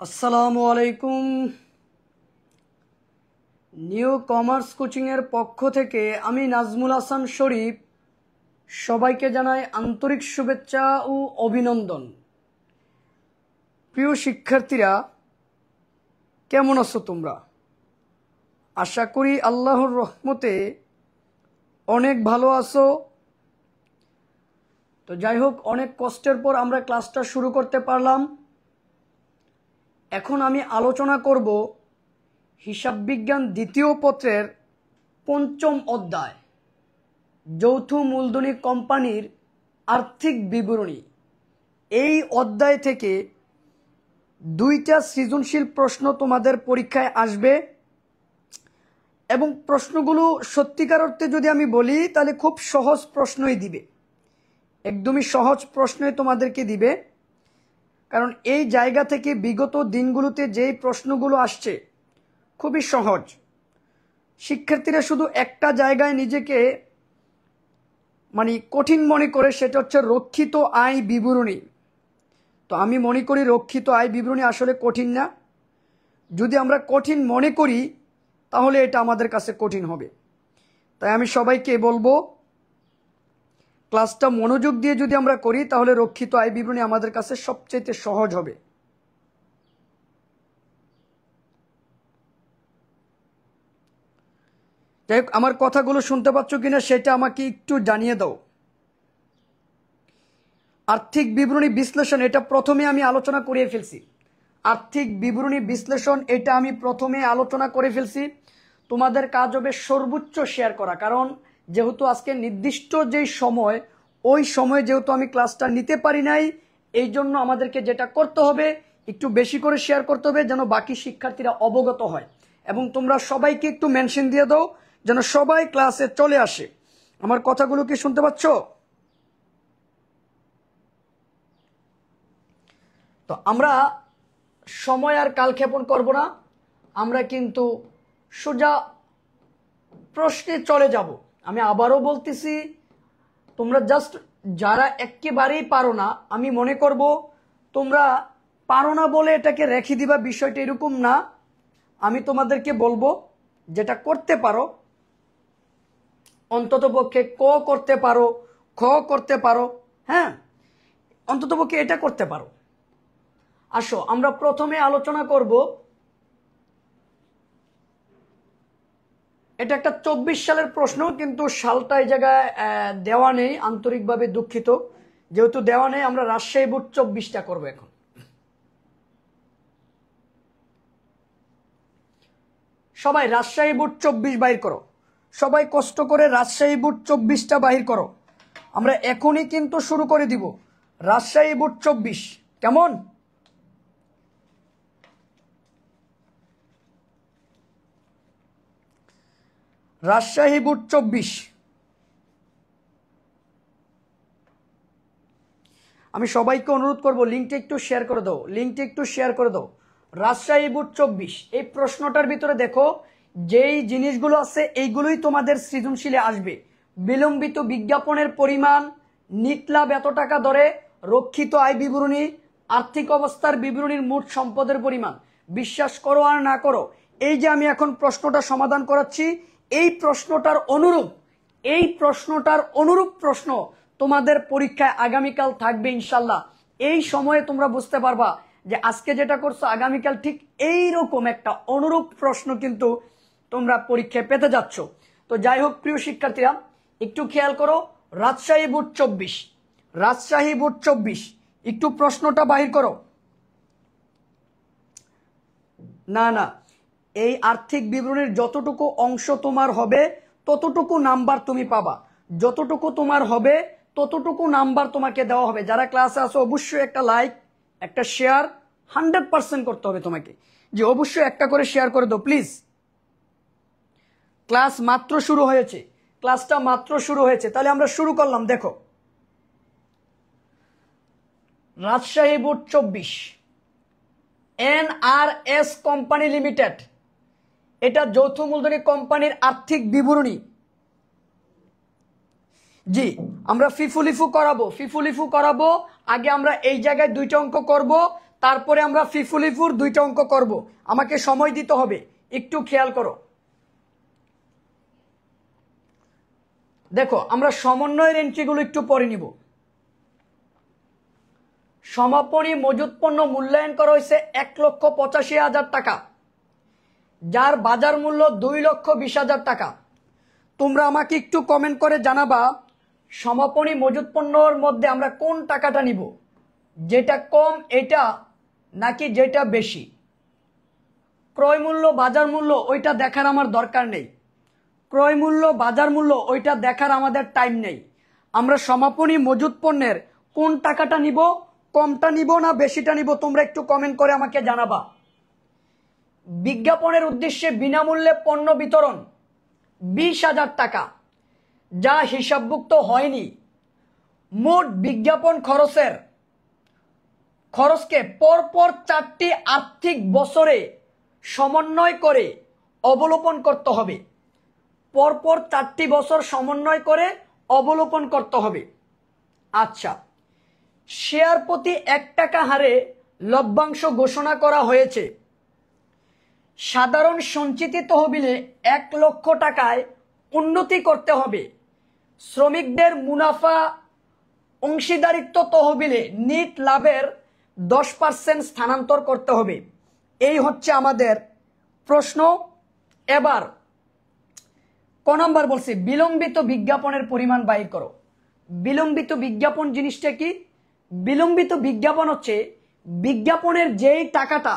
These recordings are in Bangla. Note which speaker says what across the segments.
Speaker 1: আসসালামু আলাইকুম। নিউ কমার্স কোচিংয়ের পক্ষ থেকে আমি নাজমুল হাসান শরীফ সবাইকে জানাই আন্তরিক শুভেচ্ছা ও অভিনন্দন। প্রিয় শিক্ষার্থীরা, কেমন আছো তোমরা? আশা করি আল্লাহর রহমতে অনেক ভালো আছো। তো যাই হোক, অনেক কষ্টের পর আমরা ক্লাসটা শুরু করতে পারলাম। এখন আমি আলোচনা করব হিসাব বিজ্ঞান দ্বিতীয় পত্রের পঞ্চম অধ্যায়, যৌথ মূলধনী কোম্পানির আর্থিক বিবরণী। এই অধ্যায় থেকে দুইটা সৃজনশীল প্রশ্ন তোমাদের পরীক্ষায় আসবে এবং প্রশ্নগুলো সত্যিকার অর্থে যদি আমি বলি তাহলে খুব সহজ প্রশ্নই দিবে, একদমই সহজ প্রশ্নই তোমাদেরকে দিবে। কারণ এই জায়গা থেকে বিগত দিনগুলোতে যেই প্রশ্নগুলো আসছে খুবই সহজ। শিক্ষার্থীরা শুধু একটা জায়গায় নিজেকে কঠিন মনে করে, সেটা হচ্ছে রক্ষিত আয় বিবরণী। তো আমি মনে করি রক্ষিত আয় বিবরণী আসলে কঠিন না। যদি আমরা কঠিন মনে করি তাহলে এটা আমাদের কাছে কঠিন হবে। তাই আমি সবাইকে বলবো, ক্লাসটা মনোযোগ দিয়ে যদি আমরা করি তাহলে রক্ষিত আয় বিবরণী আমাদের কাছে সবচেয়ে সহজ হবে। যাই হোক, আমার কথাগুলো শুনতে পাচ্ছ কিনা সেটা আমাকে একটু জানিয়ে দাও। আর্থিক বিবরণী বিশ্লেষণ, এটা প্রথমে আমি আলোচনা করে ফেলছি। আর্থিক বিবরণী বিশ্লেষণ এটা আমি প্রথমে আলোচনা করে ফেলছি। তোমাদের কাজ হবে সর্বোচ্চ শেয়ার করা, কারণ যেহেতু আজকে নির্দিষ্ট যেই সময়, ওই সময় যেহেতু আমি ক্লাসটা নিতে পারি নাই, এই জন্য আমাদেরকে যেটা করতে হবে একটু বেশি করে শেয়ার করতে হবে, যেন বাকি শিক্ষার্থীরা অবগত হয়। এবং তোমরা সবাইকে একটু মেনশন দিয়ে দাও যেন সবাই ক্লাসে চলে আসে। আমার কথাগুলো কি শুনতে পাচ্ছ? তো আমরা সময় আর কালক্ষেপণ করব না, আমরা কিন্তু সোজা প্রশ্নে চলে যাব। আমি আবারও বলতেছি, তোমরা জাস্ট যারা একেবারেই পারো না, আমি মনে করব তোমরা পারো না বলে এটাকে রেখে দিবা, বিষয়টা এরকম না। আমি তোমাদেরকে বলবো যেটা করতে পারো, অন্ততপক্ষে ক করতে পারো, খ করতে পারো, হ্যাঁ, অন্ততপক্ষে এটা করতে পারো। আসো আমরা প্রথমে আলোচনা করব, এটা একটা 24 সালের প্রশ্ন, কিন্তু সালটা এই জায়গায় দেওয়া নেই, আন্তরিকভাবে দুঃখিত। যেহেতু দেওয়া নেই, আমরা রাজশাহী বোর্ড 24টা করবো। এখন সবাই রাজশাহী বোর্ড 24 বাহির করো, সবাই কষ্ট করে রাজশাহী বোর্ড 24টা বাহির করো। আমরা এখনই কিন্তু শুরু করে দিব রাজশাহী বোর্ড 24। কেমন? রাজশাহী বোর্ড 24। আমি সবাইকে অনুরোধ করব লিঙ্কটা একটু শেয়ার করে দাও, লিঙ্কটা একটু শেয়ার করে দাও। রাজশাহী বোর্ড 24, এই প্রশ্নটার ভিতরে দেখো যেই জিনিসগুলো আছে এইগুলোই তোমাদের সৃজনশীলে আসবে। বিলম্বিত বিজ্ঞাপনের পরিমাণ, নিট লাভ এত টাকা ধরে, রক্ষিত আয় বিবরণী, আর্থিক অবস্থার বিবরণীর মোট সম্পদের পরিমাণ। বিশ্বাস করো আর না করো, এই যে আমি এখন প্রশ্নটা সমাধান করাচ্ছি, এই প্রশ্নটার অনুরূপ প্রশ্ন তোমাদের পরীক্ষায় আগামীকাল থাকবে ইনশাল্লাহ। এই সময়ে তোমরা বুঝতে পারবা যে আজকে যেটা করছো আগামীকাল ঠিক এইরকম একটা অনুরূপ প্রশ্ন কিন্তু তোমরা পরীক্ষায় পেতে যাচ্ছ। তো যাই হোক প্রিয় শিক্ষার্থীরা, একটু খেয়াল করো, রাজশাহী বোর্ড 24, রাজশাহী বোর্ড 24, একটু প্রশ্নটা বাহির করো। না না, এই আর্থিক বিবরণীর যতটুকু অংশ তোমার হবে ততটুকু নাম্বার তুমি পাবা, যতটুকু তোমার হবে ততটুকু নাম্বার তোমাকে দেওয়া হবে। যারা ক্লাসে আসো অবশ্যই একটা লাইক, একটা শেয়ার 100% করতে হবে তোমাকে, যে অবশ্যই একটা করে শেয়ার করে দাও প্লিজ। ক্লাস মাত্র শুরু হয়েছে, ক্লাসটা মাত্র শুরু হয়েছে, তাহলে আমরা শুরু করলাম। দেখো Rajshahi board 24, NRS company limited, এটা যৌথ মূলধনী কোম্পানির আর্থিক বিবরণী। জি, আমরা ফিফুলিফু করাবো, ফিফুলিফু করাবো। আগে আমরা এই জায়গায় দুইটা অঙ্ক করব, তারপরে আমরা ফিফুলিফুর দুইটা অঙ্ক করব। আমাকে সময় দিতে হবে, একটু খেয়াল করো। দেখো আমরা সমন্বয়ের এন্ট্রিগুলো একটু পরে নিব। সমাপনী মজুত পণ্য মূল্যায়ন করা হয়েছে 1,85,000 টাকা, যার বাজার মূল্য 2,20,000 টাকা। তোমরা আমাকে একটু কমেন্ট করে জানাবা সমাপনী মজুত পণ্যর মধ্যে আমরা কোন টাকাটা নিব, যেটা কম এটা নাকি যেটা বেশি। ক্রয় মূল্য বাজার মূল্য ওইটা দেখার আমার দরকার নেই, ক্রয় মূল্য বাজার মূল্য ওইটা দেখার আমাদের টাইম নেই। আমরা সমাপনী মজুত পণ্যের কোন টাকাটা নিব, কমটা নিব না বেশিটা নিব, তোমরা একটু কমেন্ট করে আমাকে জানাবা। বিজ্ঞাপনের উদ্দেশ্যে বিনামূল্যে পণ্য বিতরণ 20,000 টাকা, যা হিসাবভুক্ত হয়নি। মোট বিজ্ঞাপন খরচকে পরপর 4টি আর্থিক বছরে সমন্বয় করে অবলোকন করতে হবে। পরপর 4টি বছর সমন্বয় করে অবলোকন করতে হবে। আচ্ছা, শেয়ার প্রতি 1 টাকা হারে লভ্যাংশ ঘোষণা করা হয়েছে। সাধারণ সঞ্চিতি তহবিলে 1 লক্ষ টাকায় উন্নতি করতে হবে। শ্রমিকদের মুনাফা অংশীদারিত্ব তহবিলে নিট লাভের 10% স্থানান্তর করতে হবে। এই হচ্ছে আমাদের প্রশ্ন। এবার ক নম্বর বলছি বিলম্বিত বিজ্ঞাপনের পরিমাণ বাইর করো। বিলম্বিত বিজ্ঞাপন জিনিসটা কি? বিলম্বিত বিজ্ঞাপন হচ্ছে বিজ্ঞাপনের যেই টাকাটা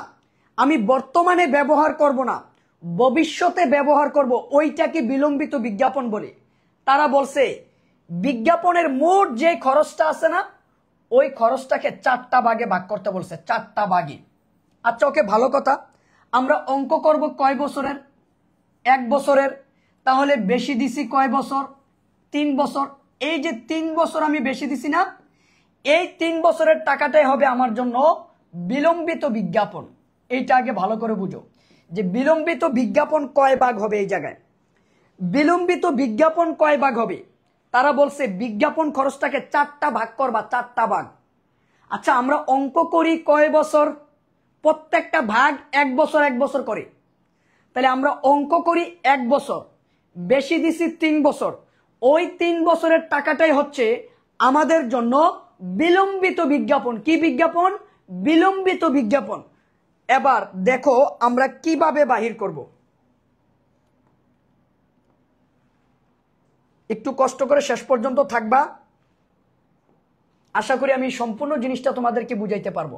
Speaker 1: আমি বর্তমানে ব্যবহার করব না, ভবিষ্যতে ব্যবহার করব, ওইটাকে বিলম্বিত বিজ্ঞাপন বলে। তারা বলছে বিজ্ঞাপনের মোট যে খরচটা আছে না, ওই খরচটাকে 4টা ভাগে ভাগ করতে বলছে, 4টা ভাগে। আচ্ছা ওকে, ভালো কথা। আমরা অঙ্ক করব কয় বছরের? 1 বছরের। তাহলে বেশি দিছি কয় বছর? 3 বছর। এই যে 3 বছর আমি বেশি দিছি না, এই 3 বছরের টাকাটাই হবে আমার জন্য বিলম্বিত বিজ্ঞাপন। এইটা আগে ভালো করে বুঝো যে বিলম্বিত বিজ্ঞাপন কয় ভাগ হবে। এই জায়গায় বিলম্বিত বিজ্ঞাপন কয় ভাগ হবে? তারা বলছে বিজ্ঞাপন খরচটাকে 4টা ভাগ করবা, 4টা ভাগ। আচ্ছা আমরা অঙ্ক করি কয় বছর? প্রত্যেকটা ভাগ 1 বছর 1 বছর করে। তাহলে আমরা অঙ্ক করি 1 বছর, বেশি দিছি 3 বছর। ওই 3 বছরের টাকাটাই হচ্ছে আমাদের জন্য বিলম্বিত বিজ্ঞাপন। কি বিজ্ঞাপন? বিলম্বিত বিজ্ঞাপন। এবার দেখো আমরা কিভাবে বাহির করব। একটু কষ্ট করে শেষ পর্যন্ত থাকবা, আশা করি আমি সম্পূর্ণ জিনিসটা তোমাদেরকে বুঝাইতে পারবো।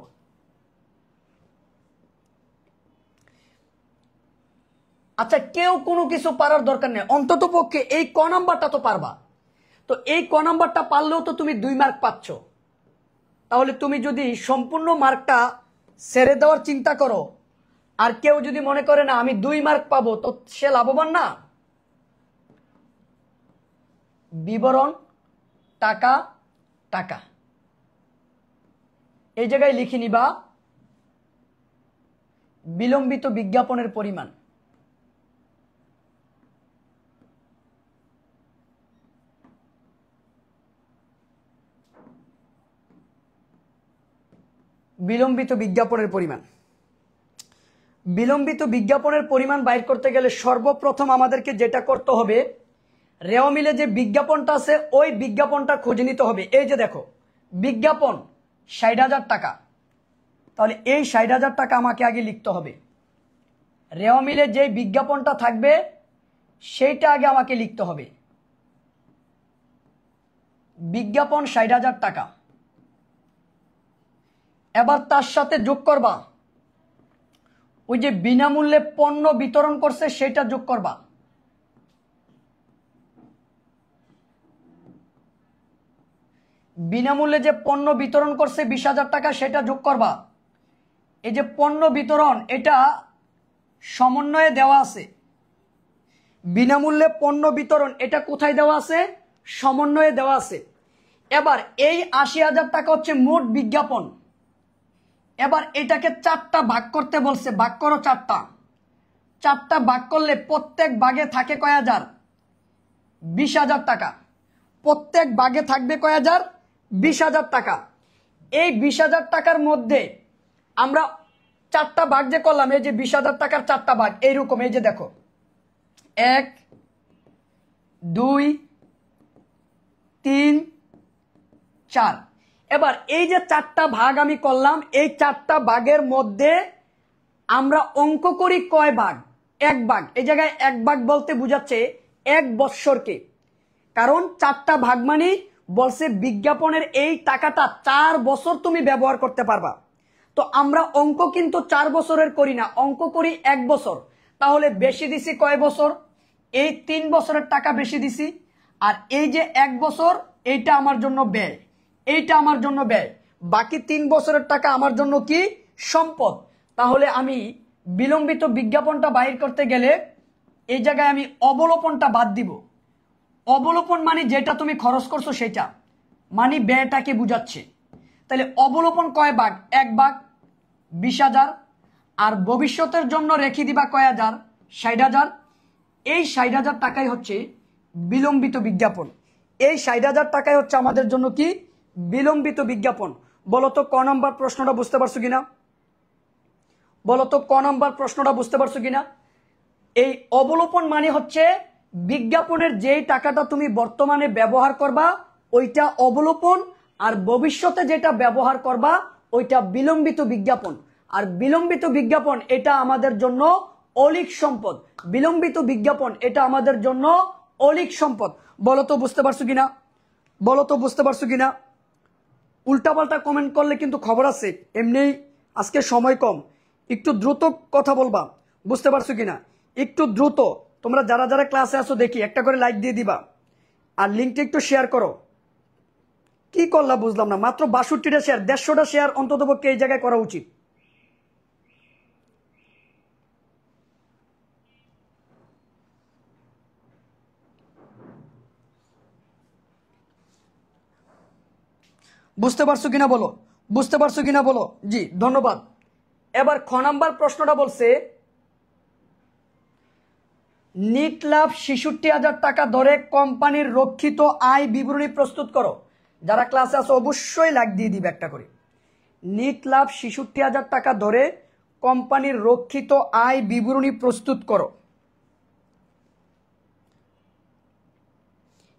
Speaker 1: আচ্ছা কেউ কোনো কিছু পারার দরকার নেই, অন্তত পক্ষে এই ক নাম্বারটা তো পারবা। তো এই ক নাম্বারটা পারলেও তো তুমি 2 মার্ক পাচ্ছ। তাহলে তুমি যদি সম্পূর্ণ মার্কটা ছেড়ে দেওয়ার চিন্তা করো, আর কেউ যদি মনে করে না আমি 2 মার্ক পাবো, তো সে লাভবান না। বিবরণ টাকা টাকা, এই জায়গায় লিখে নিবা বিলম্বিত বিজ্ঞাপনের পরিমাণ। বিলম্বিত বিজ্ঞাপনের পরিমাণ। বিলম্বিত বিজ্ঞাপনের পরিমাণ বাইর করতে গেলে সর্বপ্রথম আমাদেরকে যেটা করতে হবে, রেও মিলে যে বিজ্ঞাপনটা আছে ওই বিজ্ঞাপনটা খুঁজে নিতে হবে। এই যে দেখো বিজ্ঞাপন 60,000 টাকা, তাহলে এই 60,000 টাকা আমাকে আগে লিখতে হবে। রেও মিলে যে বিজ্ঞাপনটা থাকবে সেইটা আগে আমাকে লিখতে হবে। বিজ্ঞাপন 60,000 টাকা। এবার তার সাথে যোগ করবা ওই যে বিনামূল্যে পণ্য বিতরণ করছে সেটা যোগ করবা। বিনামূল্যে যে পণ্য বিতরণ করছে 20,000 টাকা, সেটা যোগ করবা। এই যে পণ্য বিতরণ এটা সমন্বয়ে দেওয়া আছে। বিনামূল্যে পণ্য বিতরণ এটা কোথায় দেওয়া আছে? সমন্বয়ে দেওয়া আছে। এবার এই 80,000 টাকা হচ্ছে মোট বিজ্ঞাপন। এবার এটাকে 4টা ভাগ করতে বলছে, ভাগ করো 4টা। 4টা ভাগ করলে প্রত্যেক ভাগে থাকে কয় হাজার? 20,000 টাকা। প্রত্যেক ভাগে থাকবে কয় হাজার? 20,000 টাকা। এই 20,000 টাকার মধ্যে আমরা চারটা ভাগ যে করলাম, এই যে 20,000 টাকার চারটা ভাগ এইরকম, এই যে দেখো 1 2 3 4। এবার এই যে চারটা ভাগ আমি করলাম, এই চারটা ভাগের মধ্যে আমরা অঙ্ক করি কয় ভাগ? 1 ভাগ। এই জায়গায় 1 ভাগ বলতে বুঝাচ্ছে 1 বৎসরকে, কারণ চারটা ভাগ মানে বলছে বিজ্ঞাপনের এই টাকাটা 4 বছর তুমি ব্যবহার করতে পারবা। তো আমরা অঙ্ক কিন্তু 4 বছরের করি না, অঙ্ক করি 1 বছর। তাহলে বেশি দিছি কয় বছর? এই 3 বছরের টাকা বেশি দিছি, আর এই যে 1 বছর এইটা আমার জন্য ব্যয়, এইটা আমার জন্য ব্যয়, বাকি 3 বছরের টাকা আমার জন্য কি? সম্পদ। তাহলে আমি বিলম্বিত বিজ্ঞাপনটা বাহির করতে গেলে এই জায়গায় আমি অবলোপনটা বাদ দিব। অবলোপন মানে যেটা তুমি খরচ করছো সেটা, মানে ব্যয়টাকে বুঝাচ্ছে। তাহলে অবলোপন কয় ভাগ? 1 ভাগ 20,000, আর ভবিষ্যতের জন্য রেখে দিবা কয় হাজার? 60,000। এই 60,000 টাকাই হচ্ছে বিলম্বিত বিজ্ঞাপন। এই 60,000 টাকাই হচ্ছে আমাদের জন্য কি? বিলম্বিত বিজ্ঞাপন। বলতো ক নম্বর প্রশ্নটা বুঝতে পারছো কিনা? বলতো ক নম্বর প্রশ্নটা বুঝতে পারছো কিনা? এই অবলোপন মানে হচ্ছে বিজ্ঞাপনের যেই টাকাটা তুমি বর্তমানে ব্যবহার করবা ওইটা অবলোপন, আর ভবিষ্যতে যেটা ব্যবহার করবা ওইটা বিলম্বিত বিজ্ঞাপন। আর বিলম্বিত বিজ্ঞাপন এটা আমাদের জন্য অলিক সম্পদ। বিলম্বিত বিজ্ঞাপন এটা আমাদের জন্য অলিক সম্পদ। বলতো বুঝতে পারছো কিনা? বলতো বুঝতে পারছো কিনা? উল্টাপাল্টা কমেন্ট করলে কিন্তু খবর আছে। এমনি আজকে সময় কম, একটু দ্রুত কথা বলবা। বুঝতে পারছো কিনা? একটু দ্রুত। তোমরা যারা যারা ক্লাসে আসো দেখি একটা করে লাইক দিয়ে দিবা, আর লিঙ্কটা একটু শেয়ার করো। কি করলা বুঝলাম না, মাত্র 62টা শেয়ার, 150টা শেয়ার অন্তত পক্ষে এই জায়গায় করা উচিত। বুঝতে পারছো কিনা বলো? বুঝতে পারছো কিনা বলো? জি ধন্যবাদ। এবার খ নাম্বার প্রশ্নটা বলছে নিট লাভ 66,000 টাকা ধরে কোম্পানির রক্ষিত আয় বিবরণী প্রস্তুত করো। যারা ক্লাসে আছে অবশ্যই লাইক দিয়ে দিবে একটা করে। নিট লাভ 66,000 টাকা ধরে কোম্পানির রক্ষিত আয় বিবরণী প্রস্তুত করো।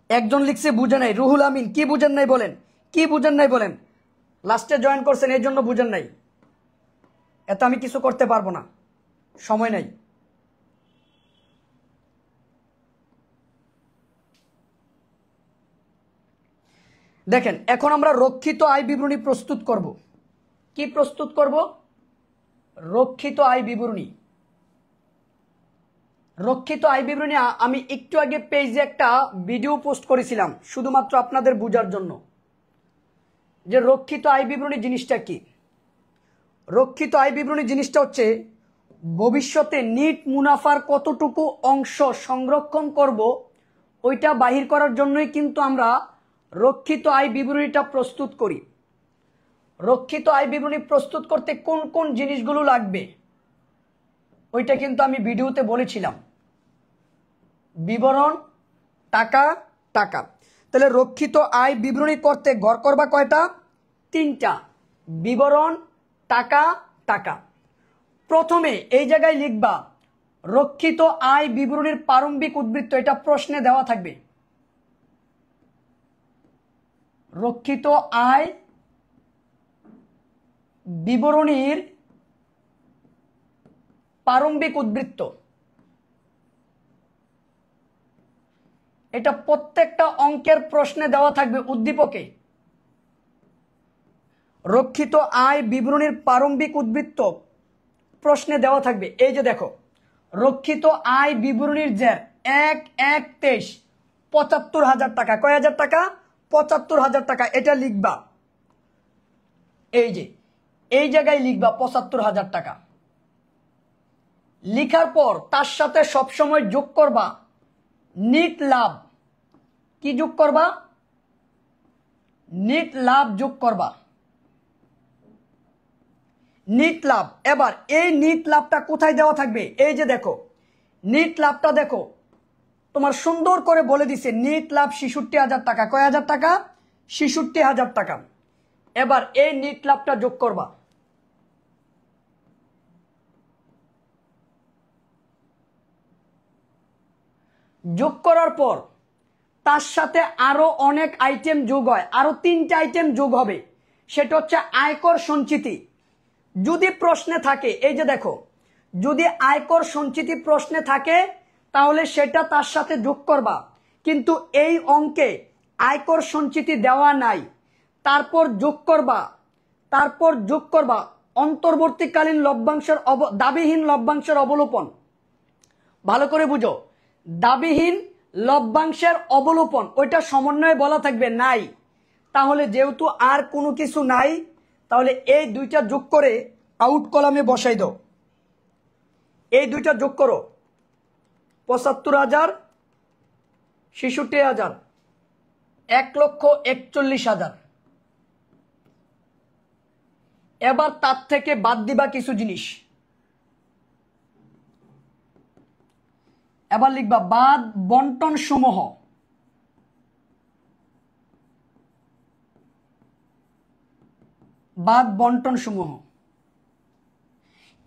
Speaker 1: একজন লিখছে বুঝে নাই। রুহুল আমিন, কি বুঝেন নাই বলেন? কি বুঝেন নাই বলেন? লাস্টে জয়েন করছেন এই জন্য বুঝেন নাই, এত আমি কিছু করতে পারবো না, সময় নাই। দেখেন এখন আমরা রক্ষিত আয় বিবরণী প্রস্তুত করব। কি প্রস্তুত করব? রক্ষিত আয় বিবরণী। রক্ষিত আয় বিবরণী আমি একটু আগে পেজে একটা ভিডিও পোস্ট করেছিলাম শুধুমাত্র আপনাদের বোঝার জন্য যে রক্ষিত আয় বিবরণী জিনিসটা কি। রক্ষিত আয় বিবরণী জিনিসটা হচ্ছে ভবিষ্যতে নিট মুনাফার কতটুকু অংশ সংরক্ষণ করব ওইটা বাহির করার জন্যই কিন্তু আমরা রক্ষিত আয় বিবরণীটা প্রস্তুত করি। রক্ষিত আয় বিবরণী প্রস্তুত করতে কোন কোন জিনিসগুলো লাগবে ওইটা কিন্তু আমি ভিডিওতে বলেছিলাম। বিবরণ, টাকা, টাকা। তাহলে রক্ষিত আয় বিবরণী করতে ঘর করবা কয়টা? 3টা। বিবরণ, টাকা, টাকা। প্রথমে এই জায়গায় লিখবা রক্ষিত আয় বিবরণীর প্রারম্ভিক উদ্বৃত্ত, এটা প্রশ্নে দেওয়া থাকবে। রক্ষিত আয় বিবরণীর প্রারম্ভিক উদ্বৃত্ত, এটা প্রত্যেকটা অঙ্কের প্রশ্নে দেওয়া থাকবে উদ্দীপকে। রক্ষিত আয় বিবরণীর প্রারম্ভিক উদ্বৃত্ত প্রশ্নে দেওয়া থাকবে। এই যে দেখো রক্ষিত আয় বিবরণীর জের 1/1/23 75,000 টাকা। কয় হাজার টাকা? 75,000 টাকা। এটা লিখবা এই যে এই জায়গায় লিখবা 75,000 টাকা। লিখার পর তার সাথে সবসময় যোগ করবা নিট লাভ। কি যোগ করবা? নিট লাভ যোগ করবা। নিট লাভ। এবার এই নিট লাভটা কোথায় দেওয়া থাকবে? এই যে দেখো নিট লাভটা দেখো তোমার সুন্দর করে বলে দিছে নিট লাভ 66,000 টাকা। কয় হাজার টাকা? 66,000 টাকা। এবার এই নিট লাভটা যোগ করবা। যোগ করার পর তার সাথে আরো অনেক আইটেম যোগ হয়, আরো 3টা আইটেম যোগ হবে, সেটা হচ্ছে আয়কর সঞ্চিতি। যদি প্রশ্নে থাকে, এই যে দেখো, যদি আয়কর সঞ্চিতি প্রশ্নে থাকে তাহলে সেটা তার সাথে যোগ করবা, কিন্তু এই অঙ্কে আয়কর সঞ্চিতি দেওয়া নাই। তারপর যোগ করবা অন্তর্বর্তীকালীন লভ্যাংশের দাবিহীন লভ্যাংশের অবলোপন। ভালো করে বুঝো, দাবিহীন লভ্যাংশের অবলোপন ওইটা সমন্বয়ে বলা থাকবে নাই। তাহলে যেহেতু আর কোনো কিছু নাই, তাহলে এই দুইটা যোগ করে আউট কলামে বসাই দাও। এই দুইটা যোগ করো, ৭৫,০০০, ৬৬,০০০, ১,৪১,০০০। এবার তার থেকে বাদ দিবা কিছু জিনিস। এবার লিখবা বাদ বন্টন সমূহ। বাদ বন্টন সমূহ,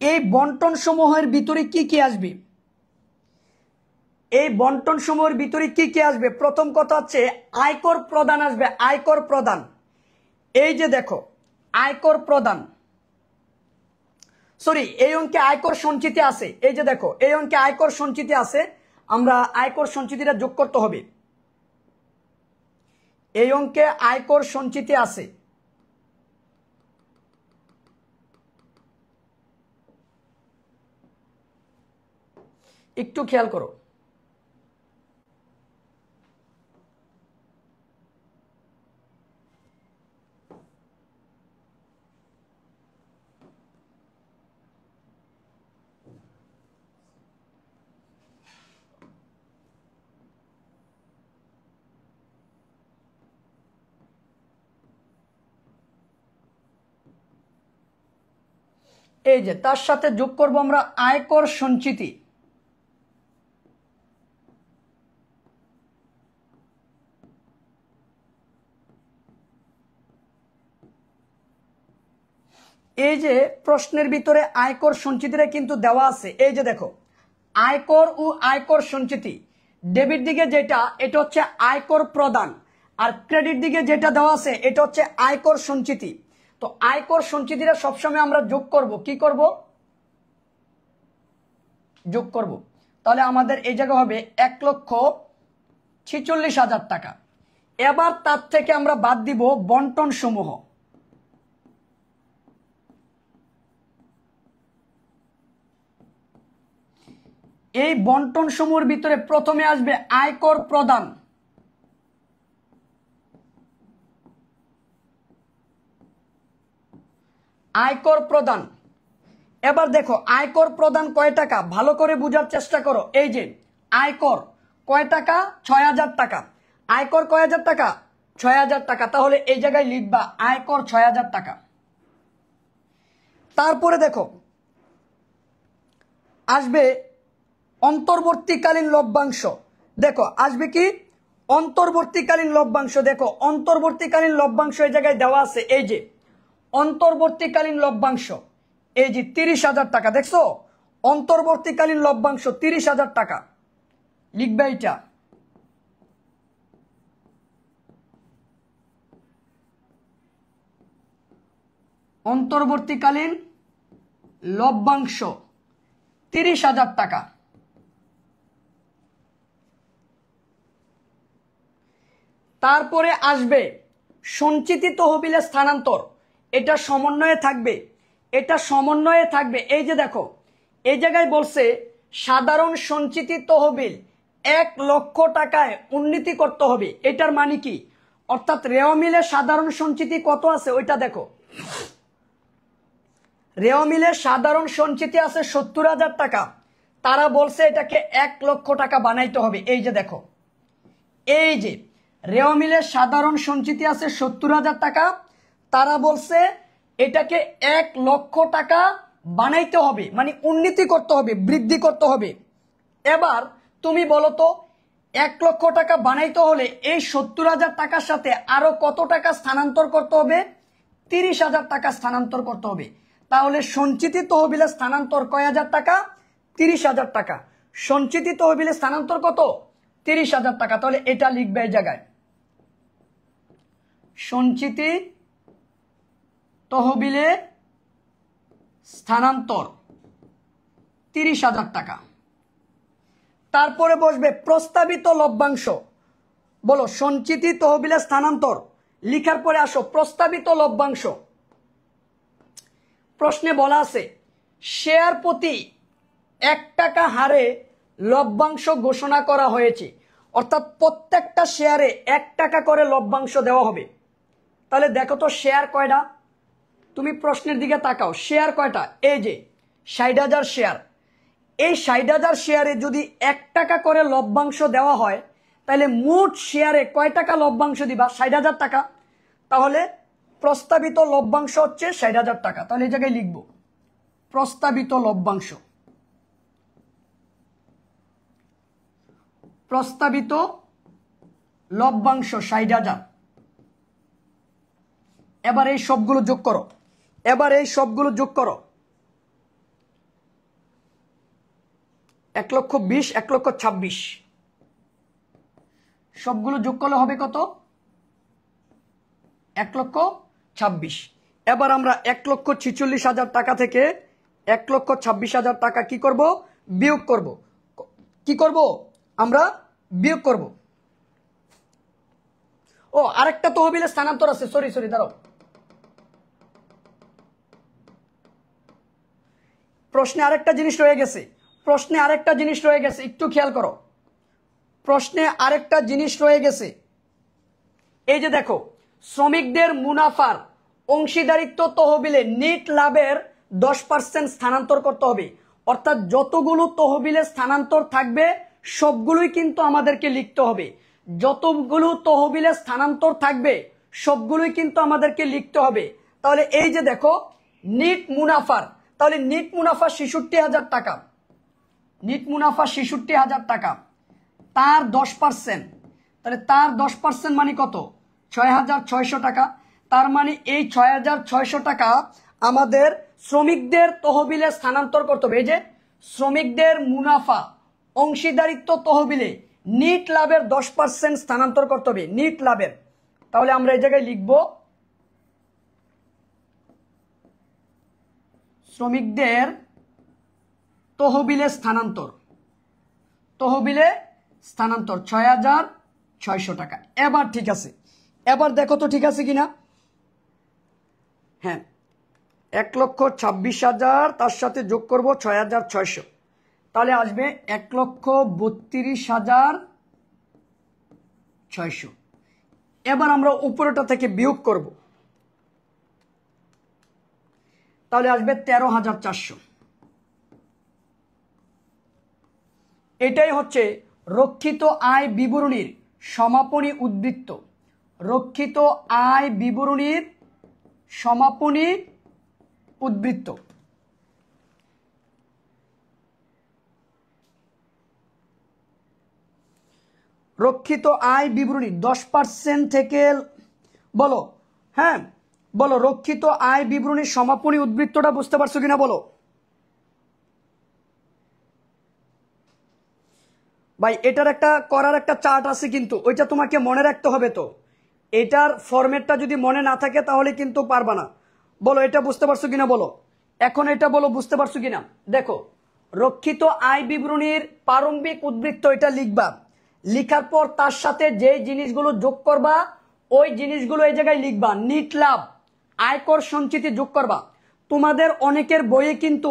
Speaker 1: এই বন্টন সমূহের ভিতরে কি কি আসবে? এই বন্টন সমূহের ভিতরে কি কি আসবে? প্রথম কথা হচ্ছে আয়কর প্রদান আসবে। আয়কর প্রদান, এই যে দেখো আয়কর প্রদান, সরি এই অঙ্কে আয়কর সঞ্চিতি আছে। এই যে দেখো এই অঙ্কে আয়কর সঞ্চিতি আছে, আমরা আয়কর সঞ্চিতিটা যোগ করতে হবে। এই অঙ্কে আয়কর সঞ্চিতি আছে, একটু খেয়াল করো। এই যে তার সাথে যোগ করব আমরা আয়কর সঞ্চিতি। এই যে প্রশ্নের ভিতরে আয়কর সঞ্চিতিটা কিন্তু দেওয়া আছে। এই যে দেখো আয়কর ও আয়কর সঞ্চিতি, ডেবিট দিকে যেটা এটা হচ্ছে আয়কর প্রদান, আর ক্রেডিট দিকে যেটা দেওয়া আছে এটা হচ্ছে আয়কর সঞ্চিতি। তো আয়কর সঞ্চিতিটা সবসময় আমরা যোগ করব। কি করব? যোগ করব। তাহলে আমাদের এই জায়গা হবে ১,৪৬,০০০ টাকা। এবার তার থেকে আমরা বাদ দিব বন্টন সমূহ। এই বন্টন সমূহের ভিতরে প্রথমে আসবে আয়কর প্রদান। আয়কর প্রদান, এবার দেখো আয়কর প্রদান কয় টাকা, ভালো করে বোঝার চেষ্টা করো। এই যে আয়কর কয় টাকা? ৬,০০০ টাকা। আয়কর কয় হাজার টাকা? ৬,০০০ টাকা। তাহলে এই জায়গায় লিখবা আয়কর ৬,০০০ টাকা। তারপরে দেখো আসবে অন্তর্বর্তীকালীন লভ্যাংশ। দেখো আসবে কি? অন্তর্বর্তীকালীন লভ্যাংশ। দেখো অন্তর্বর্তীকালীন লভ্যাংশ এই জায়গায় দেওয়া আছে। এই যে অন্তর্বর্তীকালীন লভ্যাংশ, এই যে ৩০,০০০ টাকা। দেখছো অন্তর্বর্তীকালীন লভ্যাংশ ৩০,০০০ টাকা, লিখবে এটা। অন্তর্বর্তীকালীন লভ্যাংশ ৩০,০০০ টাকা। তারপরে আসবে সঞ্চিতি তহবিলে স্থানান্তর। এটা সমন্বয়ে থাকবে, এটা সমন্বয়ে থাকবে। এই যে দেখো এই জায়গায় বলছে সাধারণ সঞ্চিতি তহবিল ১,০০,০০০ টাকায় উন্নীতি করতে হবে। এটার মানে কি? অর্থাৎ রেওয়া মিলে সাধারণ সঞ্চিতি কত আছে ওইটা দেখো। রেওয়া মিলে সাধারণ সঞ্চিতি আছে ৭০,০০০ টাকা। তারা বলছে এটাকে ১,০০,০০০ টাকা বানাইতে হবে। এই যে দেখো এই যে রেওয়া মিলে সাধারণ সঞ্চিতি আছে ৭০,০০০ টাকা, তারা বলছে এটাকে ১,০০,০০০ টাকা বানাইতে হবে, মানে উন্নতি করতে হবে, বৃদ্ধি করতে হবে। এবার তুমি বলো তো ১,০০,০০০ টাকা বানাইতে হলে এই ৭০,০০০ টাকার সাথে আরো কত টাকা স্থানান্তর করতে হবে? ৩০,০০০ টাকা স্থানান্তর করতে হবে। তাহলে সঞ্চিতি তহবিলে স্থানান্তর কয় হাজার টাকা? ৩০,০০০ টাকা। সঞ্চিতি তহবিলে স্থানান্তর কত? 30,000 টাকা। তাহলে এটা লিখবে এই জায়গায়, সঞ্চিতি তহবিলে স্থানান্তর 30,000 টাকা। তারপরে বসবে প্রস্তাবিত লভ্যাংশ। বলো সঞ্চিতি তহবিলে স্থানান্তর লিখার পরে আসো প্রস্তাবিত লভ্যাংশ। প্রশ্নে বলা আছে শেয়ার প্রতি 1 টাকা হারে লভ্যাংশ ঘোষণা করা হয়েছে, অর্থাৎ প্রত্যেকটা শেয়ারে 1 টাকা করে লভ্যাংশ দেওয়া হবে। তাহলে দেখো তো শেয়ার কয়টা, তুমি প্রশ্নের দিকে তাকাও, শেয়ার কয়টা? এই যে 60,000 শেয়ার। এই 60,000 শেয়ারে যদি 1 টাকা করে লভ্যাংশ দেওয়া হয় তাহলে মোট শেয়ারে কয় টাকা লভ্যাংশ দিবা? 60,000 টাকা। তাহলে প্রস্তাবিত লভ্যাংশ হচ্ছে 60,000 টাকা। তাহলে এই জায়গায় লিখব প্রস্তাবিত লভ্যাংশ। প্রস্তাবিত লভ্যাংশ 60,000। এবার এই সবগুলো যোগ করো, এবার এই সবগুলো যোগ করো। 1,20,000, 1,26,000 সবগুলো যোগ করলে হবে কত? 1,26,000। এবার আমরা 1,46,000 টাকা থেকে 1,26,000 টাকা কি করব? বিয়োগ করব। কি করব? আমরা বিয়োগ করব। ও আরেকটা তহবিলে স্থানান্তর আছে, সরি দাঁড়াও, প্রশ্নে আরেকটা জিনিস রয়ে গেছে, প্রশ্নে আরেকটা জিনিস রয়ে গেছে, একটু খেয়াল করো। প্রশ্নে আরেকটা জিনিস রয়ে গেছে, এই যে দেখো শ্রমিকদের মুনাফার অংশীদারিত্ব তহবিলে নিট লাভের 10% স্থানান্তর করতে হবে। অর্থাৎ যতগুলো তহবিলে স্থানান্তর থাকবে সবগুলোই কিন্তু আমাদেরকে লিখতে হবে। যতগুলো তহবিলে স্থানান্তর থাকবে সবগুলোই কিন্তু আমাদেরকে লিখতে হবে। তাহলে এই যে দেখো নিট মুনাফার, তাহলে নিট মুনাফা 66,000 টাকা, নিট মুনাফা 66,000 টাকা, তার 10%, তাহলে তার 10% মানে কত? 6,600 টাকা। তার মানে এই 6,600 টাকা আমাদের শ্রমিকদের তহবিলে স্থানান্তর করতে হবে। এই যে শ্রমিকদের মুনাফা অংশীদারিত্ব তহবিলে নিট লাভের 10% স্থানান্তর করতে হবে, নিট লাভের। তাহলে আমরা এই জায়গায় লিখব শ্রমিকদের তহবিলে স্থানান্তর, তহবিলে স্থানান্তর 6,600 টাকা। এবার ঠিক আছে, এবার দেখো তো ঠিক আছে কিনা। হ্যাঁ, 1,26,000 তার সাথে যোগ করব 6,600, তাহলে আসবে 1,32,600। এবার আমরা উপরেটা থেকে বিয়োগ করব, তাহলে আসবে 13,400। এটাই হচ্ছে রক্ষিত আয় বিবরণীর সমাপনী উদ্বৃত্ত। রক্ষিত আয় বিবরণীর সমাপনী উদ্বৃত্ত। রক্ষিত আয় বিবরণী 10% থেকে বলো, হ্যাঁ বলো, রক্ষিত আয় বিবরণীর সমাপনী উদ্বৃত্তটা বুঝতে পারছো কিনা বলো ভাই। এটার একটা করার একটা চার্ট আছে, কিন্তু ওইটা তোমাকে মনে রাখতে হবে। তো এটার ফরম্যাটটা যদি মনে না থাকে তাহলে কিন্তু পারবা না। বলো এটা বুঝতে পারছো কিনা বলো, এখন এটা বলো বুঝতে পারছো কিনা। দেখো রক্ষিত আয় বিবরণীর প্রারম্ভিক উদ্বৃত্ত এটা লিখবা, লিখার পর তার সাথে যে জিনিসগুলো যোগ করবা ওই জিনিসগুলো এই জায়গায় লিখবা। নিট লাভ, আয়কর সঞ্চিতি যোগ করবা। তোমাদের অনেকের বইয়ে কিন্তু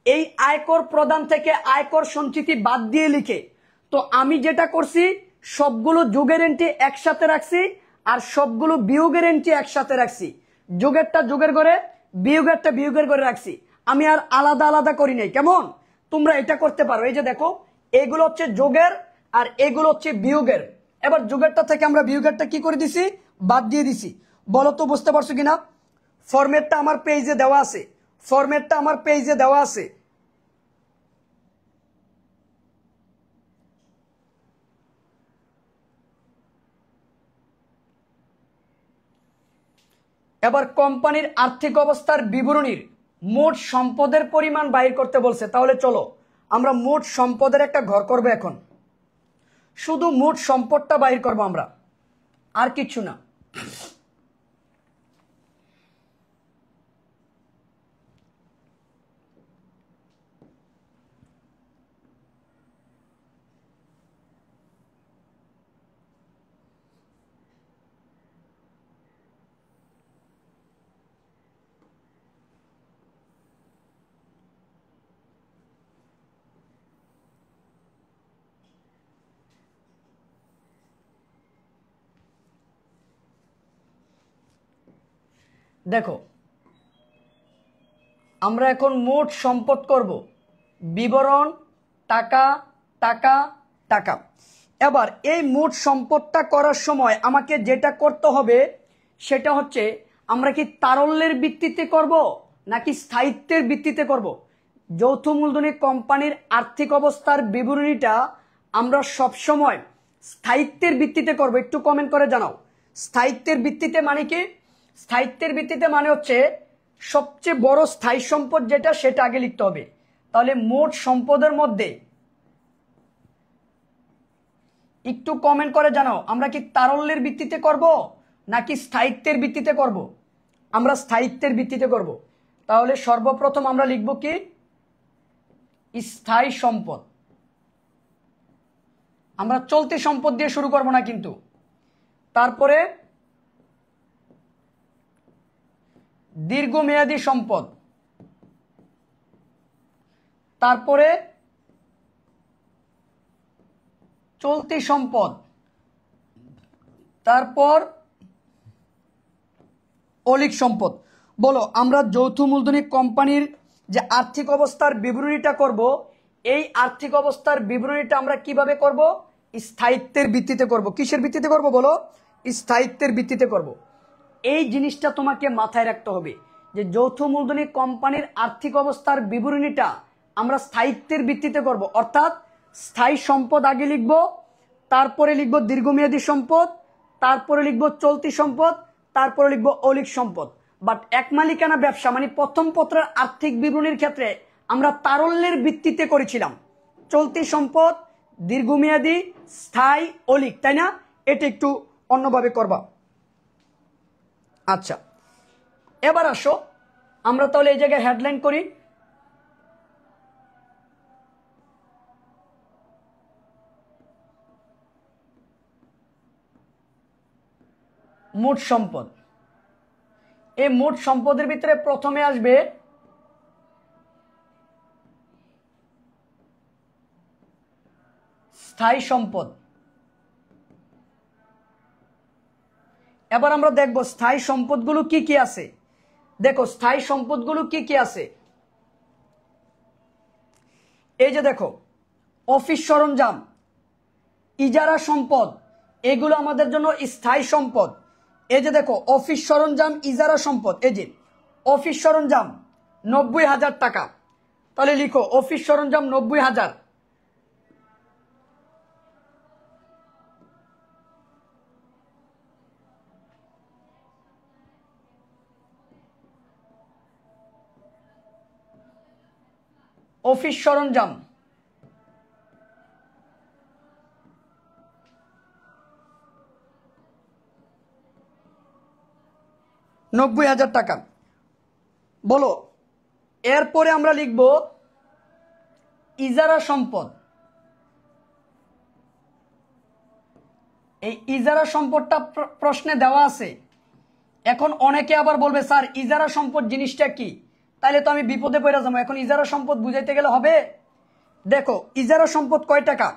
Speaker 1: এই আয়কর প্রদান থেকে আয়কর সঞ্চিতি বাদ দিয়ে লিখে, তো আমি যেটা করছি সবগুলো যোগের এন্ট্রি একসাথে রাখছি আর সবগুলো বিয়োগের এন্ট্রি একসাথে রাখছি। যোগেরটা যোগের ঘরে, বিয়োগেরটা বিয়োগের ঘরে রাখছি। আমি আর আলাদা আলাদা করি নাই। কেমন? তোমরা এটা করতে পারো। এই যে দেখো এগুলো হচ্ছে যোগের আর এগুলো হচ্ছে বিয়োগের। এবার যোগেরটা থেকে আমরা বিয়োগেরটা কি করে দিছি? বাদ দিয়ে দিছি। বলো তো বুঝতে পারছো কিনা। ফরম্যাটটা আমার পেজে দেওয়া আছে, ফরম্যাটটা আমার পেজে দেওয়া আছে। এবার কোম্পানির আর্থিক অবস্থার বিবরণীর মোট সম্পদের পরিমাণ বাইর করতে বলছে। তাহলে চলো আমরা মোট সম্পদের একটা ঘর করব। এখন শুধু মোট সম্পদটা বাহির করবো আমরা, আর কিছু না। দেখো আমরা এখন মোট সম্পদ করব, বিবরণ টাকা টাকা টাকা। এবার এই মোট সম্পদটা করার সময় আমাকে যেটা করতে হবে সেটা হচ্ছে আমরা কি তারল্যের ভিত্তিতে করব নাকি স্থায়িত্বের ভিত্তিতে করব। যৌথ মূলধনী কোম্পানির আর্থিক অবস্থার বিবরণীটা আমরা সবসময় স্থায়িত্বের ভিত্তিতে করব। একটু কমেন্ট করে জানাও স্থায়িত্বের ভিত্তিতে মানে কি। স্থায়িত্বের ভিত্তিতে মানে হচ্ছে সবচেয়ে বড় স্থায়ী সম্পদ যেটা সেটা আগে লিখতে হবে। তাহলে মোট সম্পদের মধ্যে একটু কমেন্ট করে জানাও আমরা কি তারল্যের ভিত্তিতে করব নাকি স্থায়িত্বের ভিত্তিতে করব। আমরা স্থায়িত্বের ভিত্তিতে করব। তাহলে সর্বপ্রথম আমরা লিখব কি স্থায়ী সম্পদ। আমরা চলতি সম্পদ দিয়ে শুরু করব না কিন্তু। তারপরে দীর্ঘমেয়াদী সম্পদ, তারপরে চলতি সম্পদ, তারপর অলিক সম্পদ। বলো আমরা যৌথ মূলধনী কোম্পানির যে আর্থিক অবস্থার বিবরণীটা করব, এই আর্থিক অবস্থার বিবরণীটা আমরা কিভাবে করব? স্থায়িত্বের ভিত্তিতে করব। কিসের ভিত্তিতে করব বলো? স্থায়িত্বের ভিত্তিতে করব। এই জিনিসটা তোমাকে মাথায় রাখতে হবে যে যৌথ মূলধনী কোম্পানির আর্থিক অবস্থার বিবরণীটা আমরা স্থায়িত্বের ভিত্তিতে করব। অর্থাৎ স্থায়ী সম্পদ আগে লিখব, তারপরে লিখব দীর্ঘমেয়াদী সম্পদ, তারপরে লিখব চলতি সম্পদ, তারপরে লিখব অলিক সম্পদ। বাট এক মালিকানা ব্যবসা মানে প্রথম পত্রের আর্থিক বিবরণীর ক্ষেত্রে আমরা তারল্যের ভিত্তিতে করেছিলাম, চলতি সম্পদ, দীর্ঘমেয়াদী, স্থায়ী, অলিক, তাই না? এটা একটু অন্যভাবে করবা। আচ্ছা এবার আসো আমরা তাহলে এই জায়গায় হেডলাইন করি মোট সম্পদ। এই মোট সম্পদের ভিতরে প্রথমে আসবে স্থায়ী সম্পদ। এবার আমরা দেখব স্থায়ী সম্পদগুলো কি কি আছে। দেখো স্থায়ী সম্পদগুলো কি কি আছে। এই যে দেখো অফিস সরঞ্জাম, ইজারা সম্পদ, এগুলো আমাদের জন্য স্থায়ী সম্পদ। এই যে দেখো অফিস সরঞ্জাম ইজারা সম্পদ, এই যে অফিস সরঞ্জাম 90,000 টাকা। তাহলে লিখো অফিস সরঞ্জাম 90,000। অফিস সরঞ্জাম 90,000 টাকা। বলো এরপরে আমরা লিখব ইজারা সম্পদ। এই ইজারা সম্পদটা প্রশ্নে দেওয়া আছে। এখন অনেকে আবার বলবে স্যার ইজারা সম্পদ জিনিসটা কি, তাইলে তো আমি বিপদে পড়ে যাবো। এখন ইজারা সম্পদ বুঝাইতে গেলে হবে। দেখো ইজারা সম্পদ কয় টাকা,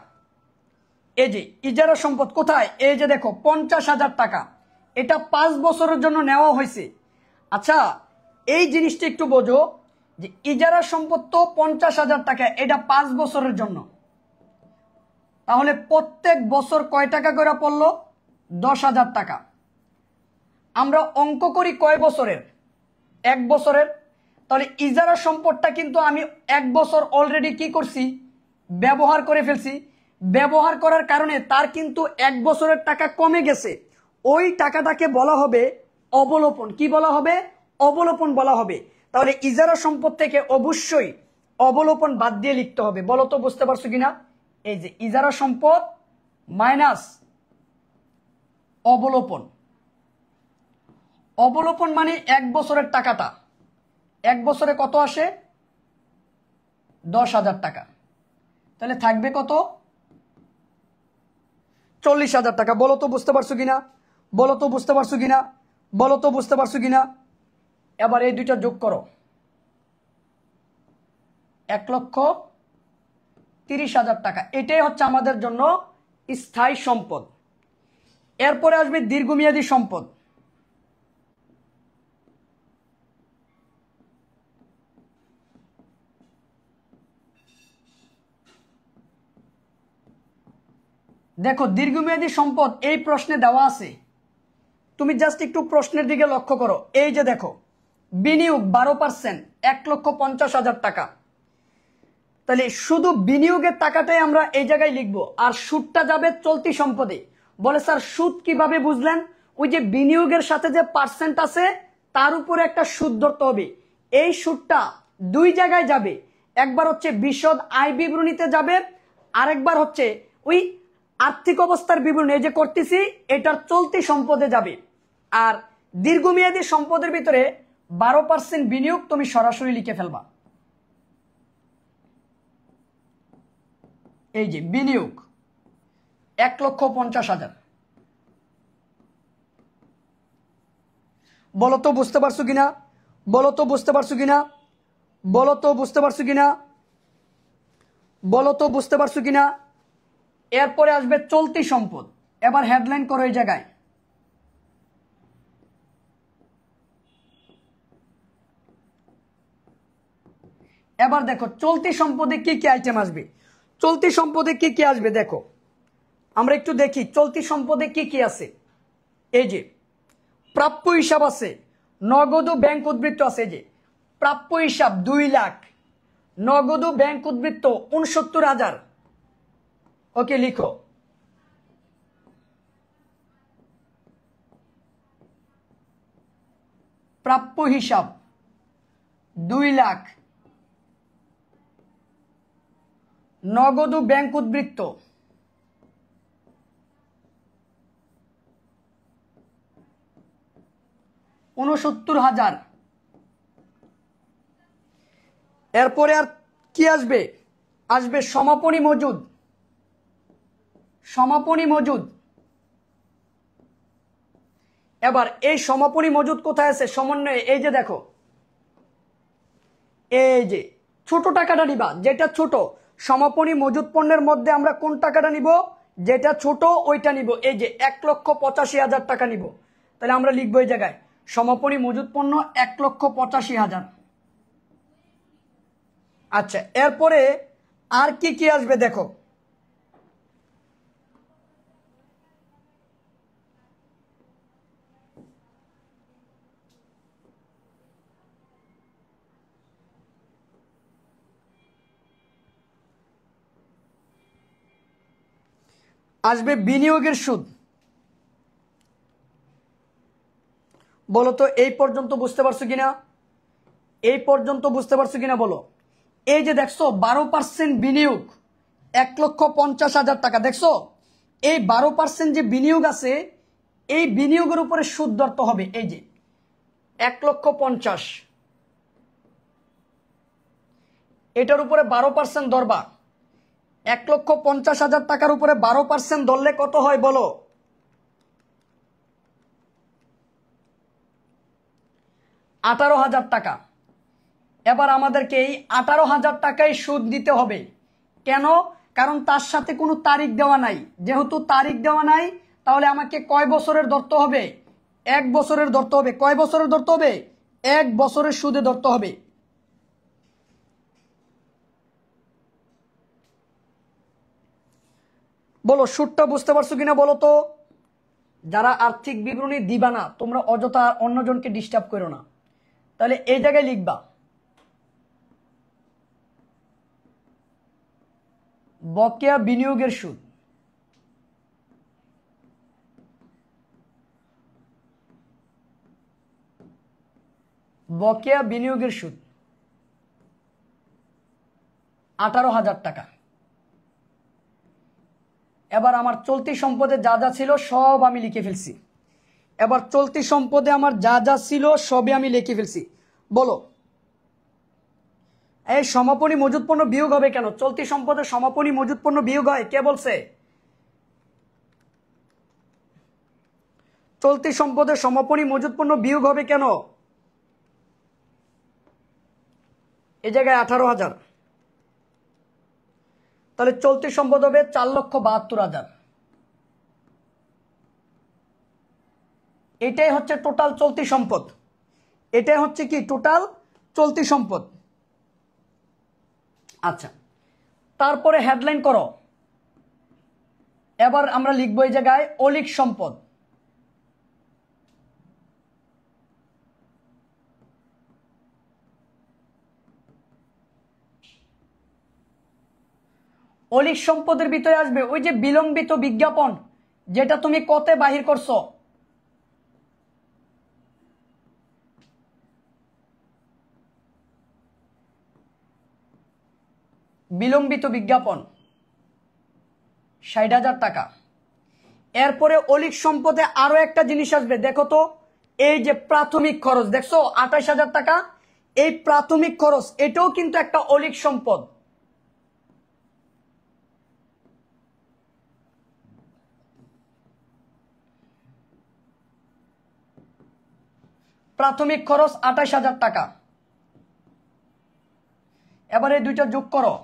Speaker 1: এই যে ইজারা সম্পদ কোথায়, এই যে দেখো 50,000 টাকা। এটা 5 বছরের জন্য নেওয়া হয়েছে। আচ্ছা এই জিনিসটা একটু বোঝো যে ইজারা সম্পদ তো 50,000 টাকা, এটা 5 বছরের জন্য। তাহলে প্রত্যেক বছর কয় টাকা করে পড়লো? 10,000 টাকা। আমরা অঙ্ক করি কয় বছরের? 1 বছরের। তাহলে ইজারা সম্পদটা কিন্তু আমি 1 বছর অলরেডি কি করছি? ব্যবহার করে ফেলছি। ব্যবহার করার কারণে তার কিন্তু 1 বছরের টাকা কমে গেছে। ওই টাকাটাকে বলা হবে অবলোপন। কি বলা হবে? অবলোপন বলা হবে। তাহলে ইজারা সম্পদ থেকে অবশ্যই অবলোপন বাদ দিয়ে লিখতে হবে। বলো তো বুঝতে পারছো কিনা? এই যে ইজারা সম্পদ মাইনাস অবলোপন। অবলোপন মানে 1 বছরের টাকাটা, 1 বছরে কত আসে? 10,000 টাকা। তাহলে থাকবে কত? 40,000 টাকা। বলো তো বুঝতে পারছো কিনা, বলো তো বুঝতে পারছো কিনা, বলো তো বুঝতে পারছো কিনা। এবার এই দুইটা যোগ করো, 1,30,000 টাকা। এটাই হচ্ছে আমাদের জন্য স্থায়ী সম্পদ। এরপরে আসবে দীর্ঘমেয়াদী সম্পদ। দেখো দীর্ঘমেয়াদী সম্পদ এই প্রশ্নে দেওয়া আছে, তুমি জাস্ট একটু প্রশ্নের দিকে লক্ষ্য করো। এই যে দেখো বিনিয়োগ 12%, 1,50,000 টাকা। তাহলে শুধু বিনিয়োগের টাকাটাই আমরা এই জায়গায় লিখবো, আর সুদটা যাবে চলতি সম্পদে। বলে স্যার সুদ কিভাবে বুঝলেন? ওই যে বিনিয়োগের সাথে যে পার্সেন্ট আছে তার উপরে একটা সুদ ধরতে হবে। এই সুদটা দুই জায়গায় যাবে, একবার হচ্ছে বিশদ আয় বিবরণীতে যাবে, আরেকবার হচ্ছে ওই আর্থিক অবস্থার বিবরণী এই যে করতেছি এটার চলতি সম্পদে যাবে। আর দীর্ঘমেয়াদী সম্পদের ভিতরে 12% বিনিয়োগ তুমি সরাসরি লিখে ফেলবা। এই যে বিনিয়োগ 1,50,000। বলো তো বুঝতে পারছো কিনা, বলো তো বুঝতে পারছো কিনা, বলো তো বুঝতে পারছো কিনা, বলো তো বুঝতে পারছো কিনা। এরপরে আসবে চলতি সম্পদ। এবার হেডলাইন করো এই জায়গায়। এবার দেখো চলতি সম্পদে কি কি আইটেম আসবে, চলতি সম্পদে কি কি আসবে দেখো, আমরা একটু দেখি চলতি সম্পদে কি কি আছে। এই যে প্রাপ্য হিসাব আছে, নগদ ও ব্যাংক উদ্বৃত্ত আছে। যে প্রাপ্য হিসাব 2 লাখ, নগদ ও ব্যাংক উদ্বৃত্ত 69,000। ওকে লিখো। প্রাপ্য হিসাব 2 লাখ, নগদ ও ব্যাংক উদ্বৃত্ত 69,000। এরপরে আর কি আসবে? আসবে সমাপনী মজুদ। সমাপনী মজুদ। এবার এই সমাপনী মজুদ কোথায় আছে? সমন্বয়ে এই যে দেখো, এই যে ছোট টাকাটা নিবা, যেটা ছোট সমাপনী মজুদ পণ্যের মধ্যে আমরা কোন টাকাটা নিব? যেটা ছোট ওইটা নিব। এই যে 1,85,000 টাকা নিব। তাহলে আমরা লিখবো এই জায়গায় সমাপনী মজুদ পণ্য 1,85,000। আচ্ছা এরপরে আর কি কি আসবে দেখো, আসবে বিনিয়োগের সুদ। বলো তো এই পর্যন্ত বুঝতে পারছো কিনা, এই পর্যন্ত বুঝতে পারছো কিনা বলো। এই যে দেখছো 12% বিনিয়োগ 1,50,000 টাকা, দেখছো এই 12% যে বিনিয়োগ আছে এই বিনিয়োগের উপরে সুদ ধরতে হবে। এই যে 1,50,000, এটার উপরে 12% ধরবা। 1,50,000 টাকার উপরে 12% ধরলে কত হয় বলো? 18,000 টাকা। এবার আমাদেরকে এই 18,000 টাকায় সুদ দিতে হবে। কেন? কারণ তার সাথে কোনো তারিখ দেওয়া নাই। যেহেতু তারিখ দেওয়া নাই তাহলে আমাকে কয় বছরের ধরতে হবে? 1 বছরের ধরতে হবে। কয় বছরের ধরতে হবে? 1 বছরের সুদে ধরতে হবে। বলো সুদটা বুঝতে পারছো কিনা বলো তো। যারা আর্থিক বিবরণী দিবা না তোমরা অযথা অন্যজনকে ডিস্টার্ব করো না। তাহলে এই জায়গায় লিখবা বকেয়া বিনিয়োগের সুদ। বকেয়া বিনিয়োগের সুদ 18,000 টাকা। এবার আমার চলতি সম্পদে যা যা ছিল সব আমি লিখে ফেলছি। এবার চলতি সম্পদে আমার যা যা ছিল সবই আমি লিখে ফেলছি। বলো এই সমাপনী মজুদ পণ্য বিয়োগ হবে কেন? চলতি সম্পদে সমাপনী মজুদ পণ্য বিয়োগ হয়, কে বলছে? চলতি সম্পদে সমাপনী মজুদ পণ্য বিয়োগ হবে কেন? এই জায়গায় 18,000, তাহলে চলতি সম্পদ হবে 4,72,000। এটাই হচ্ছে টোটাল চলতি সম্পদ। এটাই হচ্ছে কি টোটাল চলতি সম্পদ। আচ্ছা, তারপরে হেডলাইন করো। এবার আমরা লিখবো এই জায়গায় অলিক সম্পদ। অলিক সম্পদের ভিতরে আসবে ওই যে বিলম্বিত বিজ্ঞাপন, যেটা তুমি কতে বাহির করছো। বিলম্বিত বিজ্ঞাপন 60,000 টাকা। এরপরে অলিক সম্পদে আরো একটা জিনিস আসবে, দেখো তো, এই যে প্রাথমিক খরচ দেখছো 28,000 টাকা। এই প্রাথমিক খরচ এটাও কিন্তু একটা অলিক সম্পদ। প্রাথমিক খরচ 28,000 টাকা। এবার এই দুইটা যোগ করো।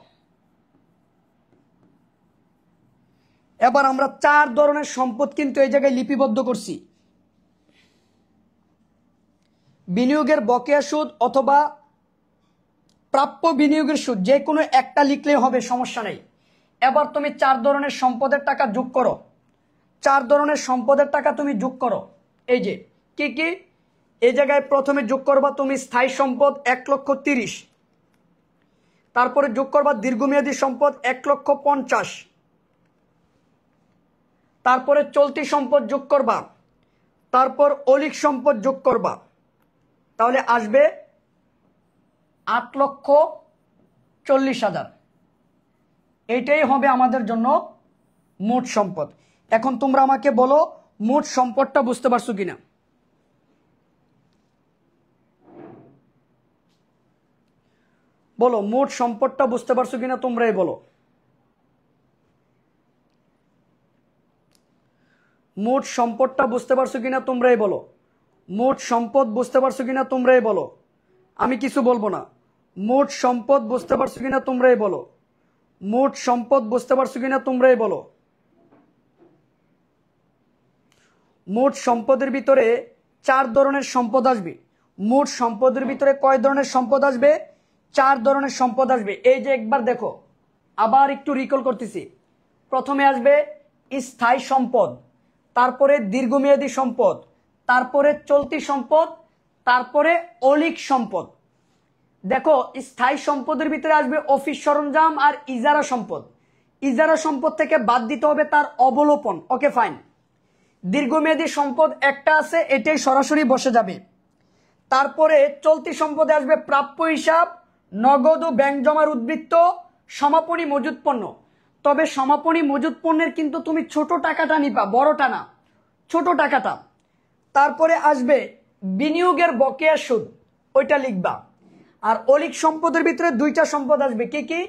Speaker 1: এবার আমরা 4 ধরনের সম্পদ কিন্তু এই জায়গায় লিপিবদ্ধ করছি। বিনিয়োগের বকেয়া সুদ অথবা প্রাপ্য বিনিয়োগের সুদ, যে কোনো একটা লিখলে হবে, সমস্যা নেই। এবার তুমি 4 ধরনের সম্পদের টাকা যোগ করো। 4 ধরনের সম্পদের টাকা তুমি যোগ করো। এই যে কি কি, এই জায়গায় প্রথমে যোগ করবা তুমি স্থায়ী সম্পদ 1,30,000, তারপরে যোগ করবা দীর্ঘমেয়াদী সম্পদ 1,50,000, তারপরে চলতি সম্পদ যোগ করবা, তারপর অলিক সম্পদ যোগ করবা, তাহলে আসবে 8,40,000। এইটাই হবে আমাদের জন্য মোট সম্পদ। এখন তোমরা আমাকে বলো মোট সম্পদটা বুঝতে পারছো কিনা। বলো মোট সম্পদটা বুঝতে পারছো কিনা, তোমরাই বলো। মোট সম্পদটা বুঝতে পারছো কিনা তোমরাই বলো। মোট সম্পদ বুঝতে পারছো কিনা তোমরাই বলো, আমি কিছু বলবো না। মোট সম্পদ বুঝতে পারছো কিনা তোমরাই বলো। মোট সম্পদ বুঝতে পারছো কিনা তোমরাই বলো। মোট সম্পদের ভিতরে 4 ধরনের সম্পদ আসবে। মোট সম্পদের ভিতরে কয় ধরনের সম্পদ আসবে? 4 ধরনের সম্পদ আসবে। এই যে একবার দেখো, আবার একটু রিকল করতেছি। প্রথমে আসবে স্থায়ী সম্পদ, তারপরে দীর্ঘমেয়াদী সম্পদ, তারপরে চলতি সম্পদ, তারপরে অলিক সম্পদ। দেখো স্থায়ী সম্পদের ভিতরে আসবে অফিস সরঞ্জাম আর ইজারা সম্পদ। ইজারা সম্পদ থেকে বাদ দিতে হবে তার অবলোপন, ওকে ফাইন। দীর্ঘমেয়াদী সম্পদ একটা আছে, এটাই সরাসরি বসে যাবে। তারপরে চলতি সম্পদে আসবে প্রাপ্য হিসাব, নগদ ও ব্যাংক জমার উদ্বৃত্ত, সমাপনী মজুদ পণ্য। তবে সমাপনী মজুদ পণ্যের কিন্তু তুমি ছোট টাকাটা নিবা, বড়টা না, ছোট টাকাটা। তারপরে আসবে বিনিয়োগের বকেয়া সুদ, ওইটা লিখবা। আর অলিক সম্পদের ভিতরে 2টা সম্পদ আসবে, কি কি?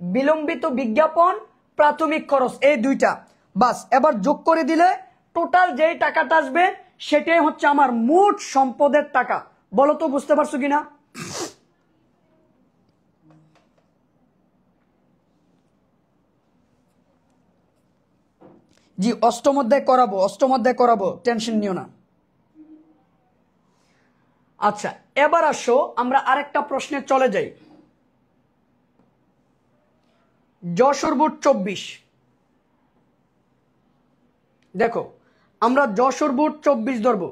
Speaker 1: বিলম্বিত বিজ্ঞাপন, প্রাথমিক খরচ, এই 2টা। বাস, এবার যোগ করে দিলে টোটাল যেই টাকাটা আসবে সেটাই হচ্ছে আমার মোট সম্পদের টাকা। বলো তো বুঝতে পারছো কিনা। জি, অষ্টম অধ্যায় করাবো, অষ্টম অধ্যায় করাবো, টেনশন নিও না। আচ্ছা, এবার আসো আমরা আরেকটা প্রশ্নে চলে যাই। যশোর বোর্ড 24, দেখো আমরা যশোর বোর্ড 24 ধরবো।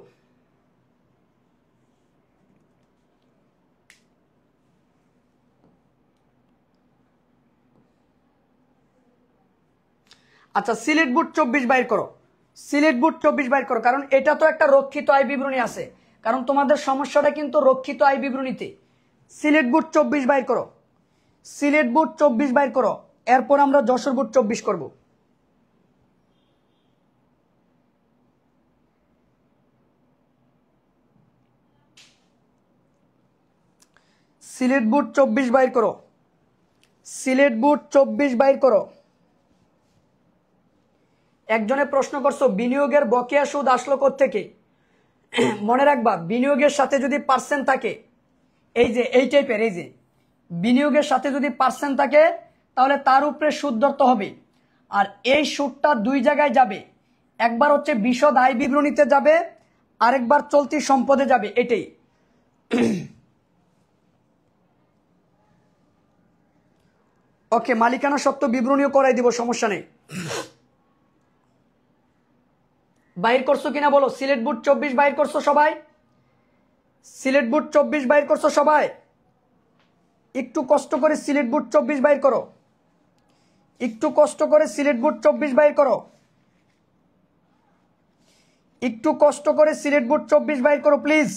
Speaker 1: আচ্ছা, সিলেট বোর্ড 24 বাইর করো। সিলেট বোর্ড 24 বাইর করো, কারণ এটা তো একটা রক্ষিত আয় বিবরণী আছে, কারণ তোমাদের সমস্যাটা কিন্তু রক্ষিত আয় বিবরণীতে। সিলেট বোর্ড 24 বাইর করো। সিলেট বোর্ড 24 বাইর করো। এরপর আমরা যশোর বোর্ড 24 করব। সিলেট বুট 24 বাইর করো, সিলেট বুট 24 বাইর করো। একজনে প্রশ্ন করছো বিনিয়োগের বকেয়া সুদ আসলো কোত্থেকে। মনে রাখবা বিনিয়োগের সাথে যদি পার্সেন্ট থাকে, এই যে এই টাইপের, এই যে বিনিয়োগের সাথে যদি পার্সেন্ট থাকে তাহলে তার উপরে সুদ ধরতে হবে। আর এই সুদটা দুই জায়গায় যাবে, একবার হচ্ছে বিশদ আয় বিবরণীতে যাবে, আরেকবার চলতি সম্পদে যাবে। এটাই ওকে, মালিকানা সত্ত্ব বিবরণীও করাই দিব, সমস্যা নেই। বাইর করছো কিনা বলো, সিলেট বুট 24 বাইর করছো সবাই, সিলেট বুট 24 বাইর করছো সবাই। একটু কষ্ট করে সিলেট বুট 24 বাইর করো, একটু কষ্ট করে সিলেট বুট 24 বাইর করো, একটু কষ্ট করে সিলেট বুট 24 বাইর করো প্লিজ।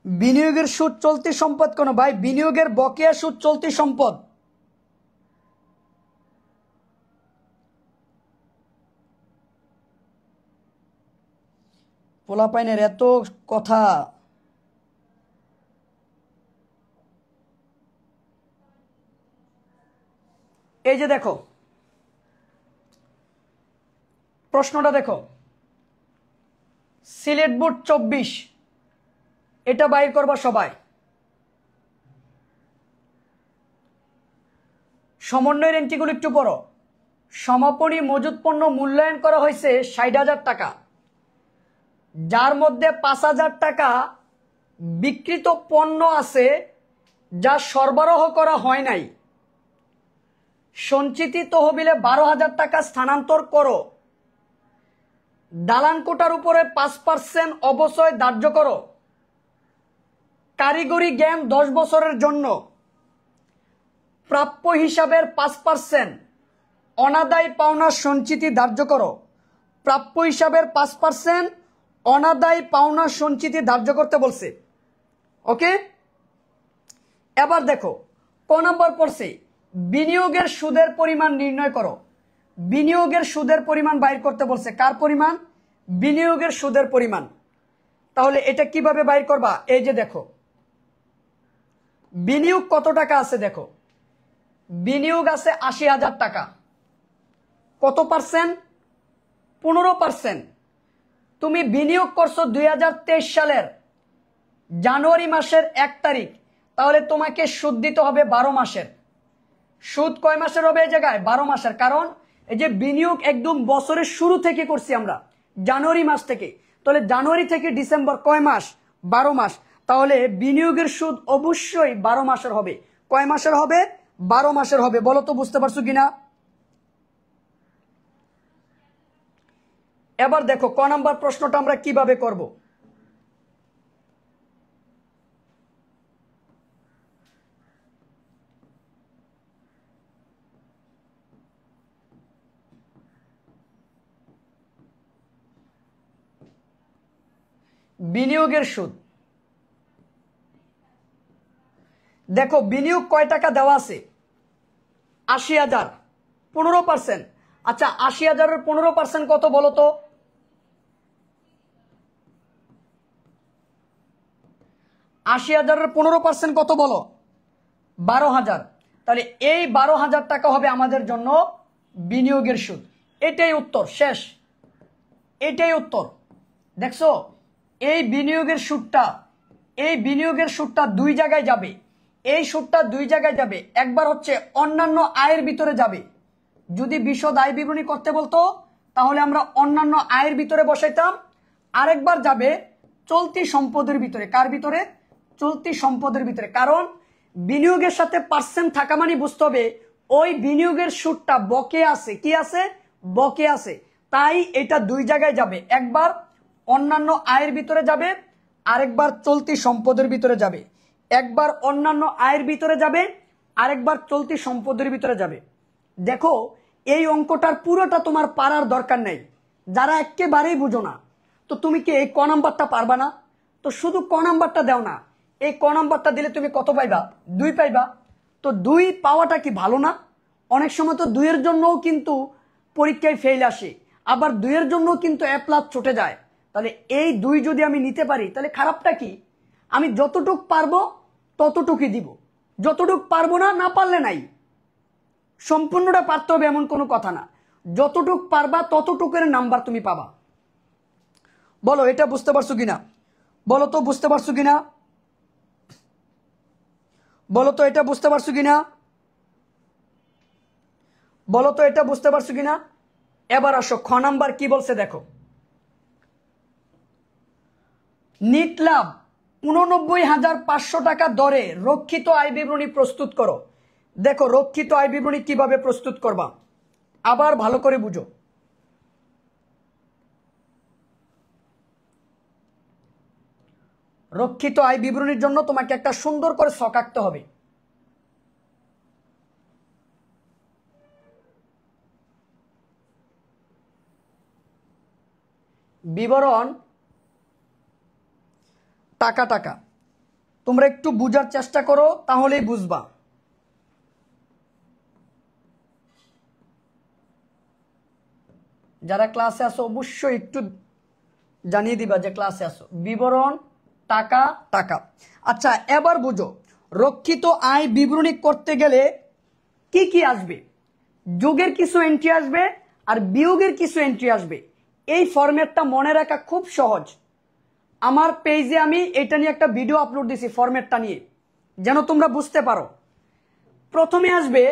Speaker 1: বিনিয়োগের সুদ চলতি সম্পদ কোন ভাই, বিনিয়োগের বকেয়া সুদ চলতি সম্পদ। পোলাপাইনের এত কথা। এই যে দেখো প্রশ্নটা দেখো, সিলেট বুট 24 এটা বাইর করবা সবাই। সমন্বয়ের এন্ট্রিগুলো একটু পড়ো। সমাপনী মজুদ পণ্য মূল্যায়ন করা হয়েছে 60,000 টাকা, যার মধ্যে 5,000 টাকা বিক্রিত পণ্য আছে যা সরবরাহ করা হয় নাই। সঞ্চিতি তহবিলে 12,000 টাকা স্থানান্তর করো। দালান কোটার উপরে 5% অবচয় ধার্য করো। কারিগরি জ্ঞান 10 বছরের জন্য। প্রাপ্য হিসাবের 5% অনাদায় পাওনা সঞ্চিতি ধার্য করো। প্রাপ্য হিসাবের 5% অনাদায় পাওনা সঞ্চিতি ধার্য করতে বলছে। ওকে, এবার দেখো ক নম্বর পড়ছে বিনিয়োগের সুদের পরিমাণ নির্ণয় করো। বিনিয়োগের সুদের পরিমাণ বাইর করতে বলছে। কার পরিমাণ? বিনিয়োগের সুদের পরিমাণ। তাহলে এটা কিভাবে বাইর করবা? এই যে দেখো বিনিয়োগ কত টাকা আছে, দেখো বিনিয়োগ আছে 80,000 টাকা। কত পার্সেন্ট? 15%। তুমি বিনিয়োগ করছো 2023 সালের জানুয়ারি মাসের 1 তারিখ, তাহলে তোমাকে সুদ দিতে হবে 12 মাসের। সুদ কয় মাসের হবে এই জায়গায়? 12 মাসের। কারণ এই যে বিনিয়োগ একদম বছরের শুরু থেকে করছি আমরা, জানুয়ারি মাস থেকে। তাহলে জানুয়ারি থেকে ডিসেম্বর কয় মাস? 12 মাস। তাহলে বিনিয়োগের সুদ অবশ্যই 12 মাসের হবে। কয় মাসের হবে? 12 মাসের হবে। বলো তো বুঝতে পারছো কিনা? এবার দেখো ক নাম্বার প্রশ্নটা আমরা কিভাবে করব। বিনিয়োগের সুদ দেখো, বিনিয়োগ কয় টাকা দেওয়া আছে? 80,000। 15%। আচ্ছা 80,000-এর 15% কত বলো তো? 80,000-এর 15% কত বলো? 12,000। তাহলে এই 12,000 টাকা হবে আমাদের জন্য বিনিয়োগের সুদ। এটাই উত্তর, শেষ। এটাই উত্তর। দেখছো এই বিনিয়োগের সুদটা দুই জায়গায় যাবে। এই সুদটা দুই জায়গায় যাবে। একবার হচ্ছে অন্যান্য আয়ের ভিতরে যাবে। যদি বিশদ আয় বিবরণী করতে বলতো তাহলে আমরা অন্যান্য আয়ের ভিতরে বসাইতাম। আরেকবার যাবে চলতি সম্পদের ভিতরে। কার ভিতরে? চলতি সম্পদের ভিতরে। কারণ বিনিয়োগের সাথে পার্সেন্ট থাকা মানে বুঝতে হবে ওই বিনিয়োগের সুদটা বকে আছে। কি আছে? বকে আছে। তাই এটা দুই জায়গায় যাবে। একবার অন্যান্য আয়ের ভিতরে যাবে, আরেকবার চলতি সম্পদের ভিতরে যাবে। একবার অন্যান্য আয়ের ভিতরে যাবে, আরেকবার চলতি সম্পদের ভিতরে যাবে। দেখো এই অঙ্কটার পুরোটা তোমার পারার দরকার নেই, যারা একেবারেই বুঝো না। তো তুমি কি এই ক নাম্বারটা পারবা না? তো শুধু ক নাম্বারটা দাও না, এই ক নাম্বারটা দিলে তুমি কত পাইবা? 2 পাইবা। তো 2 পাওয়াটা কি ভালো না? অনেক সময় তো 2 এর জন্যও কিন্তু পরীক্ষায় ফেল আসে, আবার 2 এর জন্যও কিন্তু A+ ছুটে যায়। তাহলে এই 2 যদি আমি নিতে পারি তাহলে খারাপটা কি? আমি যতটুক পারবো ততটুকুই দিব, যতটুক পারবো না, না পারলে নাই। সম্পূর্ণটা পারতে হবে এমন কোনো কথা না, যতটুক পারবা ততটুকের নাম্বার তুমি পাবা। বলো এটা বুঝতে পারছো কিনা? বলো তো বুঝতে পারছো কিনা? বলো তো এটা বুঝতে পারছো কিনা? বলো তো এটা বুঝতে পারছো কিনা? এবার আসো খ নাম্বার কি বলছে দেখো। নিট লাভ 89,500 টাকা দরে রক্ষিত আয় বিবরণী প্রস্তুত করো। দেখো রক্ষিত আয় বিবরণী কিভাবে প্রস্তুত করবা, আবার ভালো করে বুঝো। রক্ষিত আয় বিবরণীর জন্য তোমাকে একটা সুন্দর করে ছক আঁকতে হবে। বিবরণ টাকা টাকা, তোমরা একটু বুঝার চেষ্টা করো তাহলেই বুঝবা। যারা ক্লাসে আসো অবশ্যই একটু জানিয়ে দিবা যে ক্লাসে আসো। বিবরণ টাকা টাকা। আচ্ছা এবার বুঝো, রক্ষিত আয় বিবরণী করতে গেলে কি কি আসবে? যোগের কিছু এন্ট্রি আসবে আর বিয়োগের কিছু এন্ট্রি আসবে। এই ফরম্যাটটা মনে রাখা খুব সহজ। আমার পেজে আমি এটা নিয়ে একটা ভিডিও আপলোড দিছি ফরম্যাটটা নিয়ে, যেন তোমরা বুঝতে পারো। প্রথমে আসবে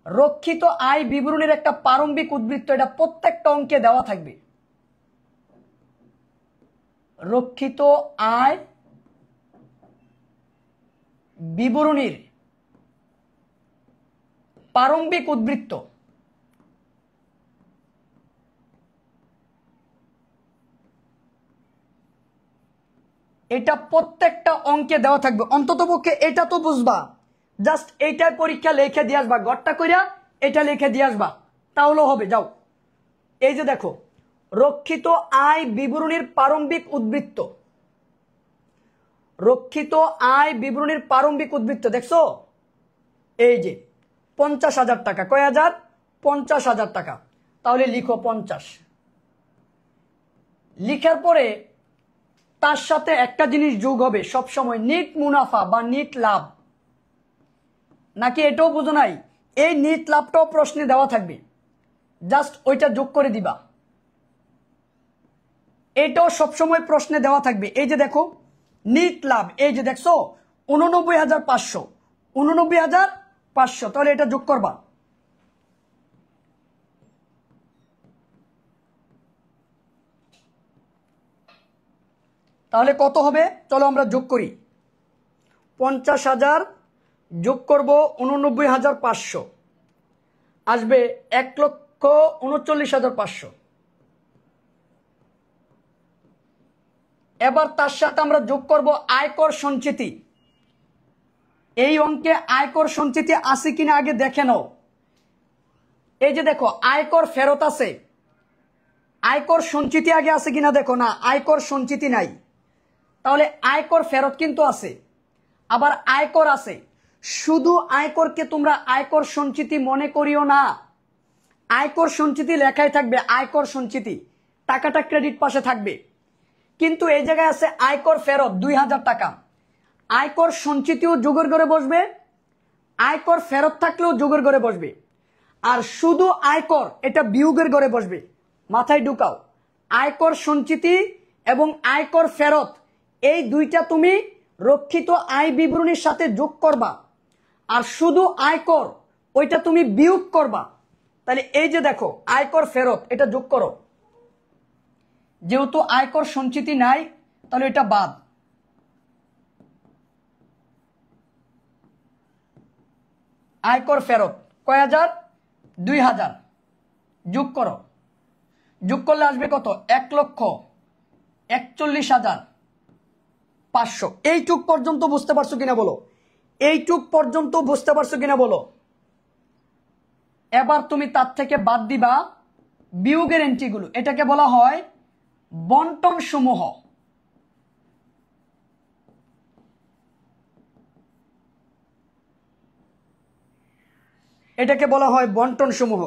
Speaker 1: রক্ষিত আয় বিবরণীর একটা প্রারম্ভিক উদ্বৃত্ত, এটা প্রত্যেকটা অঙ্কে দেওয়া থাকবে। রক্ষিত আয় বিবরণীর প্রারম্ভিক উদ্বৃত্ত, এটা প্রত্যেকটা অঙ্কে দেওয়া থাকবে। অন্ততপক্ষে এটা তো বুঝবা, জাস্ট এইটার পরীক্ষা লিখে দিয়ে আসবা, গড়টা কইরা এটা লিখে দিয়ে আসবা, তাহলেও হবে। যাও এই যে দেখো রক্ষিত আয় বিবরণীর প্রারম্ভিক উদ্বৃত্ত, রক্ষিত আয় বিবরণীর প্রারম্ভিক উদ্বৃত্ত দেখছো? এই যে 50,000 টাকা। কয় হাজার? 50,000 টাকা। তাহলে লিখো 50। লিখার পরে তার সাথে একটা জিনিস যোগ হবে সবসময়, নিট মুনাফা বা নিট লাভ। নাকি এটাও বুঝো নাই? এই নিট লাভটাও প্রশ্নে দেওয়া থাকবে, জাস্ট ওইটা যোগ করে দিবা। এটাও সবসময় প্রশ্নে দেওয়া থাকবে। এই যে দেখো নিট লাভ, এই যে দেখছো 89,500, 89,500, তাহলে এটা যোগ করবা। তাহলে কত হবে? চলো আমরা যোগ করি। 50,000 যোগ করব 89,500, আসবে 1,39,500। এবার তার সাথে আমরা যোগ করব আয়কর সঞ্চিতি। এই অঙ্কে আয়কর সঞ্চিতি আছে কিনা আগে দেখে নাও। এই যে দেখো আয়কর ফেরত আছে, আয়কর সঞ্চিতি আগে আছে কিনা দেখো। না, আয়কর সঞ্চিতি নাই। তাহলে আয়কর ফেরত কিন্তু আছে, আবার আয়কর আছে। শুধু আয়করকে তোমরা আয়কর সঞ্চিতি মনে করিও না। আয়কর সঞ্চিতি লেখাই থাকবে আয়কর সঞ্চিতি, টাকাটা ক্রেডিট পাশে থাকবে। কিন্তু এই জায়গায় আছে আয়কর ফেরত 2,000 টাকা। আয়কর সঞ্চিতিও যোগের ঘরে বসবে, আয়কর ফেরত থাকলেও যোগের ঘরে বসবে। আর শুধু আয়কর, এটা বিয়োগের ঘরে বসবে। মাথায় ঢুকাও, আয়কর সঞ্চিতি এবং আয়কর ফেরত এই দুইটা তুমি রক্ষিত আয় বিবরণীর সাথে যোগ করবা, আর শুধু আয়কর ওইটা তুমি বিয়োগ করবা। তাহলে এই যে দেখো আয়কর ফেরত, এটা যোগ করো। যেহেতু আয়কর সঞ্চিতি নাই তাহলে এটা বাদ। আয়কর ফেরত কয় হাজার? 2,000, যোগ করো। যোগ করলে আসবে কত? 1,41,500। এইটুক পর্যন্ত বুঝতে পারছো কিনা বলো? এইটুক পর্যন্ত বুঝতে পারছো কিনা বলো? এবার তুমি তার থেকে বাদ দিবা বিয়োগের এন্ট্রিগুলো। এটাকে বলা হয় বন্টন সমূহ। এটাকে বলা হয় বন্টন সমূহ।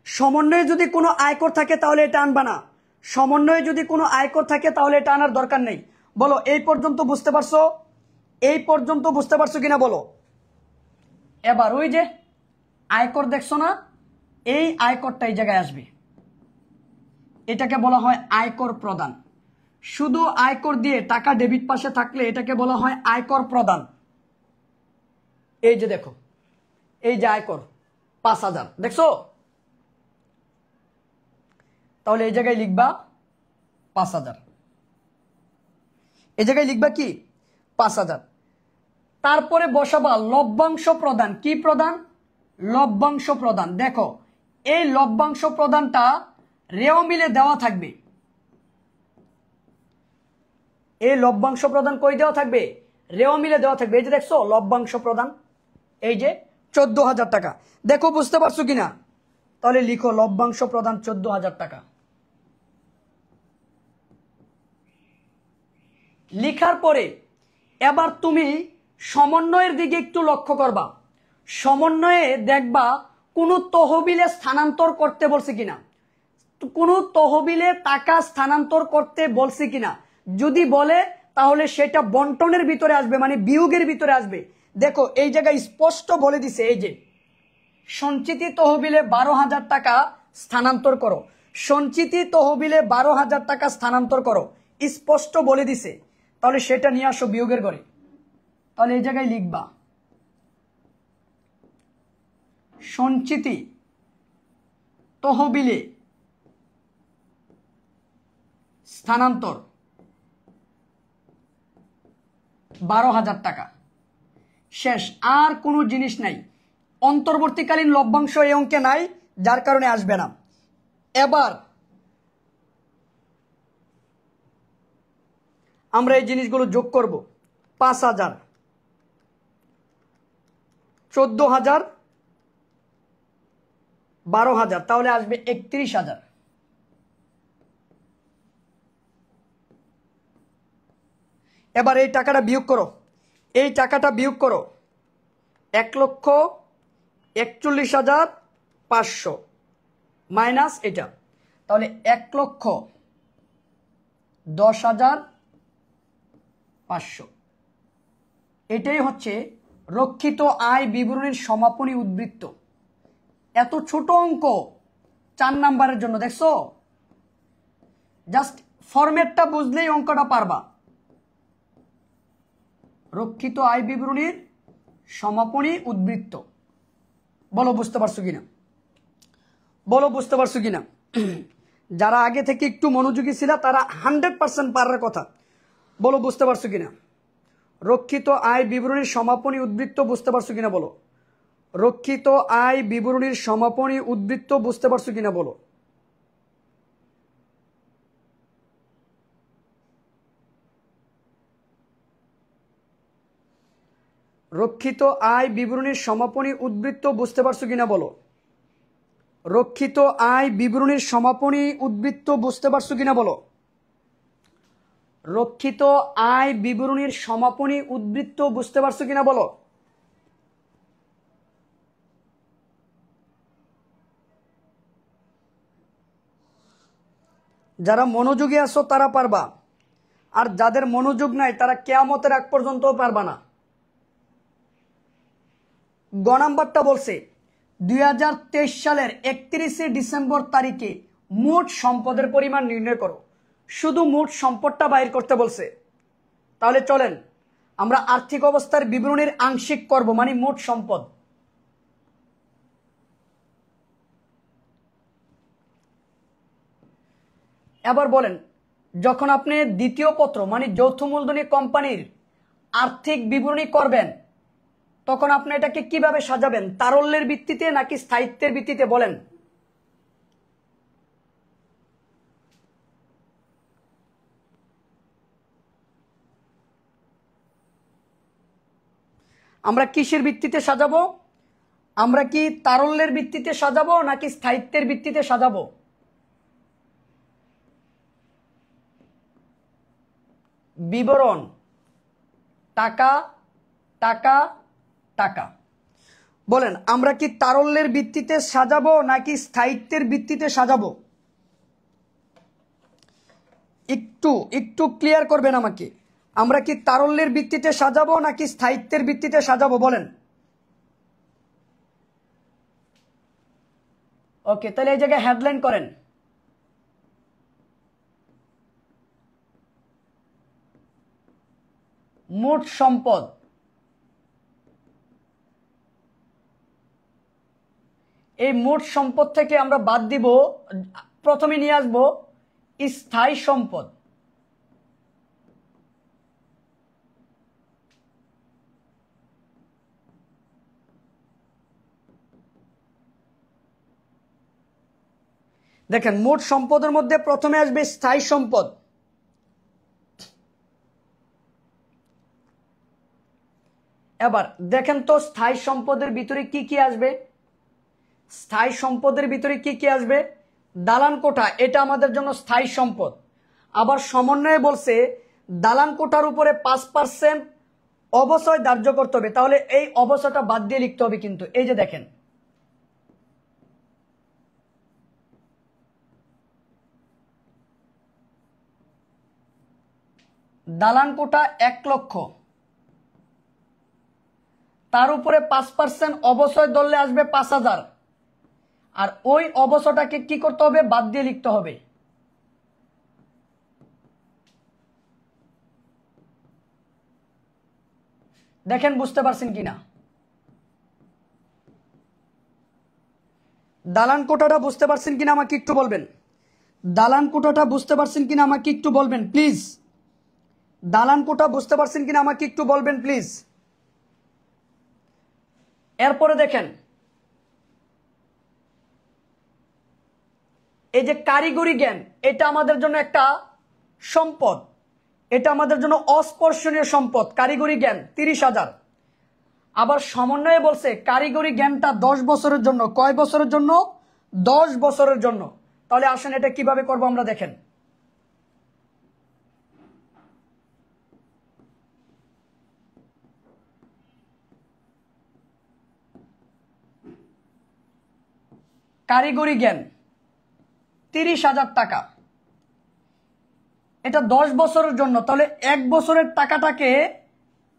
Speaker 1: সমন্বয়ে যদি কোনো আয়কর থাকে তাহলে এটা আনবা না, সমন্বয়ে যদি কোনো আয়কর থাকে তাহলে এটা আনার দরকার নেই। বলো এই পর্যন্ত বুঝতে পারছো? এই পর্যন্ত বুঝতে পারছো কিনা বলো। এবার ওই যে আয়কর দেখছো না, এই আয়করটা এই জায়গায় আসবে, এটাকে বলা হয় আয়কর প্রদান। শুধু আয়কর দিয়ে টাকা ডেবিট পাশে থাকলে এটাকে বলা হয় আয়কর প্রদান। এই যে দেখো, এই যে আয়কর 5,000 দেখছো, তাহলে এই জায়গায় লিখবা 5,000, এই জায়গায় লিখবা কি 5,000। তারপরে বসাবা লভ্যাংশ প্রদান। কি প্রদান? লভ্যাংশ প্রদান। দেখো এই লভ্যাংশ প্রদানটা রেও মিলে দেওয়া থাকবে। এই লভ্যাংশ প্রদান কই দেওয়া থাকবে? রেও মিলে দেওয়া থাকবে। এই যে দেখছো লভ্যাংশ প্রদান, এই যে 14,000 টাকা। দেখো বুঝতে পারছো কিনা? তাহলে লিখো লভ্যাংশ প্রদান 14,000 টাকা। লিখার পরে এবার তুমি সমন্বয়ের দিকে একটু লক্ষ্য করবা। সমন্বয়ে দেখবা কোনো তহবিলে স্থানান্তর করতে বলছে কিনা, কোনো তহবিলে টাকা স্থানান্তর করতে বলছে কিনা। যদি বলে তাহলে সেটা বন্টনের ভিতরে আসবে, মানে বিয়োগের ভিতরে আসবে। দেখো এই জায়গায় স্পষ্ট বলে দিছে, এই যে সঞ্চিতি তহবিলে 12,000 টাকা স্থানান্তর করো, সঞ্চিতি তহবিলে 12,000 টাকা স্থানান্তর করো, স্পষ্ট বলে দিছে। তাহলে সেটা নিয়ে আসো বিয়োগের ঘরে। তাহলে এই জায়গায় লিখবা সঞ্চিতি তহবিলে স্থানান্তর 12,000 টাকা। শেষ, আর কোনো জিনিস নাই। অন্তর্বর্তীকালীন লভ্যাংশ এই অঙ্কে নাই, যার কারণে আসবে না। এবার আমরা এই জিনিসগুলো যোগ করব। 5,000, 14,000, 12,000, তাহলে আসবে 31,000। এবার এই টাকাটা বিয়োগ করো, এই টাকাটা বিয়োগ করো। 1,41,500 মাইনাস এটা, তাহলে 1,10,500। এটাই হচ্ছে রক্ষিত আয় বিবরণীর সমাপনী উদ্বৃত্ত। এত ছোট অঙ্ক 4 নাম্বারের জন্য, দেখছো? জাস্ট ফরম্যাটটা বুঝলেই অঙ্কটা পারবা। রক্ষিত আয় বিবরণীর সমাপনী উদ্বৃত্ত। বলো বুঝতে পারছো কিনা, বলো বুঝতে পারছো কিনা। যারা আগে থেকে একটু মনোযোগী ছিল তারা 100% পারার কথা। বলো বুঝতে পারছো কিনা। রক্ষিত আয় বিবরণীর সমাপনী উদ্বৃত্ত বুঝতে পারছো কিনা বলো। রক্ষিত আয় বিবরণীর সমাপনী উদ্বৃত্ত বুঝতে পারছো কিনা বলো। রক্ষিত আয় বিবরণীর সমাপনী উদ্বৃত্ত বুঝতে পারছো কিনা বলো। রক্ষিত আয় বিবরণীর সমাপনী উদ্বৃত্ত বুঝতে পারছো কিনা বলো। রক্ষিত আয় বিবরণীর সমাপনী উদ্বৃত্ত বুঝতে পারছো কিনা বলো। যারা মনোযোগী আছো তারা পারবা, আর যাদের মনোযোগ নাই তারা কিয়ামতের আগ পর্যন্ত পারবা না। গ নাম্বারটা বলছে 2023 সালের 31শে ডিসেম্বর তারিখে মোট সম্পদের পরিমাণ নির্ণয় করো। শুধু মোট সম্পদটা বাইর করতে বলছে। তাহলে চলেন আমরা আর্থিক অবস্থার বিবরণীর আংশিক করব, মানে মোট সম্পদ। এবার বলেন, যখন আপনি দ্বিতীয় পত্র মানে যৌথ মূলধনী কোম্পানির আর্থিক বিবরণী করবেন তখন আপনি এটাকে কিভাবে সাজাবেন? তারল্যের ভিত্তিতে নাকি স্থায়িত্বের ভিত্তিতে? বলেন। আমরা কিসের ভিত্তিতে সাজাবো? আমরা কি তারল্যের ভিত্তিতে সাজাবো নাকি স্থায়িত্বের ভিত্তিতে সাজাবো? বিবরণ, টাকা টাকা টাকা। বলেন আমরা কি তারল্যের ভিত্তিতে সাজাবো নাকি স্থায়িত্বের ভিত্তিতে সাজাবো? একটু একটু ক্লিয়ার করবেন আমাকে। আমরা কি তারল্যের ভিত্তিতে সাজাবো নাকি স্থায়িত্বের ভিত্তিতে সাজাবো বলেন। ওকে, তাহলে এই জায়গায় হেডলাইন করেন, মোট সম্পদ। এই মোট সম্পদ থেকে আমরা বাদ দিব, প্রথমে নিয়ে আসবো স্থায়ী সম্পদ। দেখেন মোট সম্পদের মধ্যে প্রথমে আসবে স্থায়ী সম্পদ। এবার দেখেন তো স্থায়ী সম্পদের ভিতরে কি কি আসবে। স্থায়ী সম্পদের ভিতরে কি কি আসবে? দালান কোঠা, এটা আমাদের জন্য স্থায়ী সম্পদ। আবার সমন্বয়ে বলছে দালান কোঠার উপরে 5% অবচয় ধার্য করতে হবে, তাহলে এই অবচয়টা বাদ দিয়ে লিখতে হবে। কিন্তু এই যে দেখেন দালান কোঠা 1 লক্ষ, তার উপরে 5% অবচয় ধরলে আসবে 5000, আর ওই অবচয়টাকে কি করতে হবে? বাদ দিয়ে লিখতে হবে। দেখেন বুঝতে পারছেন কিনা? দালান কোঠাটা বুঝতে পারছেন কিনা আমাকে একটু বলবেন। দালান কোঠাটা বুঝতে পারছেন কিনা আমাকে একটু বলবেন প্লিজ। দালান কোঠা বুঝতে পারছেন কিনা আমাকে একটু বলবেন প্লিজ। এরপরে দেখেন এই যে কারিগরি জ্ঞান, এটা আমাদের জন্য একটা সম্পদ, এটা আমাদের জন্য অস্পর্শনীয় সম্পদ। কারিগরি জ্ঞান 30,000। আবার সমন্বয়ে বলছে কারিগরি জ্ঞানটা 10 বছরের জন্য। কয় বছরের জন্য? 10 বছরের জন্য। তাহলে আসেন এটা কিভাবে করব আমরা দেখেন। কারিগরি জ্ঞান 30,000 টাকা, এটা 10 বছরের জন্য। তাহলে 1 বছরের টাকাটাকে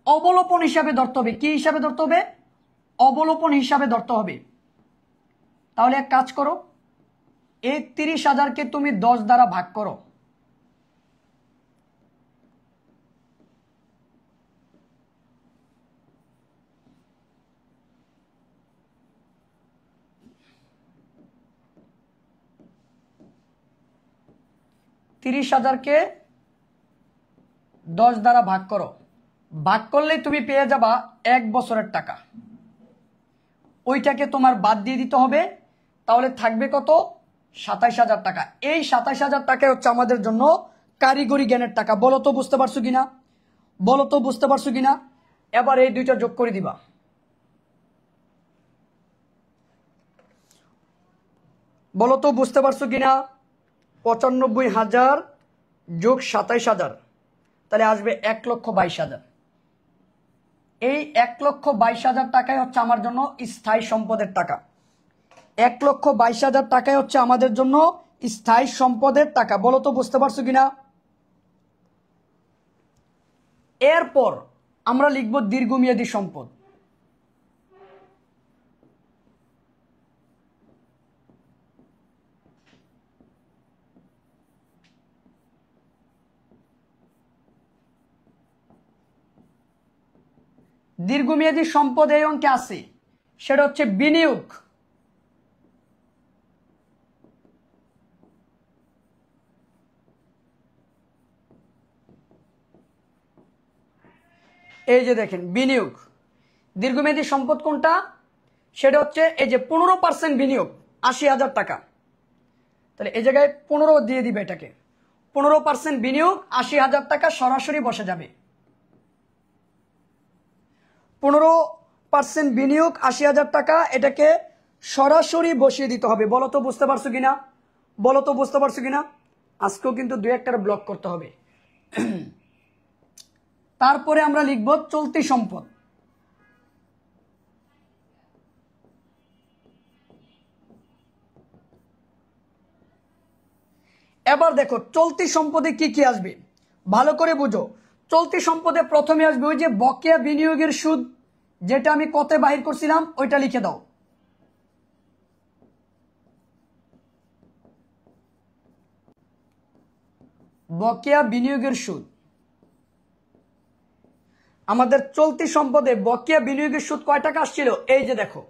Speaker 1: অবলোপন হিসাবে ধরতে হবে। কি হিসাবে ধরতে হবে? অবলোপন হিসাবে ধরতে হবে। তাহলে এক কাজ করো, এই 30,000কে তুমি 10 দ্বারা ভাগ করো। কে 10 দ্বারা ভাগ করো। ভাগ করলেই তুমি পেয়ে যাবা 1 বছরের টাকা। ওইটাকে তোমার বাদ দিয়ে দিতে হবে। তাহলে থাকবে কত? 27,000 টাকা। এই 27,000 টাকা হচ্ছে আমাদের জন্য কারিগরি জ্ঞানের টাকা। বলো তো বুঝতে পারছো কিনা? বলো তো বুঝতে পারছো কিনা? এবার এই দুইটা যোগ করে দিবা। বলো তো বুঝতে পারছো কিনা? 95,000 যোগ 27,000, তাহলে আসবে 1,22,000। এই 1,22,000 টাকাই হচ্ছে আমার জন্য স্থায়ী সম্পদের টাকা। 1,22,000 টাকাই হচ্ছে আমাদের জন্য স্থায়ী সম্পদের টাকা। বলো তো বুঝতে পারছো কিনা? এরপর আমরা লিখব দীর্ঘমেয়াদী সম্পদ। দীর্ঘমেয়াদী সম্পদ এই অঙ্কে আছে, সেটা হচ্ছে বিনিয়োগ। এই যে দেখেন বিনিয়োগ, দীর্ঘমেয়াদী সম্পদ কোনটা? সেটা হচ্ছে এই যে 15% বিনিয়োগ, 80,000 টাকা। তাহলে এই জায়গায় 15 দিয়ে দিবে এটাকে। 15% বিনিয়োগ 80,000 টাকা সরাসরি বসে যাবে। 15% বিনিয়োগ 80,000 টাকা, এটাকে সরাসরি বসিয়ে দিতে হবে। বলো তো বুঝতে পারছো কিনা? বলো তো বুঝতে পারছো কিনা? আজকেও কিন্তু 2-1 ব্লক করতে হবে। তারপরে আমরা লিখব চলতি সম্পদ। এবার দেখো চলতি সম্পদে কি কি আসবে, ভালো করে বুঝো। চলতি সম্পদে প্রথমে আসবে ওই যে বকেয়া বিনিয়োগের সুদ, যেটা আমি কত বাহির করছিলাম ওইটা লিখে দাও। বকেয়া বিনিয়োগের সুদ, আমাদের চলতি সম্পদে বকেয়া বিনিয়োগের সুদ কয় টাকা আসছিল? এই যে দেখো,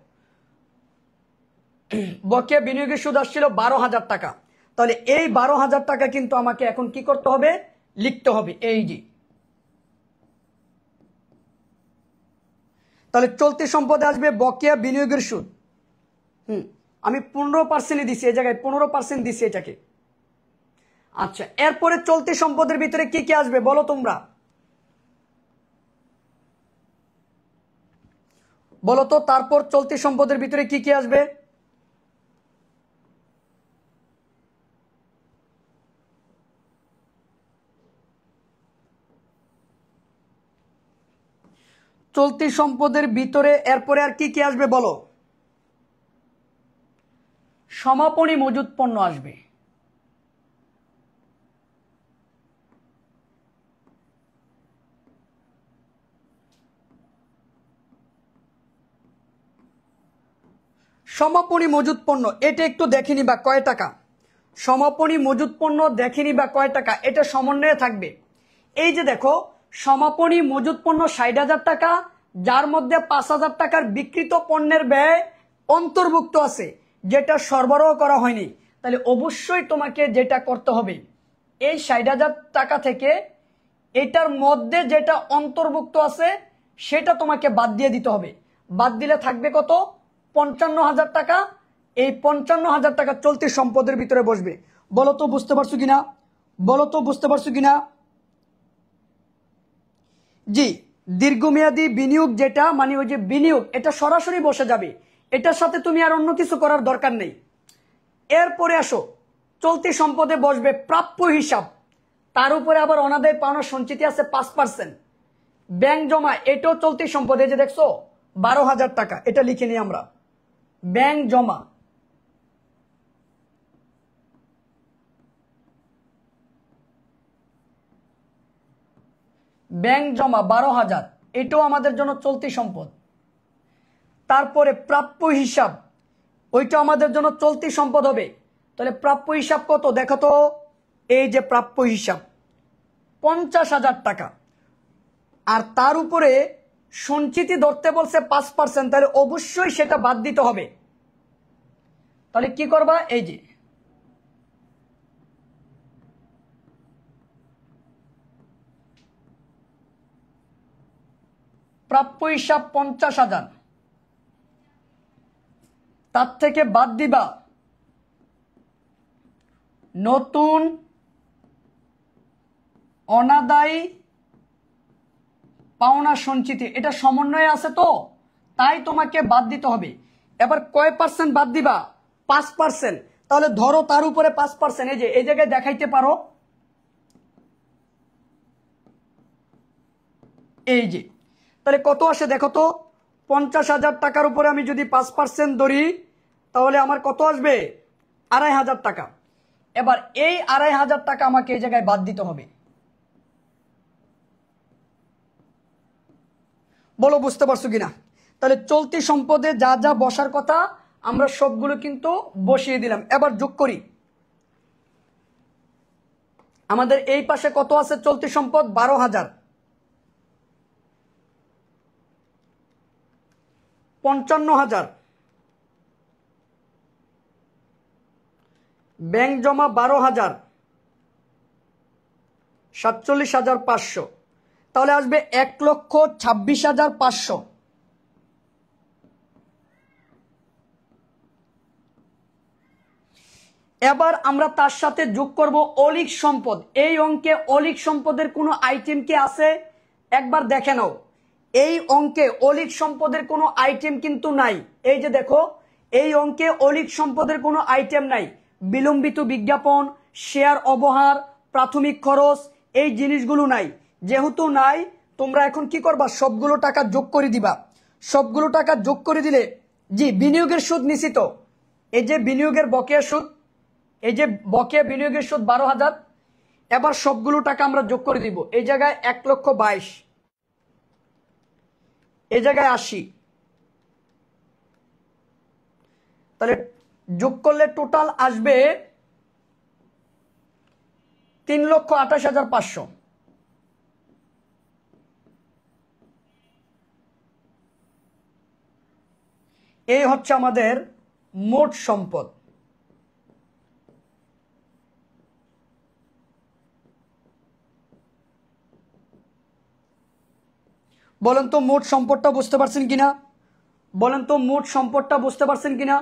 Speaker 1: বকেয়া বিনিয়োগের সুদ আসছিল 12,000 টাকা। তাহলে এই 12,000 টাকা কিন্তু আমাকে এখন কি করতে হবে? লিখতে হবে। এই যে তাহলে চলতি সম্পদে আসবে বকেয়া বিনিয়োগের সুদ। আমি 15% দিছি, এই জায়গায় 15% দিছি এটাকে। আচ্ছা, এরপরে চলতি সম্পদের ভিতরে কি কি আসবে বলো তোমরা, বলো তো। তারপর চলতি সম্পদের ভিতরে কি কি আসবে? চলতি সম্পদের ভিতরে এরপরে আর কি কি আসবে বলো? সমাপনী মজুত পণ্য আসবে। সমাপনী মজুত পণ্য এটা একটু দেখে নিবা কয় টাকা। সমাপনী মজুত পণ্য দেখে নিবা কয় টাকা, এটা সমন্বয়ে থাকবে। এই যে দেখো, সমাপনী মজুত পণ্য 60,000 টাকা, যার মধ্যে 5,000 টাকার বিক্রিত পণ্যের ব্যয় অন্তর্ভুক্ত আছে, যেটা সরবরাহ করা হয়নি। তাহলে অবশ্যই তোমাকে যেটা করতে হবে, এই 60,000 টাকা থেকে এটার মধ্যে যেটা অন্তর্ভুক্ত আছে সেটা তোমাকে বাদ দিয়ে দিতে হবে। বাদ দিলে থাকবে কত? 55,000 টাকা। এই 55,000 টাকা চলতি সম্পদের ভিতরে বসবে। বলো তো বুঝতে পারছো কিনা, বলো তো বুঝতে পারছো কিনা? জি, দীর্ঘমেয়াদী বিনিয়োগ যেটা, মানে ওই যে বিনিয়োগ, এটা সরাসরি বসে যাবে, এটার সাথে তুমি আর অন্য কিছু করার দরকার নেই। এরপরে আসো, চলতি সম্পদে বসবে প্রাপ্য হিসাব, তার উপরে আবার অনাদায় পাওনা সঞ্চিতি আছে 5%। ব্যাংক জমা, এটাও চলতি সম্পদে, যে দেখছো 12,000 টাকা, এটা লিখে নিই আমরা। ব্যাংক জমা, ব্যাংক জমা 12,000, এটাও আমাদের জন্য চলতি সম্পদ। তারপরে প্রাপ্য হিসাব, ওইটা আমাদের জন্য চলতি সম্পদ হবে। তাহলে প্রাপ্য হিসাব কত দেখো তো, এই যে প্রাপ্য হিসাব 50,000 টাকা, আর তার উপরে সঞ্চিতি ধরতে বলছে 5%, তাহলে অবশ্যই সেটা বাদ দিতে হবে। তাহলে কি করবা? এই যে প্রাপ্য হিসাব 50,000, তার থেকে বাদ দিবা নতুন অনাদায়ী পাওনা সঞ্চিতি, এটা সমন্বয়ে আছে তো, তাই তোমাকে বাদ দিতে হবে। এবার কয় পার্সেন্ট বাদ দিবা? 5%। তাহলে ধরো তার উপরে 5%, এই যে এই জায়গায় দেখাইতে পারো, এই যে। তাহলে কত আসে দেখো তো, 50,000 টাকার উপরে আমি যদি 5% ধরি, তাহলে আমার কত আসবে? 2,500 টাকা। এবার এই 2,500 টাকা আমাকে এই জায়গায় বাদ দিতে হবে। বলো বুঝতে পারছো কিনা? তাহলে চলতি সম্পদে যা যা বসার কথা আমরা সবগুলো কিন্তু বসিয়ে দিলাম। এবার যোগ করি, আমাদের এই পাশে কত আছে চলতি সম্পদ? 12,000, 55,000, ব্যাংক জমা 12,000, 47,500, তাহলে আসবে 1,26,500। এবার আমরা তার সাথে যোগ করব অলিক সম্পদ। এই অঙ্কে অলিক সম্পদের কোনো আইটেম কি আছে? একবার দেখে নাও, এই অঙ্কে অলিক সম্পদের কোনো আইটেম কিন্তু নাই। এই যে দেখো, এই অঙ্কে অলিক সম্পদের কোনো আইটেম নাই। বিলম্বিত বিজ্ঞাপন, শেয়ার অবহার, প্রাথমিক খরচ, এই জিনিসগুলো নাই। যেহেতু নাই, তোমরা এখন কি করবা, সবগুলো টাকা যোগ করে দিবা। সবগুলো টাকা যোগ করে দিলে, জি বিনিয়োগের সুদ নিশ্চিত, এই যে বিনিয়োগের বকেয়া সুদ, এই যে বকেয়া বিনিয়োগের সুদ 12,000। এবার সবগুলো টাকা আমরা যোগ করে দিব। এই জায়গায় 1,22,000, এই জায়গায় 80, তাহলে যোগ করলে টোটাল আসবে 3,28,500। এই হচ্ছে আমাদের মোট সম্পদ। বলেন তো মোট সম্পদটা বুঝতে পারছেন কিনা? বলেন তো মোট সম্পদটা বুঝতে পারছেন কিনা?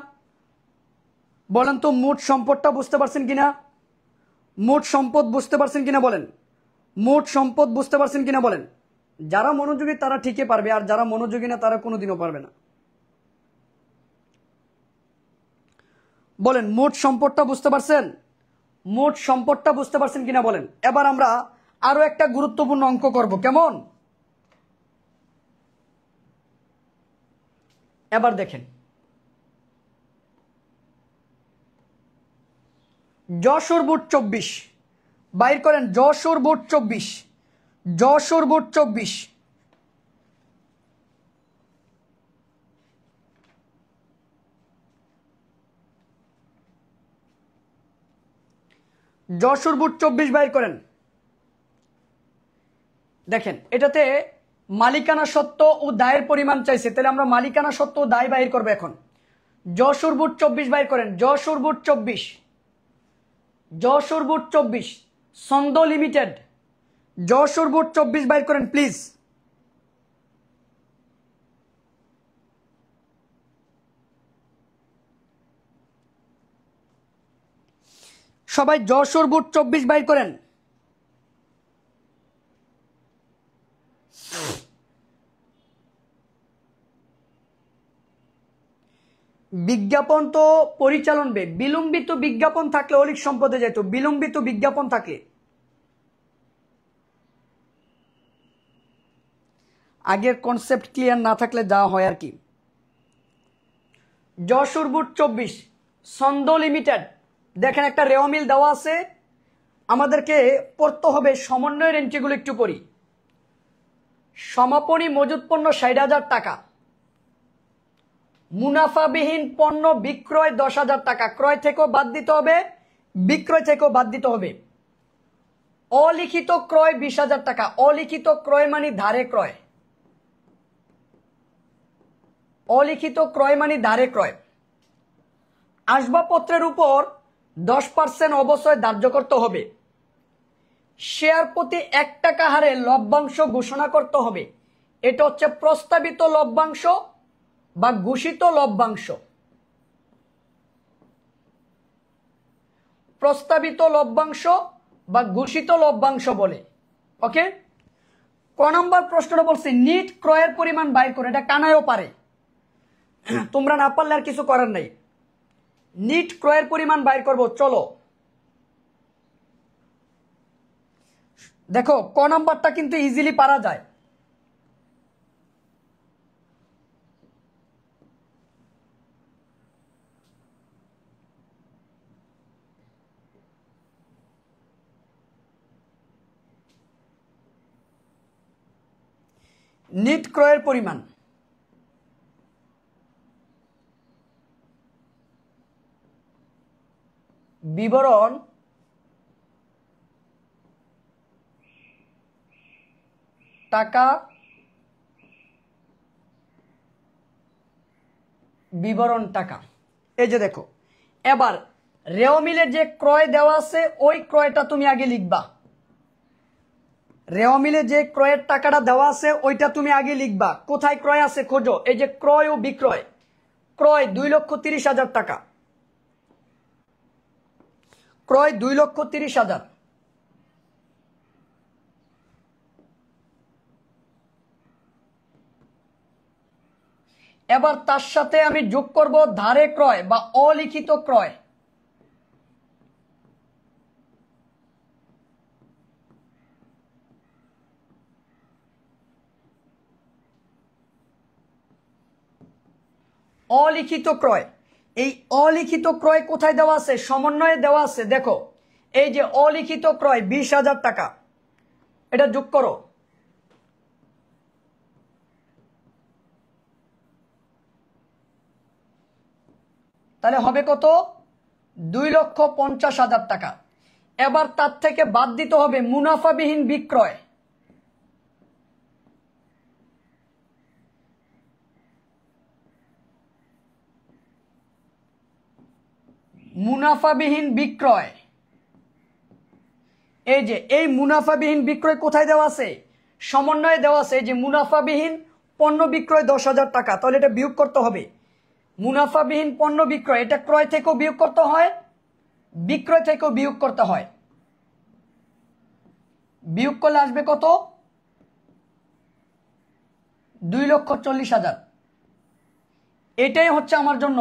Speaker 1: বলেন তো মোট সম্পদটা বুঝতে পারছেন কিনা? মোট সম্পদ বুঝতে পারছেন কিনা বলেন? মোট সম্পদ বুঝতে পারছেন কিনা বলেন? যারা মনোযোগী তারা ঠিকই পারবে, আর যারা মনোযোগী না তারা কোনোদিনও পারবে না। বলেন মোট সম্পদটা বুঝতে পারছেন? মোট সম্পদটা বুঝতে পারছেন কিনা বলেন? এবার আমরা আরো একটা গুরুত্বপূর্ণ অঙ্ক করব, কেমন? এবার দেখেন, যশোর বুট 24 বাইর করেন। যশোর বুট 24, যশোর বুট 24, যশোর বুট 24 বাইর করেন। দেখেন এটাতে মালিকানা সত্ত্ব ও দায়ের পরিমাণ চাইছে, তাহলে আমরা মালিকানা সত্ত্ব ও দায় বাইর করবো। এখন যশোর বুট 24 বাইর করেন। যশোর বুট 24, যশোর বুট 24 ছন্দ লিমিটেড, যশোর বুট 24 বাইর করেন প্লিজ। সবাই যশোর বুট 24 বাইর করেন। বিজ্ঞাপন তো পরিচালন ব্যয়, বিলম্বিত বিজ্ঞাপন থাকলে অলিক সম্পদে যেত, বিলম্বিত বিজ্ঞাপন থাকে। আগের কনসেপ্ট ক্লিয়ার না থাকলে যা হয় আর কি। যশোর বুট 24 ছন্দ লিমিটেড, দেখেন একটা রেওয়া মিল দেওয়া আছে, আমাদেরকে পড়তে হবে সমন্বয়ের এন্ট্রিগুলো একটু পড়ি। সমাপনী মজুত পণ্য 60,000 টাকা, মুনাফাবিহীন পণ্য বিক্রয় 10,000 টাকা, ক্রয় থেকেও বাদ দিতে হবে, বিক্রয় থেকেও বাদ দিতে হবে। অলিখিত ক্রয় 20,000 টাকা, অলিখিত ক্রয় মানে ধারে ক্রয়, অলিখিত ক্রয় মানে ধারে ক্রয়। আসবাবপত্রের উপর 10% অবশ্যই ধার্য করতে হবে। শেয়ার প্রতি 1 টাকা হারে লভ্যাংশ ঘোষণা করতে হবে। এটা হচ্ছে প্রস্তাবিত লভ্যাংশ বা ঘোষিত লভ্যাংশ। প্রস্তাবিত লভ্যাংশ বা ঘোষিত লভ্যাংশ বলে। ওকে, ক নম্বর প্রশ্নটা বলছি নিট ক্রয়ের পরিমাণ বাইর করে, এটা কানায়ও পারে, তোমরা না পারলে আর কিছু করার নাই। নিট ক্রয়ের পরিমাণ বাইর করব, চলো দেখো ক নাম্বারটা কিন্তু ইজিলি পারা যায়। নিট ক্রয়ের পরিমাণ বিবরণ টাকা, বিবরণ টাকা। এই যে দেখো, এবার রেও মিলে যে ক্রয় দেওয়া আছে ওই ক্রয়টা তুমি আগে লিখবা। রেও মিলে যে ক্রয়ের টাকাটা দেওয়া আছে ওইটা তুমি আগে লিখবা। কোথায় ক্রয় আছে খোঁজো, এই যে ক্রয় ও বিক্রয়। ক্রয় 2,30,000 টাকা, ক্রয় 2,30,000। এবার তার সাথে আমি যোগ করব ধারে ক্রয় বা অলিখিত ক্রয়। অলিখিত ক্রয়, এই অলিখিত ক্রয় কোথায় দেওয়া আছে? সমন্বয়ে দেওয়া আছে। দেখো এই যে অলিখিত ক্রয় 20,000 টাকা, এটা যোগ করো। তাহলে হবে কত? 2,50,000 টাকা। এবার তার থেকে বাদ দিতে হবে মুনাফাবিহীন বিক্রয়। মুনাফাবিহীন বিক্রয়, এই যে এই মুনাফাবিহীন বিক্রয় কোথায় দেওয়া আছে? সমন্বয়ে দেওয়া আছে। এই যে মুনাফাবিহীন পণ্য বিক্রয় 10,000 টাকা, তাহলে এটা বিয়োগ করতে হবে। মুনাফাবিহীন পণ্য বিক্রয়, এটা ক্রয় থেকেও বিয়োগ করতে হয়, বিক্রয় থেকেও বিয়োগ করতে হয়। বিয়োগ করলে আসবে কত? 2,40,000। এটাই হচ্ছে আমার জন্য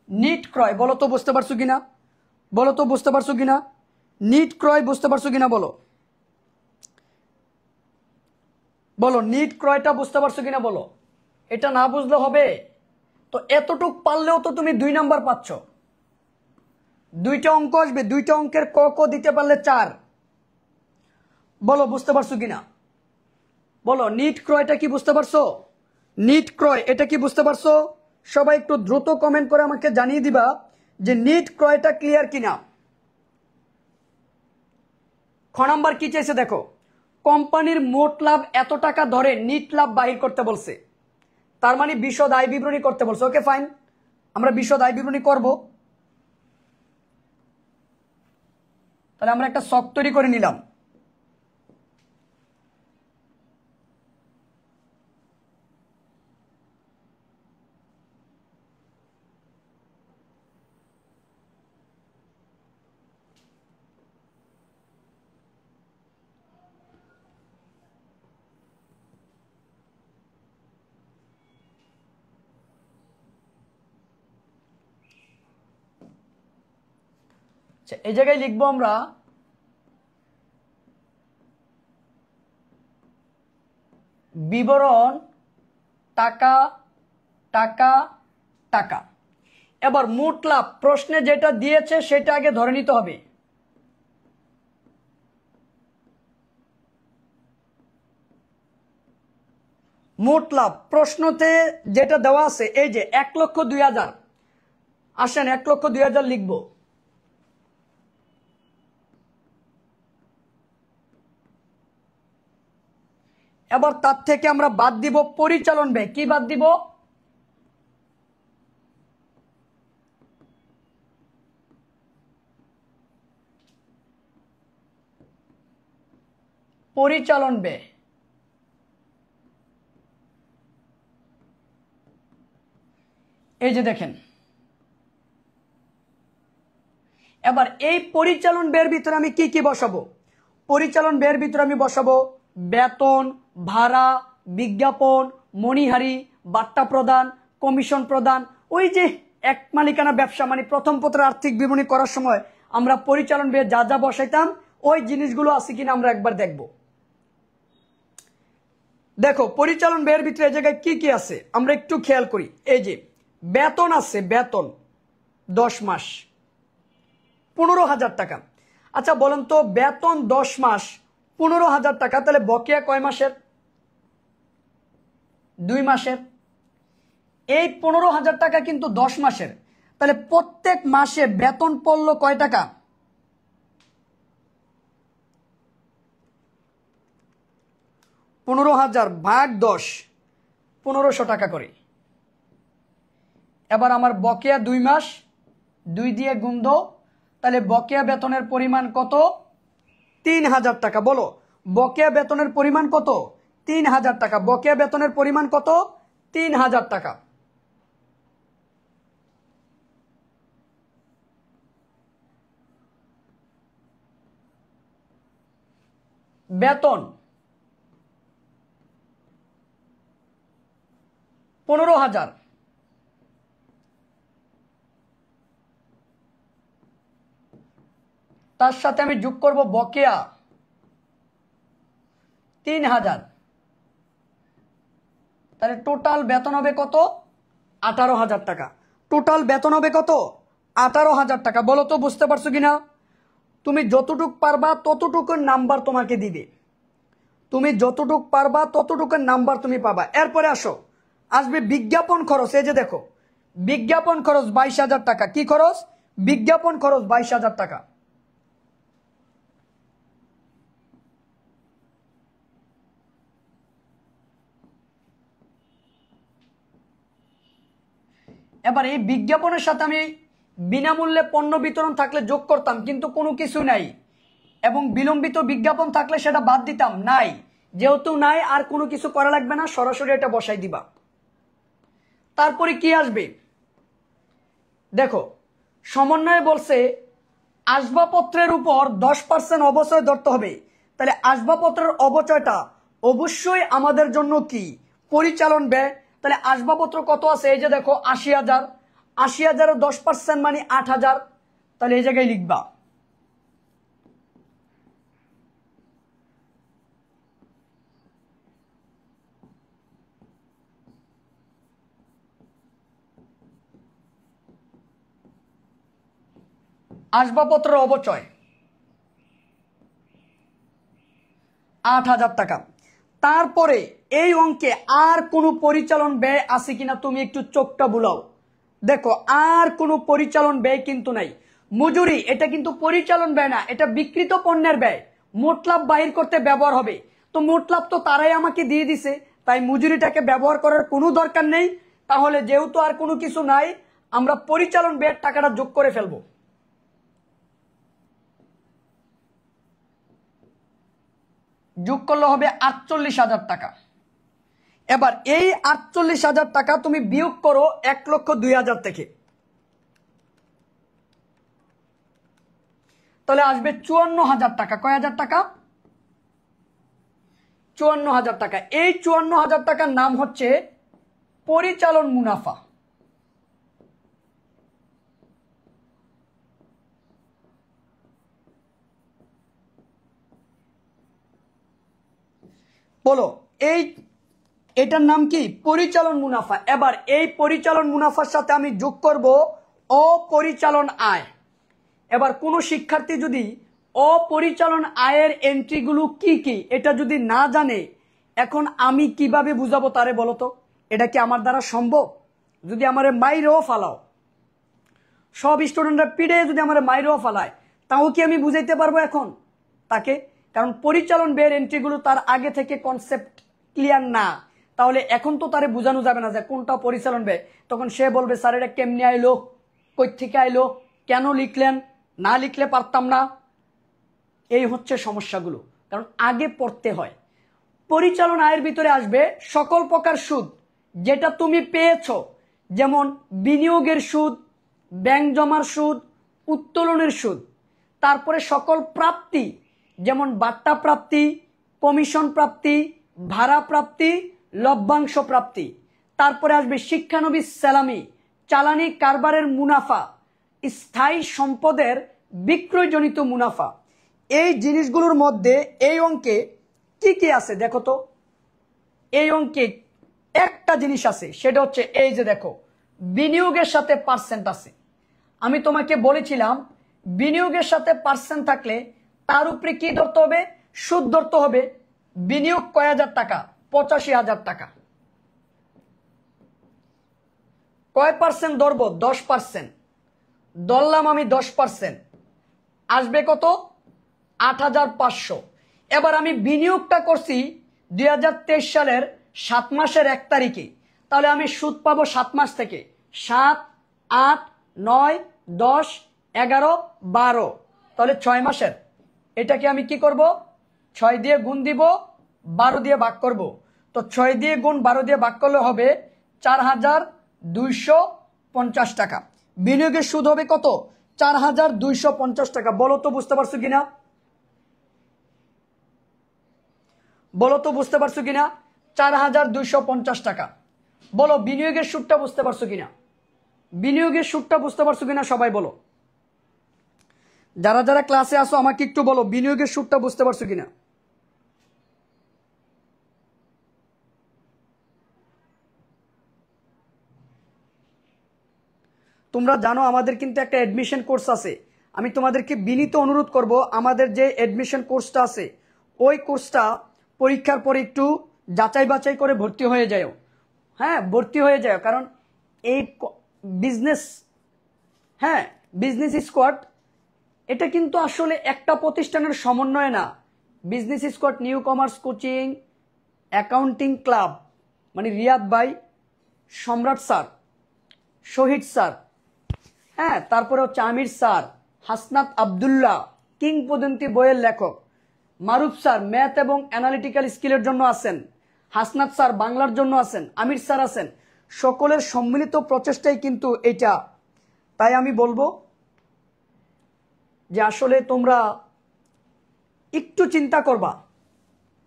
Speaker 1: নিট ক্রয়। বলো তো বুঝতে পারছো কিনা, বলো তো বুঝতে পারছো কিনা? নিট ক্রয় বুঝতে পারছো কিনা বলো, বলো নিট ক্রয়টা বুঝতে পারছো কিনা বলো। এটা না বুঝলে হবে? তো এতটুক পারলেও তো তুমি 2 নাম্বার পাচ্ছ। 2টা অঙ্ক আসবে, 2টা অঙ্কের ক ক দিতে পারলে 4। বলো বুঝতে পারছো কিনা, বলো নিট ক্রয়টা কি বুঝতে পারছো? নিট ক্রয় এটা কি বুঝতে পারছো? সবাই একটু দ্রুত কমেন্ট করে আমাকে জানিয়ে দিবা যে নিট ক্রয়টা ক্লিয়ার কিনা। খ নাম্বার কি চাইছে দেখো, কোম্পানির মোট লাভ এত টাকা ধরে নিট লাভ বাহির করতে বলছে। তার মানে বিশদ আয় বিবরণী করতে বলছে। ওকে ফাইন, আমরা বিশদ আয় বিবরণী করব। তাহলে আমরা একটা ছক তৈরি করে নিলাম। এই জায়গায় লিখবো আমরা বিবরণ টাকা টাকা টাকা। এবার মোট লাভ প্রশ্নে যেটা দিয়েছে সেটা আগে ধরে নিতে হবে। মোট লাভ প্রশ্নতে যেটা দেওয়া আছে এই যে 1,02,000। আসেন 1,02,000 লিখবো। এবার তার থেকে আমরা বাদ দিব পরিচালন ব্যয়। কি বাদ দিব? পরিচালন ব্যয়। এই যে দেখেন, এবার এই পরিচালন ব্যয়ের ভিতরে আমি কি কি বসাবো? পরিচালন ব্যয়ের ভিতরে আমি বসাবো বেতন, ভাড়া, বিজ্ঞাপন, মণিহারি, বাট্টা প্রদান, কমিশন প্রদান। ওই যে এক মালিকানা ব্যবসা মানে প্রথম পত্রের আর্থিক বিবরণী করার সময় আমরা পরিচালন ব্যয় যা যা বসাইতাম ওই জিনিসগুলো আছে কিনা আমরা একবার দেখব। দেখো পরিচালন ব্যয়ের ভিতরে এই জায়গায় কি কি আছে আমরা একটু খেয়াল করি। এই যে বেতন আছে, বেতন 10 মাস 15,000 টাকা। আচ্ছা বলেন তো বেতন 10 মাস 15,000 টাকা, তাহলে বকেয়া কয় মাসের? 2 মাসের। এই 15,000 টাকা কিন্তু 10 মাসের, তাহলে প্রত্যেক মাসে বেতন পড়লো কয় টাকা? 15,000 ভাগ 10, 1500 টাকা করে। এবার আমার বকেয়া 2 মাস, 2 দিয়ে গুণ দাও, তাহলে বকেয়া বেতনের পরিমাণ কত? 3,000 টাকা। বলো বকেয়া বেতনের পরিমাণ কত? 3,000 টাকা। বকেয়া বেতনের পরিমাণ কত? 3,000 টাকা। বেতন 15,000, তার সাথে আমি যোগ করব বকেয়া 3,000, তাহলে টোটাল বেতন হবে কত? 18,000 টাকা। টোটাল বেতন হবে কত? 18,000 টাকা। বলো তো বুঝতে পারছো কিনা? তুমি যতটুক পারবা ততটুকুর নাম্বার তোমাকে দিবে, তুমি যতটুক পারবা ততটুকুর নাম্বার তুমি পাবা। এরপরে আসবে বিজ্ঞাপন খরচ। এই যে দেখো, বিজ্ঞাপন খরচ 22,000 টাকা। কি খরচ? বিজ্ঞাপন খরচ 22,000 টাকা। এবার এই বিজ্ঞাপনের সাথে আমি বিনামূল্যে পণ্য বিতরণ থাকলে যোগ করতাম, কিন্তু কোনো কিছু নাই। এবং বিলম্বিত বিজ্ঞাপন থাকলে সেটা বাদ দিতাম, নাই। যেহেতু নাই, আর কোনো কিছু করা লাগবে না, সরাসরি এটা বসাই দিবা। তারপরে কি আসবে দেখো, সমন্বয়ে বলছে আসবাবপত্রের উপর 10% অবচয় ধরতে হবে। তাহলে আসবাবপত্রের অবচয়টা অবশ্যই আমাদের জন্য কি? পরিচালন ব্যয়। তাহলে আসবাবপত্র কত আছে? এই যে দেখো 80,000। 80,000-এর 10% মানে 8,000। তাহলে এই জায়গায় লিখবা। আসবাবপত্রের অবচয় 8,000 টাকা। তারপরে এই অঙ্কে আর কোনো পরিচালন ব্যয় আছে কিনা তুমি একটু চোখটা বুলাও। দেখো আর কোনো পরিচালন ব্যয় কিন্তু নাই। মজুরি, এটা কিন্তু পরিচালন ব্যয় না, এটা বিক্রিত পণ্যের ব্যয়। মোট লাভ বাহির করতে ব্যবহার হবে। তো মোট লাভ তো তারাই আমাকে দিয়ে দিছে, তাই মজুরিটাকে ব্যবহার করার কোনো দরকার নেই। তাহলে যেহেতু আর কোনো কিছু নাই, আমরা পরিচালন ব্যয়ের টাকাটা যোগ করে ফেলবো। যোগ করলে হবে 48,000 টাকা। এবার এই 48,000 টাকা তুমি বিয়োগ করো 1,02,000 থেকে, তাহলে আসবে 54,000 টাকা। কয় হাজার টাকা? 54,000 টাকা। এই 54,000 টাকার নাম হচ্ছে পরিচালন মুনাফা। বলো এটার নাম কি? পরিচালন মুনাফা। এবার এই পরিচালন মুনাফার সাথে আমি যোগ করব অপরিচালন আয়। এবার কোনো শিক্ষার্থী যদি অপরিচালন আয়ের এন্ট্রিগুলো কি কি এটা যদি না জানে, এখন আমি কিভাবে বুঝাবো তারে বলো তো? এটা কি আমার দ্বারা সম্ভব? যদি আমারে মাইরেও ফালাও, সব স্টুডেন্টরা পিড়ে যদি আমার মাইরেও ফালায়, তাও কি আমি বুঝাইতে পারবো এখন তাকে? কারণ পরিচালন ব্যয়ের এন্ট্রিগুলো তার আগে থেকে কনসেপ্ট ক্লিয়ার না। তাহলে এখন তো তারে বোঝানো যাবে না যে কোনটা পরিচালন ব্যয়। তখন সে বলবে স্যার এটা কেমনি আইলো, কই থেকে আইলো, কেন লিখলেন, না লিখলে পারতাম না। এই হচ্ছে সমস্যাগুলো, কারণ আগে পড়তে হয়। পরিচালন আয়ের ভিতরে আসবে সকল প্রকার সুদ যেটা তুমি পেয়েছো, যেমন বিনিয়োগের সুদ, ব্যাংক জমার সুদ, উত্তোলনের সুদ। তারপরে সকল প্রাপ্তি, যেমন বাট্টা প্রাপ্তি, কমিশন প্রাপ্তি, ভাড়া প্রাপ্তি, লভ্যাংশ প্রাপ্তি। তারপরে আসবে শিক্ষানবিশ স্যালামি, চালানি কারবারের মুনাফা, স্থায়ী সম্পদের বিক্রয়জনিত মুনাফা। এই জিনিসগুলোর মধ্যে এই অঙ্কে কি কি আছে দেখো তো? এই অঙ্কে একটা জিনিস আছে, সেটা হচ্ছে এই যে দেখো, বিনিয়োগের সাথে পার্সেন্ট আছে। আমি তোমাকে বলেছিলাম বিনিয়োগের সাথে পার্সেন্ট থাকলে তার উপরে কি ধরতে হবে? সুদ ধরতে হবে। বিনিয়োগ কয় হাজার টাকা? 85,000 টাকা। কয় পার্সেন্ট ধরবো? 10%। ধরলাম আমি 10%, আসবে কত? 8,500। এবার আমি বিনিয়োগটা করছি 2023 সালের 7 মাসের 1 তারিখে, তাহলে আমি সুদ পাবো 7 মাস থেকে। 7, 8, 9, 10, 11, 12, তাহলে 6 মাসের। এটাকে আমি কি করব? 6 দিয়ে গুণ দিব, 12 দিয়ে ভাগ করব। তো 6 দিয়ে গুণ 12 দিয়ে ভাগ করলে হবে 4,250 টাকা। বিনিয়োগের সুদ হবে কত? 4,250 টাকা। বলো তো বুঝতে পারছো কিনা? বলো তো বুঝতে পারছো কিনা? 4,250 টাকা। বলো বিনিয়োগের সুদটা বুঝতে পারছো কিনা? বিনিয়োগের সুদটা বুঝতে পারছো কিনা সবাই বলো। যারা যারা ক্লাসে আসো আমাকে একটু বলো বিনিয়োগের সুদটা বুঝতে পারছো কিনা? তোমরা জানো আমাদের কিন্তু একটা অ্যাডমিশন কোর্স আছে। আমি তোমাদেরকে বিনীত অনুরোধ করব, আমাদের যে অ্যাডমিশন কোর্সটা আছে ওই কোর্সটা পরীক্ষার পরে একটু যাচাই বাছাই করে ভর্তি হয়ে যাও। হ্যাঁ, ভর্তি হয়ে যাও, কারণ এই বিজনেস, হ্যাঁ, বিজনেস স্কোয়াড এটা কিন্তু আসলে একটা প্রতিষ্ঠানের সমন্বয় না। Business squad, new commerce coaching, accounting club, মানে রিয়াদ ভাই, সম্রাট স্যার, শহীদ স্যার, হ্যাঁ, তারপরে হচ্ছে আমির স্যার, হাসনাত আবদুল্লাহ, কিংবদন্তি বইয়ের লেখক, মারুফ স্যার ম্যাথ এবং অ্যানালিটিক্যাল স্কিলের জন্য আছেন, হাসনাত স্যার বাংলার জন্য আছেন, আমির স্যার আছেন, সকলের সম্মিলিত প্রচেষ্টাই কিন্তু এটা। তাই আমি বলবো যে আসলে তোমরা একটু চিন্তা করবা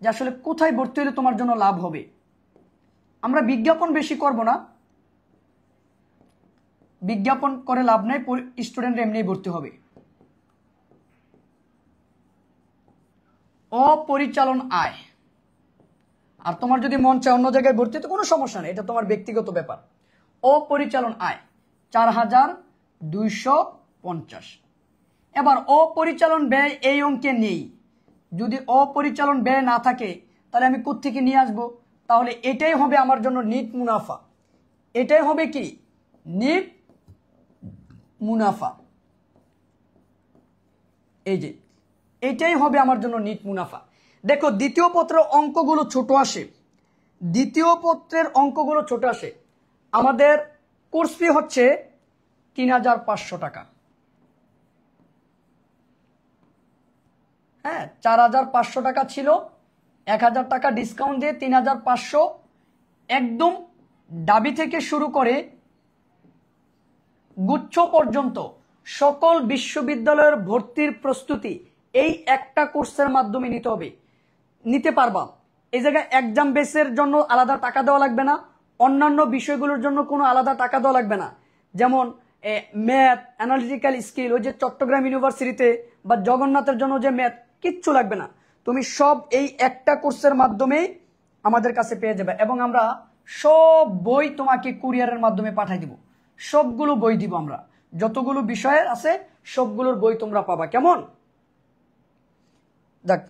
Speaker 1: যে আসলে কোথায় ভর্তি হলে তোমার জন্য লাভ হবে। আমরা বিজ্ঞাপন বেশি করব না, বিজ্ঞাপন করে লাভ নাই, স্টুডেন্ট এমনি ভর্তি হবে। অপরিচালন আয়, আর তোমার যদি মন চায় অন্য জায়গায় ভর্তি তো কোনো সমস্যা নেই, এটা তোমার ব্যক্তিগত ব্যাপার। অপরিচালন আয় 4250। এবার অপরিচালন ব্যয় এই অঙ্কে নেই। যদি অপরিচালন ব্যয় না থাকে তাহলে আমি কোত্থেকে নিয়ে আসবো? তাহলে এটাই হবে আমার জন্য নিট মুনাফা। এটাই হবে কি? নিট মুনাফা। এই যে এটাই হবে আমার জন্য নিট মুনাফা। দেখো দ্বিতীয় পত্রের অঙ্কগুলো ছোট আসে, দ্বিতীয় পত্রের অঙ্কগুলো ছোট আসে। আমাদের কোর্স ফি হচ্ছে 3500 টাকা। হ্যাঁ, 4500 টাকা ছিল, 1000 টাকা ডিসকাউন্ট দিয়ে 3500। একদম ডাবি থেকে শুরু করে গুচ্ছ পর্যন্ত সকল বিশ্ববিদ্যালয়ের ভর্তির প্রস্তুতি এই একটা কোর্সের মাধ্যমে নিতে হবে, নিতে পারবা। এই জায়গায় এক্সাম বেসের জন্য আলাদা টাকা দেওয়া লাগবে না, অন্যান্য বিষয়গুলোর জন্য কোনো আলাদা টাকা দেওয়া লাগবে না। যেমন ম্যাথ, অ্যানালিটিক্যাল স্কিল, ওই যে চট্টগ্রাম ইউনিভার্সিটিতে বা জগন্নাথের জন্য যে ম্যাথ, কিচ্ছু লাগবে না। তুমি সব এই একটা কোর্সের মাধ্যমেই আমাদের কাছে পেয়ে যাবে, এবং আমরা সব বই তোমাকে কুরিয়ারের মাধ্যমে পাঠিয়ে দিব। সবগুলো বই দিব আমরা, যতগুলো বিষয়ের আছে সবগুলোর বই তোমরা পাবা। কেমন? দেখ,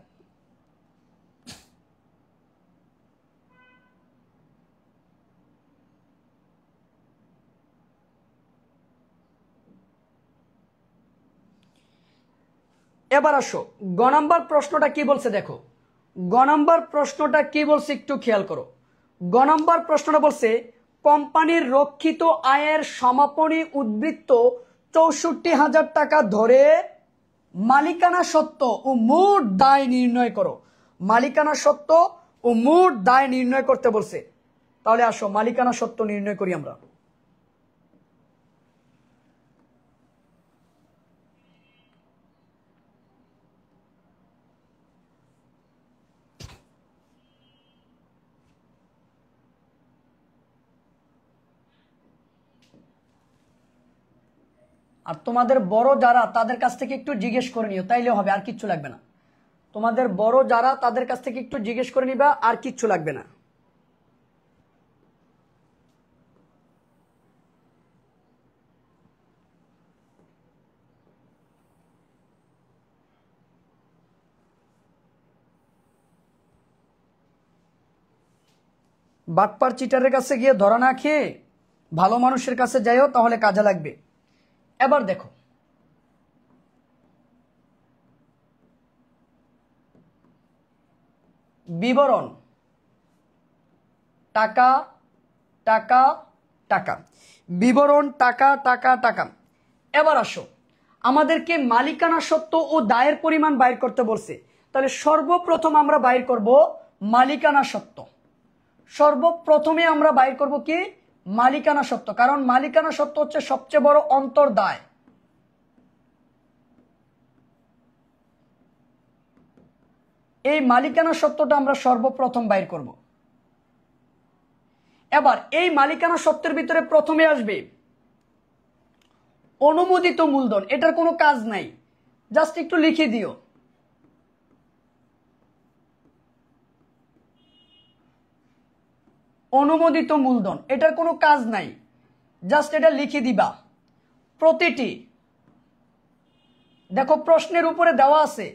Speaker 1: এবার আসো গ নাম্বার প্রশ্নটা কি বলছে। দেখো গ নাম্বার প্রশ্নটা কি বলছে একটু খেয়াল করো। গ নাম্বার প্রশ্নটা বলছে কোম্পানির রক্ষিত আয়ের সমাপনী উদ্বৃত্ত ৬৪,০০০ টাকা ধরে মালিকানা সত্ত্ব ও মোট দায় নির্ণয় করো। মালিকানা সত্ত্ব ও মোট দায় নির্ণয় করতে বলছে। তাহলে আসো মালিকানা সত্ত্ব নির্ণয় করি আমরা। আর তোমাদের বড় যারা তাদের কাছ থেকে একটু জিজ্ঞেস করে নিও, তাইলে হবে, আর কিচ্ছু লাগবে না। তোমাদের বড় যারা তাদের কাছ থেকে একটু জিজ্ঞেস করে নিবা, আর কিচ্ছু লাগবে না। বাটপার চিটারের কাছে গিয়ে ধরা না খেয়ে ভালো মানুষের কাছে যাইও, তাহলে কাজে লাগবে। এবার দেখো বিবরণ, টাকা টাকা টাকা, বিবরণ টাকা টাকা টাকা। এবার আসো আমাদেরকে মালিকানা সত্ত্ব ও দায়ের পরিমাণ বাইর করতে বলছে। তাহলে সর্বপ্রথম আমরা বাইর করব মালিকানা সত্ত্ব। সর্বপ্রথমে আমরা বাইর করব কি? মালিকানা সত্ত্ব, কারণ মালিকানা সত্ত্ব হচ্ছে সবচেয়ে বড় অন্তর্দায়। এই মালিকানা সত্ত্বটা আমরা সর্বপ্রথম বাইর করব। এবার এই মালিকানা সত্ত্বের ভিতরে প্রথমে আসবে অনুমোদিত মূলধন। এটার কোনো কাজ নাই, জাস্ট একটু লিখে দিও। অনুমোদিত মূলধন, এটার কোনো কাজ নাই, জাস্ট এটা লিখে দিবা। প্রতিটি, দেখো প্রশ্নের উপরে দেওয়া আছে,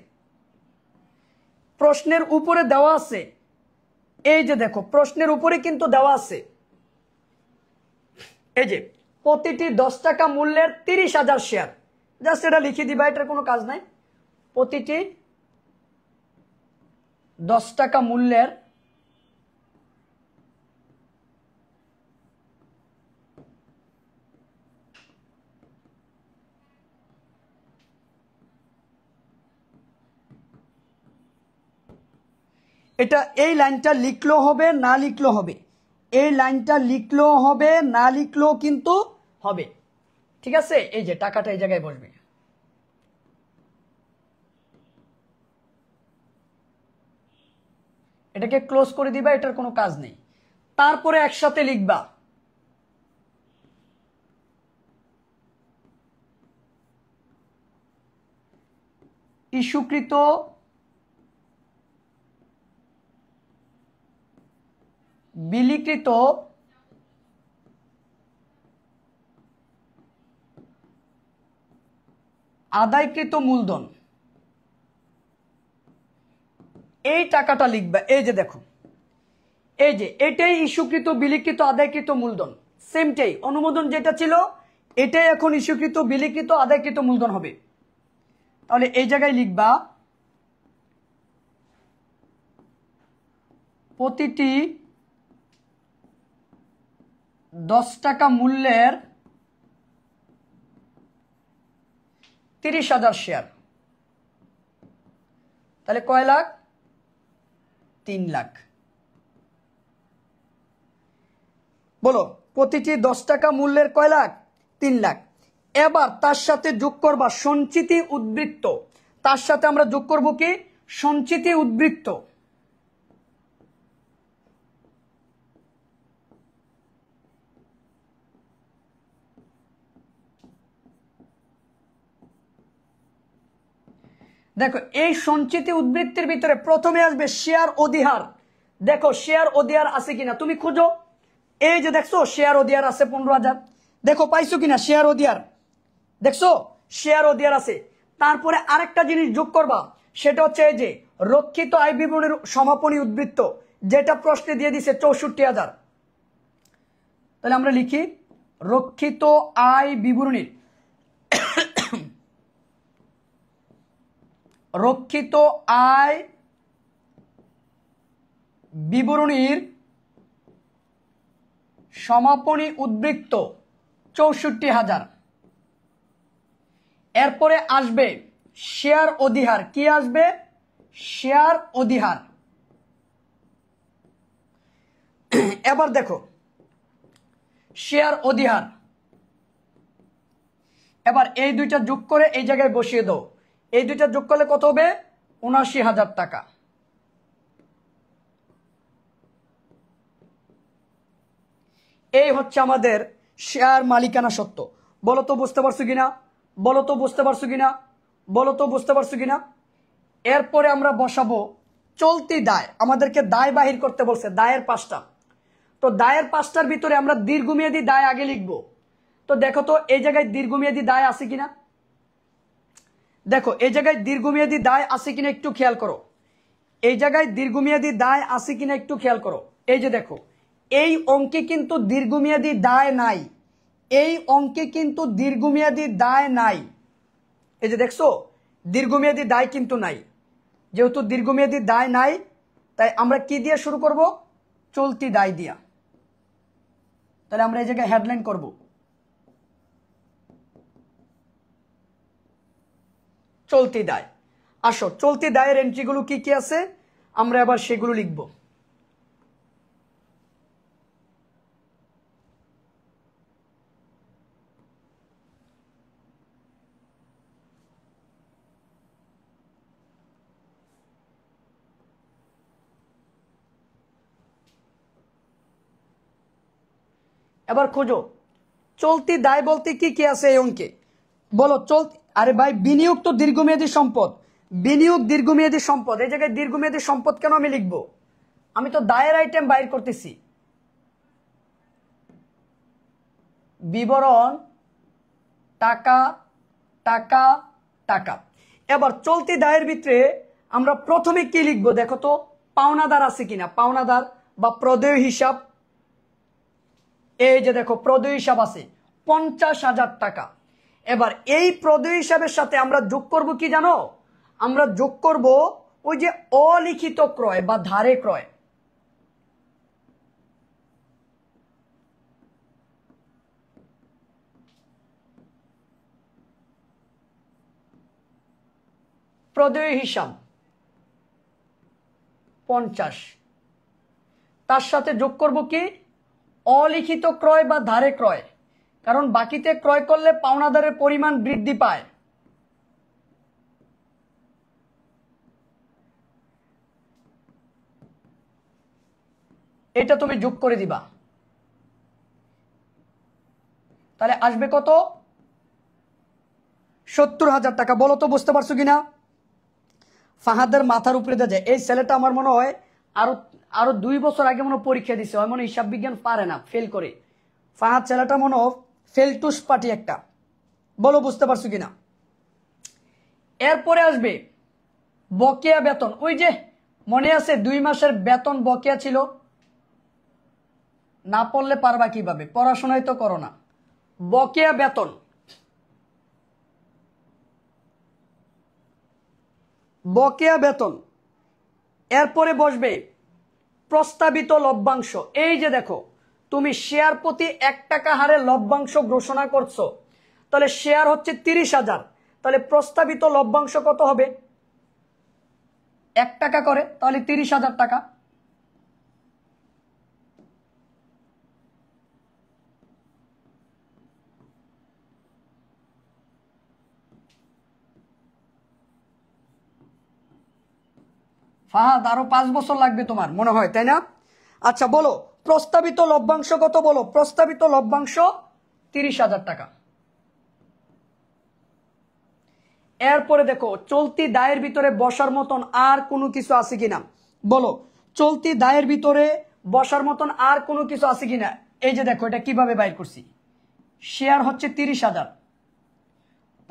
Speaker 1: প্রশ্নের উপরে দেওয়া আছে, এই যে দেখো প্রশ্নের উপরে কিন্তু দেওয়া আছে, এই যে প্রতিটি 10 টাকা মূল্যের 30,000 শেয়ার, জাস্ট এটা লিখে দিবা, এটার কোনো কাজ নাই। প্রতিটি 10 টাকা মূল্যের এটা এই লাইনটা লিখলেও হবে না লিখলেও হবে, এই লাইনটা লিখলেও হবে না লিখলেও কিন্তু হবে, ঠিক আছে। এই যে টাকাটা এই জায়গায় বসবে, এটাকে ক্লোজ করে দিবা, এটার কোনো কাজ নেই। তারপরে একসাথে লিখবা ইস্যুকৃত বিলিকৃত আদায়কৃত মূলধন, এই টাকাটা লিখবা। এই যে দেখো, এই যে এটাই ইস্যুকৃত বিলিকৃত আদায়কৃত মূলধন, সেমটাই অনুমোদন যেটা ছিল এটাই এখন ইস্যুকৃত বিলিকৃত আদায়কৃত মূলধন হবে। তাহলে এই জায়গায় লিখবা প্রতিটি 10 টাকা মূল্যের 30,000 শেয়ার, তাহলে কয় লাখ? 3 লাখ। বলো প্রতিটি 10 টাকা মূল্যের কয় লাখ? 3 লাখ। এবার তার সাথে যোগ করবা সঞ্চিতি উদ্বৃত্ত, তার সাথে আমরা যোগ করব কি? সঞ্চিতি উদ্বৃত্ত। দেখো এই সঞ্চিতি উদ্বৃত্তির ভিতরে প্রথমে আসবে শেয়ার অধিহার। দেখো শেয়ার অধিহার আছে কিনা তুমি খুঁজো, এই যে দেখছো শেয়ার অধিহার আছে 15,000, দেখো পাইছো কিনা শেয়ার অধিহার? দেখছো শেয়ার অধিহার আছে। তারপরে আরেকটা জিনিস যোগ করবা, সেটা হচ্ছে এই যে রক্ষিত আয় বিবরণীর সমাপনী উদ্বৃত্ত, যেটা প্রশ্নে দিয়ে দিছে 64,000। তাহলে আমরা লিখি রক্ষিত আয় বিবরণীর রক্ষিত আয় বিবরণীর সমাপনী উদ্বৃত্ত 64,000। এরপরে আসবে শেয়ার অধিহার, কি আসবে? শেয়ার অধিহার। এবার দেখো শেয়ার অধিহার, এবার এই দুইটা যোগ করে এই জায়গায় বসিয়ে দাও, এই দুইটা যোগ করলে কত হবে? 79,000 টাকা। এই হচ্ছে আমাদের শেয়ার মালিকানা সত্ত্ব। বলো তো বুঝতে পারছো কিনা? বলো তো বুঝতে পারছো কিনা? বলো তো বুঝতে পারছো কিনা? এরপরে আমরা বসাবো চলতি দায়, আমাদেরকে দায় বাহির করতে বলছে, দায়ের 5টা। তো দায়ের 5টার ভিতরে আমরা দীর্ঘমেয়াদী দায় আগে লিখবো। তো দেখো তো এই জায়গায় দীর্ঘমেয়াদী দায় আছে কিনা, দেখো এই জায়গায় দীর্ঘমেয়াদী দায় আছে কিনা একটু খেয়াল করো, এই জায়গায় দীর্ঘমেয়াদী দায় আছে কিনা একটু খেয়াল করো। এই যে দেখো এই অঙ্কে কিন্তু দীর্ঘমেয়াদী দায় নাই, এই অঙ্কে কিন্তু দীর্ঘমেয়াদী দায় নাই। এই যে দেখছো দীর্ঘমেয়াদী দায় কিন্তু নাই, যেহেতু দীর্ঘমেয়াদী দায় নাই তাই আমরা কি দিয়ে শুরু করব? চলতি দায় দিয়া। তাহলে আমরা এই জায়গায় হেডলাইন করব চলতি দায়। আসো চলতি দায়ের এন্ট্রিগুলো কি কি আছে আমরা আবার সেগুলো লিখব। এবার খোঁজো চলতি দায় বলতে কি কি আছে এই অঙ্কে, বলো চলতি। আরে ভাই বিনিয়োগ তো দীর্ঘমেয়াদী সম্পদ, বিনিয়োগ দীর্ঘমেয়াদী সম্পদ, এই জায়গায় দীর্ঘমেয়াদী সম্পদ কেন আমি লিখবো? আমি তো দায়ের আইটেম বাইর করতেছি। বিবরণ টাকা টাকা টাকা। এবার চলতি দায়ের ভিতরে আমরা প্রথমে কি লিখবো দেখো তো, পাওনাদার আছে কিনা, পাওনাদার বা প্রদেয় হিসাব। এই যে দেখো প্রদেয় হিসাব আছে 50,000 টাকা। এবার এই প্রদেয় হিসাবের সাথে আমরা যোগ করব কি জানো, আমরা যোগ করব ওই যে অলিখিত ক্রয় বা ধারে ক্রয়। প্রদেয় হিসাব 50, তার সাথে যোগ করব কি অলিখিত ক্রয় বা ধারে ক্রয়, কারণ বাকিতে ক্রয় করলে পাওনাদারের পরিমাণ বৃদ্ধি পায়। এটা তুমি যোগ করে দিবা, তাহলে আসবে কত, 70,000 টাকা। বলো তো বুঝতে পারছো কিনা? ফাহাদের মাথার উপরে যায়। এই ছেলেটা আমার মনে হয় আরো 2 বছর আগে মনে পরীক্ষা দিছে, হয় মনে হিসাব বিজ্ঞান পারে না, ফেল করে। ফাহাদ ছেলেটা মনে ফেল টুস পার্টি একটা। বলো বুঝতে পারছো কিনা? এরপরে আসবে বকেয়া বেতন। ওই যে মনে আছে 2 মাসের বেতন বকেয়া ছিল, না পড়লে পারবা কিভাবে, পড়াশোনায় তো করো না। বকেয়া বেতন, বকেয়া বেতন। এরপরে বসবে প্রস্তাবিত লভ্যাংশ। এই যে দেখো তুমি শেয়ার প্রতি 1 টাকা হারে লভ্যাংশ ঘোষণা করছো, তাহলে শেয়ার হচ্ছে 30,000, তাহলে প্রস্তাবিত লভ্যাংশ কত হবে, 1 টাকা করে, তাহলে 30,000 টাকা। ফাহাদ আরো 5 বছর লাগবে তোমার মনে হয়, তাই না? আচ্ছা বলো প্রস্তাবিত লভ্যাংশ কত, বলো প্রস্তাবিত লভ্যাংশ 30,000 টাকা। এরপরে দেখো চলতি দায়ের ভিতরে বসার মতন আর কোনো কিছু আছে কিনা, বলো চলতি দায়ের ভিতরে বসার মতন আর কোনো কিছু আছে কিনা। এই যে দেখো এটা কিভাবে বাইর করছি, শেয়ার হচ্ছে 30,000,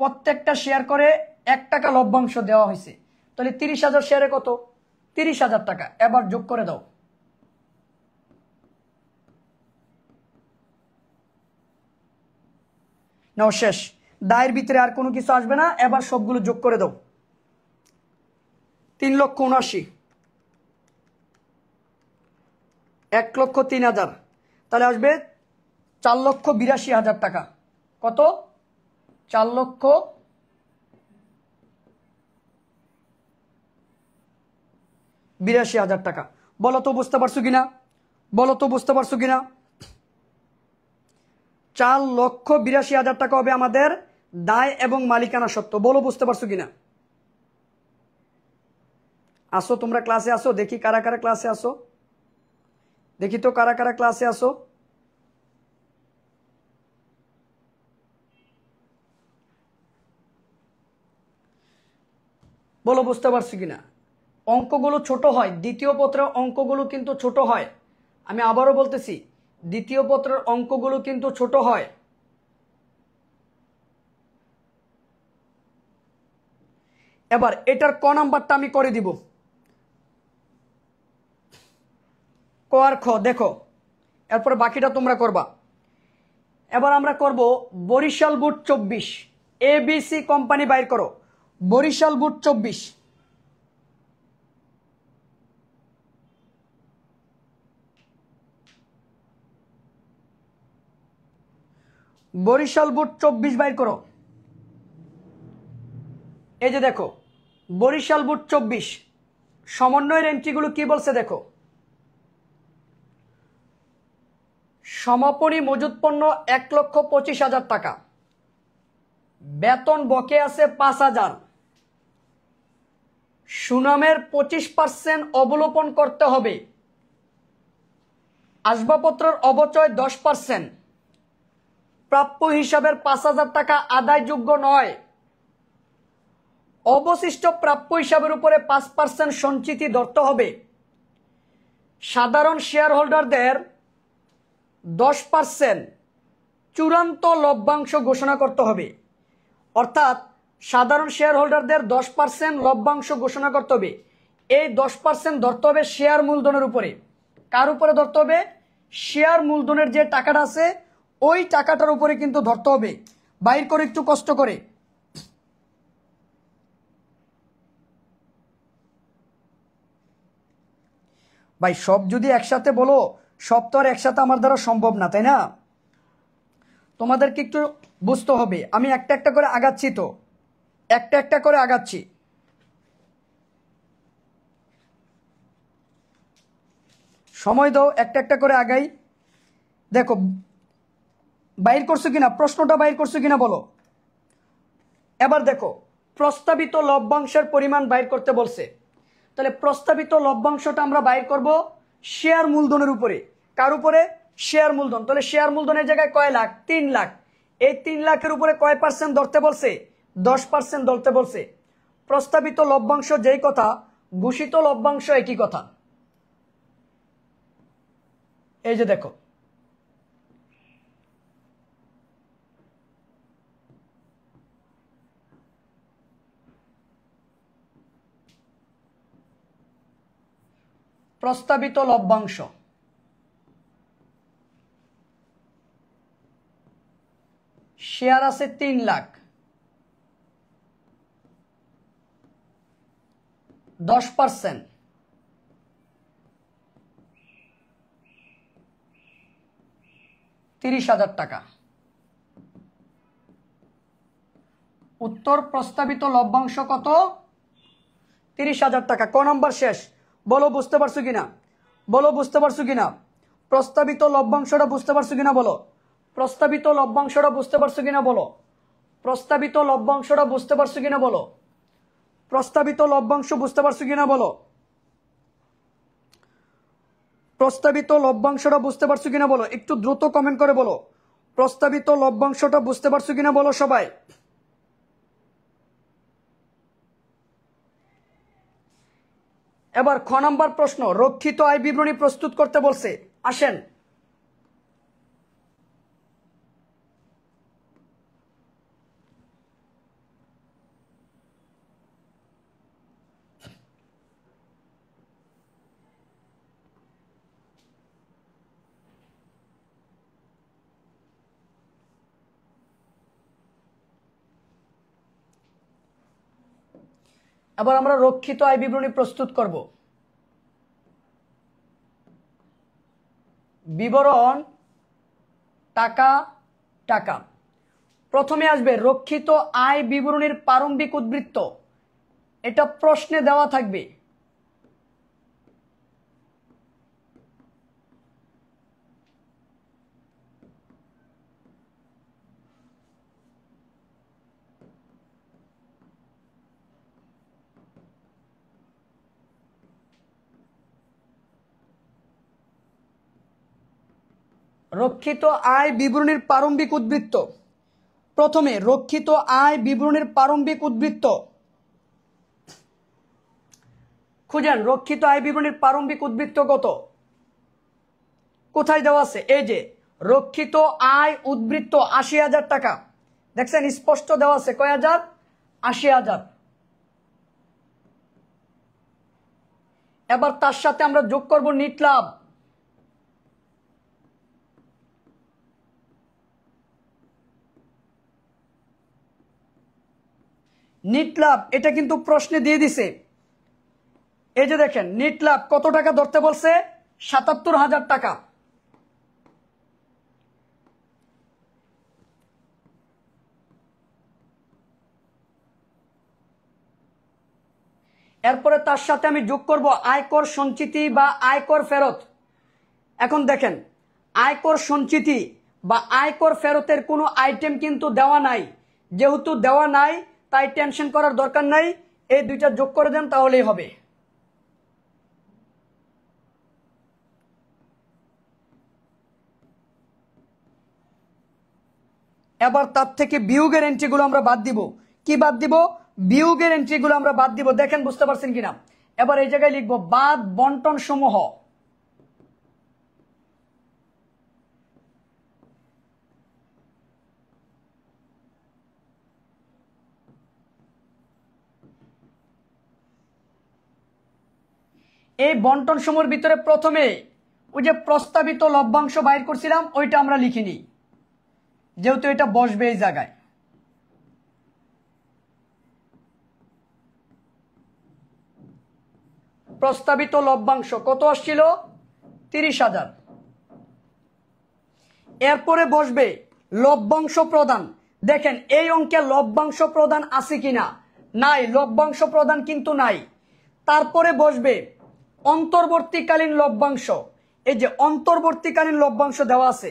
Speaker 1: প্রত্যেকটা শেয়ার করে 1 টাকা লভ্যাংশ দেওয়া হয়েছে, তাহলে 30,000 শেয়ারে কত, 30,000 টাকা। এবার যোগ করে দাও, নাও শেষ। দায়ের ভিতরে আর কোনো কিছু আসবে না, এবার সবগুলো যোগ করে দাও। 3,79,000, 1,03,000, তাহলে আসবে 4,82,000 টাকা। কত, 4,82,000 টাকা। বলো তো বুঝতে পারছো কিনা, বলো তো বুঝতে পারছো কিনা? 4,82,000 টাকা হবে আমাদের দায় এবং মালিকানা সত্ত্ব। বলো বুঝতে পারছো কিনা? আসো তোমরা ক্লাসে আসো, দেখি কারা কারা ক্লাসে আসো, দেখি তো কারা কারা ক্লাসে আসো। বলো বুঝতে পারছো কিনা? অঙ্কগুলো ছোট হয়, দ্বিতীয় পত্রের অঙ্কগুলো কিন্তু ছোট হয়। আমি আবারও বলতেছি, দ্বিতীয় পত্রের অঙ্কগুলো কিন্তু ছোট হয়। এবার এটার ক নাম্বারটা আমি করে দিব, ক আর খ দেখো, এরপরে বাকিটা তোমরা করবা। এবার আমরা করব বরিশাল বুট 24, ABC কোম্পানি বাইর করো, বরিশাল বুট 24। বরিশাল বুট 24 বাইর করো। এই যে দেখো বরিশাল বুট 24 সমন্বয়ের এন্ট্রিগুলো কি বলছে দেখো, সমাপনী মজুত পণ্য 1,25,000 টাকা, বেতন বকে আছে 5,000, সুনামের 25% অবলোপন করতে হবে, আসবাবপত্রের অবচয় 10%, প্রাপ্য হিসাবের 5,000 টাকা আদায়যোগ্য নয়, অবশিষ্ট প্রাপ্য হিসাবের উপরে 5% সঞ্চিতি ধরতে হবে, সাধারণ শেয়ার হোল্ডারদের 10% চূড়ান্ত লভ্যাংশ ঘোষণা করতে হবে। অর্থাৎ সাধারণ শেয়ার হোল্ডারদের 10% লভ্যাংশ ঘোষণা করতে হবে। এই 10% ধরতে হবে শেয়ার মূলধনের উপরে। কার উপরে ধরতে হবে? শেয়ার মূলধনের যে টাকাটা আছে ওই টাকাটার উপরে কিন্তু ধরতে হবে। বাইর করে একটু কষ্ট করে। ভাই সব যদি একসাথে বলো, সব তো আর একসাথে আমার দ্বারা সম্ভব না, তাই না? তোমাদেরকে একটু বুঝতে হবে। আমি একটা একটা করে আগাচ্ছি, তো একটা একটা করে আগাচ্ছি। সময় দাও, একটা একটা করে আগাই। দেখো বাইর করছো কিনা, প্রশ্নটা বাইর করছো কিনা বলো। এবার দেখো, প্রস্তাবিত লভ্যাংশের পরিমাণ বাইর করতে বলছে। তাহলে প্রস্তাবিত লভ্যাংশটা আমরা বাইর করব শেয়ার মূলধনের উপরে। কার উপরে? শেয়ার মূলধন। তাহলে শেয়ার মূলধনের জায়গায় কয় লাখ? 3 লাখ। এই 3 লাখের উপরে কয় পার্সেন্ট ধরতে বলছে? 10% ধরতে বলছে। প্রস্তাবিত লভ্যাংশ যেই কথা, ঘোষিত লভ্যাংশ একই কথা। এই যে দেখো, প্রস্তাবিত লভ্যাংশ শেয়ার আছে 3 লাখ, 10% 30,000 টাকা। উত্তর প্রস্তাবিত লভ্যাংশ কত? 30,000 টাকা। ক নম্বর শেষ? বলো বুঝতে পারছো কিনা, বলো বুঝতে পারছো কিনা। প্রস্তাবিত লভ্যাংশটা বুঝতে পারছো কিনা বলো। প্রস্তাবিত লভ্যাংশটা বুঝতে পারছো কিনা বলো। প্রস্তাবিত লভ্যাংশটা বুঝতে পারছো কিনা বলো। প্রস্তাবিত লভ্যাংশ বুঝতে পারছো কিনা বলো। প্রস্তাবিত লভ্যাংশটা বুঝতে পারছো কিনা বলো। একটু দ্রুত কমেন্ট করে বলো প্রস্তাবিত লভ্যাংশটা বুঝতে পারছো কিনা বলো সবাই। এবার খ নাম্বার প্রশ্ন, রক্ষিত আয় বিবরণী প্রস্তুত করতে বলছে। আসেন, এবার আমরা রক্ষিত আয় বিবরণী প্রস্তুত করব। বিবরণ টাকা টাকা। প্রথমে আসবে রক্ষিত আয় বিবরণীর প্রারম্ভিক উদ্বৃত্ত। এটা প্রশ্নে দেওয়া থাকবে। রক্ষিত আয় বিবরণীর প্রারম্ভিক উদ্বৃত্ত। প্রথমে রক্ষিত আয় বিবরণীর প্রারম্ভিক উদ্বৃত্ত খুঁজেন। রক্ষিত আয় বিবরণীর প্রারম্ভিক উদ্বৃত্ত কত? কোথায় দেওয়া আছে? এই যে রক্ষিত আয় উদ্বৃত্ত 80,000 টাকা। দেখছেন স্পষ্ট দেওয়া আছে। কয় হাজার? 80,000। এবার তার সাথে আমরা যোগ করব নিট লাভ। নিট লাভ এটা কিন্তু প্রশ্নে দিয়ে দিছে। এই যে দেখেন নিট লাভ কত টাকা ধরতে বলছে? 77,000 টাকা। এরপরে তার সাথে আমি যোগ করব আয়কর সঞ্চিতি বা আয়কর ফেরত। এখন দেখেন আয়কর সঞ্চিতি বা আয়কর ফেরতের কোনো আইটেম কিন্তু দেওয়া নাই। যেহেতু দেওয়া নাই তাই টেনশন করার দরকার নাই। এই দুইটা যোগ করে দেন তাহলেই হবে। এবার তার থেকে বিয়োগের এন্ট্রিগুলো আমরা বাদ দিব। কি বাদ দিব? বিয়োগের এন্ট্রিগুলো আমরা বাদ দিব। দেখেন বুঝতে পারছেন কিনা। এবার এই জায়গায় লিখবো বাদ বন্টন সমূহ। এই বন্টন সমূহের ভিতরে প্রথমে ওই যে প্রস্তাবিত লভ্যাংশ বাইর করছিলাম ওইটা আমরা লিখিনি, যেহেতু এটা বসবে এই জায়গায়। প্রস্তাবিত লভ্যাংশ কত আসছিল? 30,000। এরপরে বসবে লভ্যাংশ প্রদান। দেখেন এই অঙ্কে লভ্যাংশ প্রদান আছে কিনা? নাই, লভ্যাংশ প্রদান কিন্তু নাই। তারপরে বসবে অন্তর্বর্তীকালীন লভ্যাংশ। এই যে অন্তর্বর্তীকালীন লভ্যাংশ দেওয়া আছে,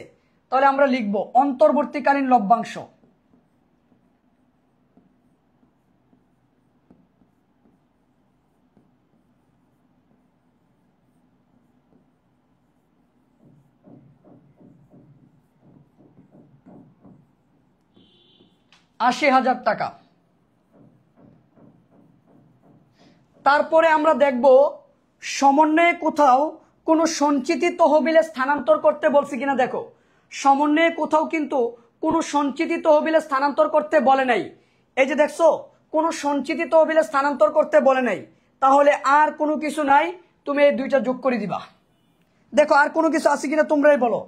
Speaker 1: তাহলে আমরা লিখব অন্তর্বর্তীকালীন লভ্যাংশ। টাকা। তারপরে আমরা দেখব সমন্বয়ে কোথাও কোনো সঞ্চিতি তহবিলে স্থানান্তর করতে বলছি কিনা। দেখো সমন্বয়ে কোথাও কিন্তু কোনো সঞ্চিতি তহবিলে স্থানান্তর করতে বলে নাই। এই যে দেখছো কোনো সঞ্চিতি তহবিলে স্থানান্তর করতে বলে নাই, তাহলে আর কোনো কিছু নাই, তুমি এই দুইটা যোগ করে দিবা। দেখো আর কোনো কিছু আছে কিনা তোমরাই বলো।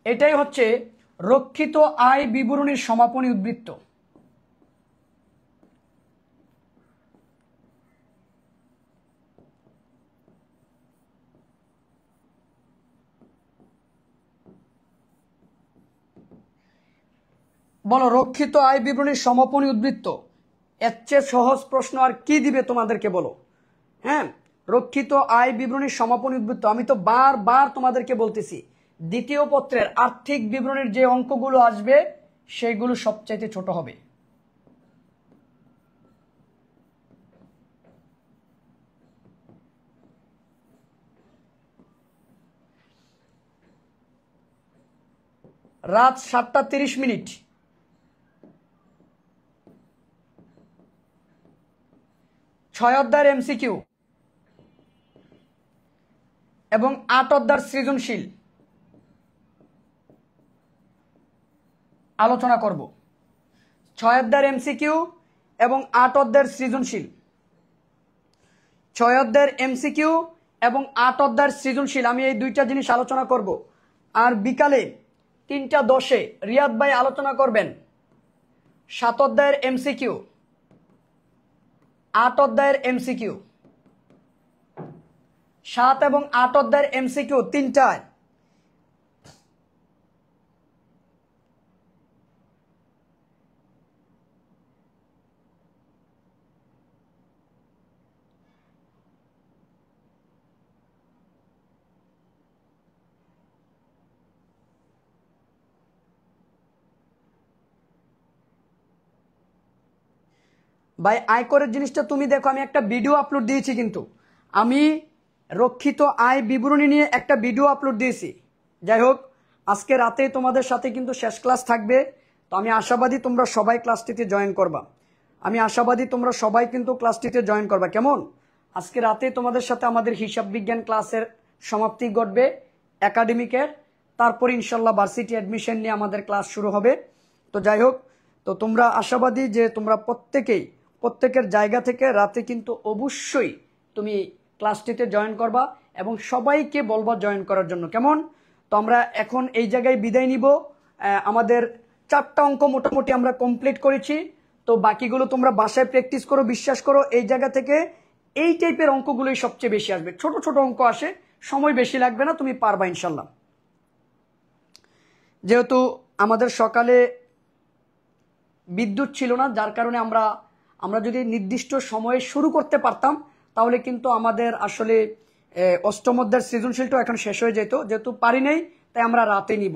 Speaker 1: এটাই হচ্ছে রক্ষিত আয় বিবরণীর সমাপনী উদ্বৃত্ত। বলো রক্ষিত আয় বিবরণীর সমাপনী উদ্বৃত্ত। এর চেয়ে সহজ প্রশ্ন আর কি দিবে তোমাদেরকে বলো? হ্যাঁ, রক্ষিত আয় বিবরণীর সমাপনী উদ্বৃত্ত। আমি তো বারবার তোমাদেরকে বলতেছি দ্বিতীয় পত্রের আর্থিক বিবরণীর যে অঙ্কগুলো আসবে সেইগুলো সবচাইতে ছোট হবে। রাত 7:30। 6 অধ্যায়ের এমসিকিউ এবং 8 অধ্যায়ের সৃজনশীল আলোচনা করব। 6 অধ্যায়ের এমসিকিউ এবং 8 অধ্যায়ের সৃজনশীল। 6 অধ্যায়ের এমসিকিউ এবং 8 অধ্যায়ের সৃজনশীল আমি এই দুইটা জিনিস আলোচনা করব। আর বিকালে 3:10 রিয়াদ ভাই আলোচনা করবেন 7 অধ্যায়ের এমসিকিউ, 8 অধ্যায়ের এমসিকিউ। 7 এবং 8 অধ্যায়ের এমসিকিউ তিনটায়। ভাই আয়করের জিনিসটা তুমি দেখো, আমি একটা ভিডিও আপলোড দিয়েছি, কিন্তু আমি রক্ষিত আয় বিবরণী নিয়ে একটা ভিডিও আপলোড দিয়েছি। যাই হোক আজকে রাতে তোমাদের সাথে কিন্তু শেষ ক্লাস থাকবে, তো আমি আশাবাদী তোমরা সবাই ক্লাসটিতে জয়েন করবা। আমি আশাবাদী তোমরা সবাই কিন্তু ক্লাসটিতে জয়েন করবা। কেমন? আজকে রাতে তোমাদের সাথে আমাদের হিসাব বিজ্ঞান ক্লাসের সমাপ্তি ঘটবে একাডেমিকের, তারপর ইনশাল্লাহ ভার্সিটি অ্যাডমিশন নিয়ে আমাদের ক্লাস শুরু হবে। তো যাই হোক, তো তোমরা আশাবাদী যে তোমরা প্রত্যেকের জায়গা থেকে রাতে কিন্তু অবশ্যই তুমি ক্লাসটিতে জয়েন করবা এবং সবাইকে বলবা জয়েন করার জন্য। কেমন? তো আমরা এখন এই জায়গায় বিদায় নিব। আমাদের 4টা অঙ্ক মোটামুটি আমরা কমপ্লিট করেছি, তো বাকিগুলো তোমরা বাসায় প্র্যাকটিস করো। বিশ্বাস করো এই জায়গা থেকে এই টাইপের অঙ্কগুলোই সবচেয়ে বেশি আসবে। ছোট ছোট অঙ্ক আসে, সময় বেশি লাগবে না, তুমি পারবা ইনশাল্লাহ। যেহেতু আমাদের সকালে বিদ্যুৎ ছিল না, যার কারণে আমরা যদি নির্দিষ্ট সময়ে শুরু করতে পারতাম তাহলে কিন্তু আমাদের আসলে অষ্টম অধ্যায়ের সৃজনশীলটা এখন শেষ হয়ে যেত। যেহেতু পারি নাই তাই আমরা রাতে নিব।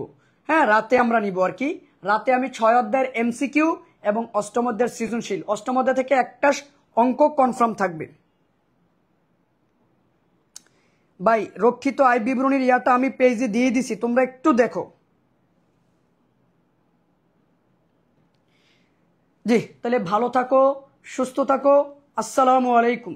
Speaker 1: হ্যাঁ, রাতে আমরা নিব আর কি। রাতে আমি 6 অধ্যায়ের এমসিকিউ এবং অষ্টম অধ্যায়ের সৃজনশীল, অষ্টম অধ্যায় থেকে একটা অঙ্ক কনফার্ম থাকবে। ভাই রক্ষিত আয় বিবরণীর ইয়াটা আমি পেজে দিয়ে দিছি, তোমরা একটু দেখো। জি, তাহলে ভালো থাকো, সুস্থ থাকো। আসসালামু আলাইকুম।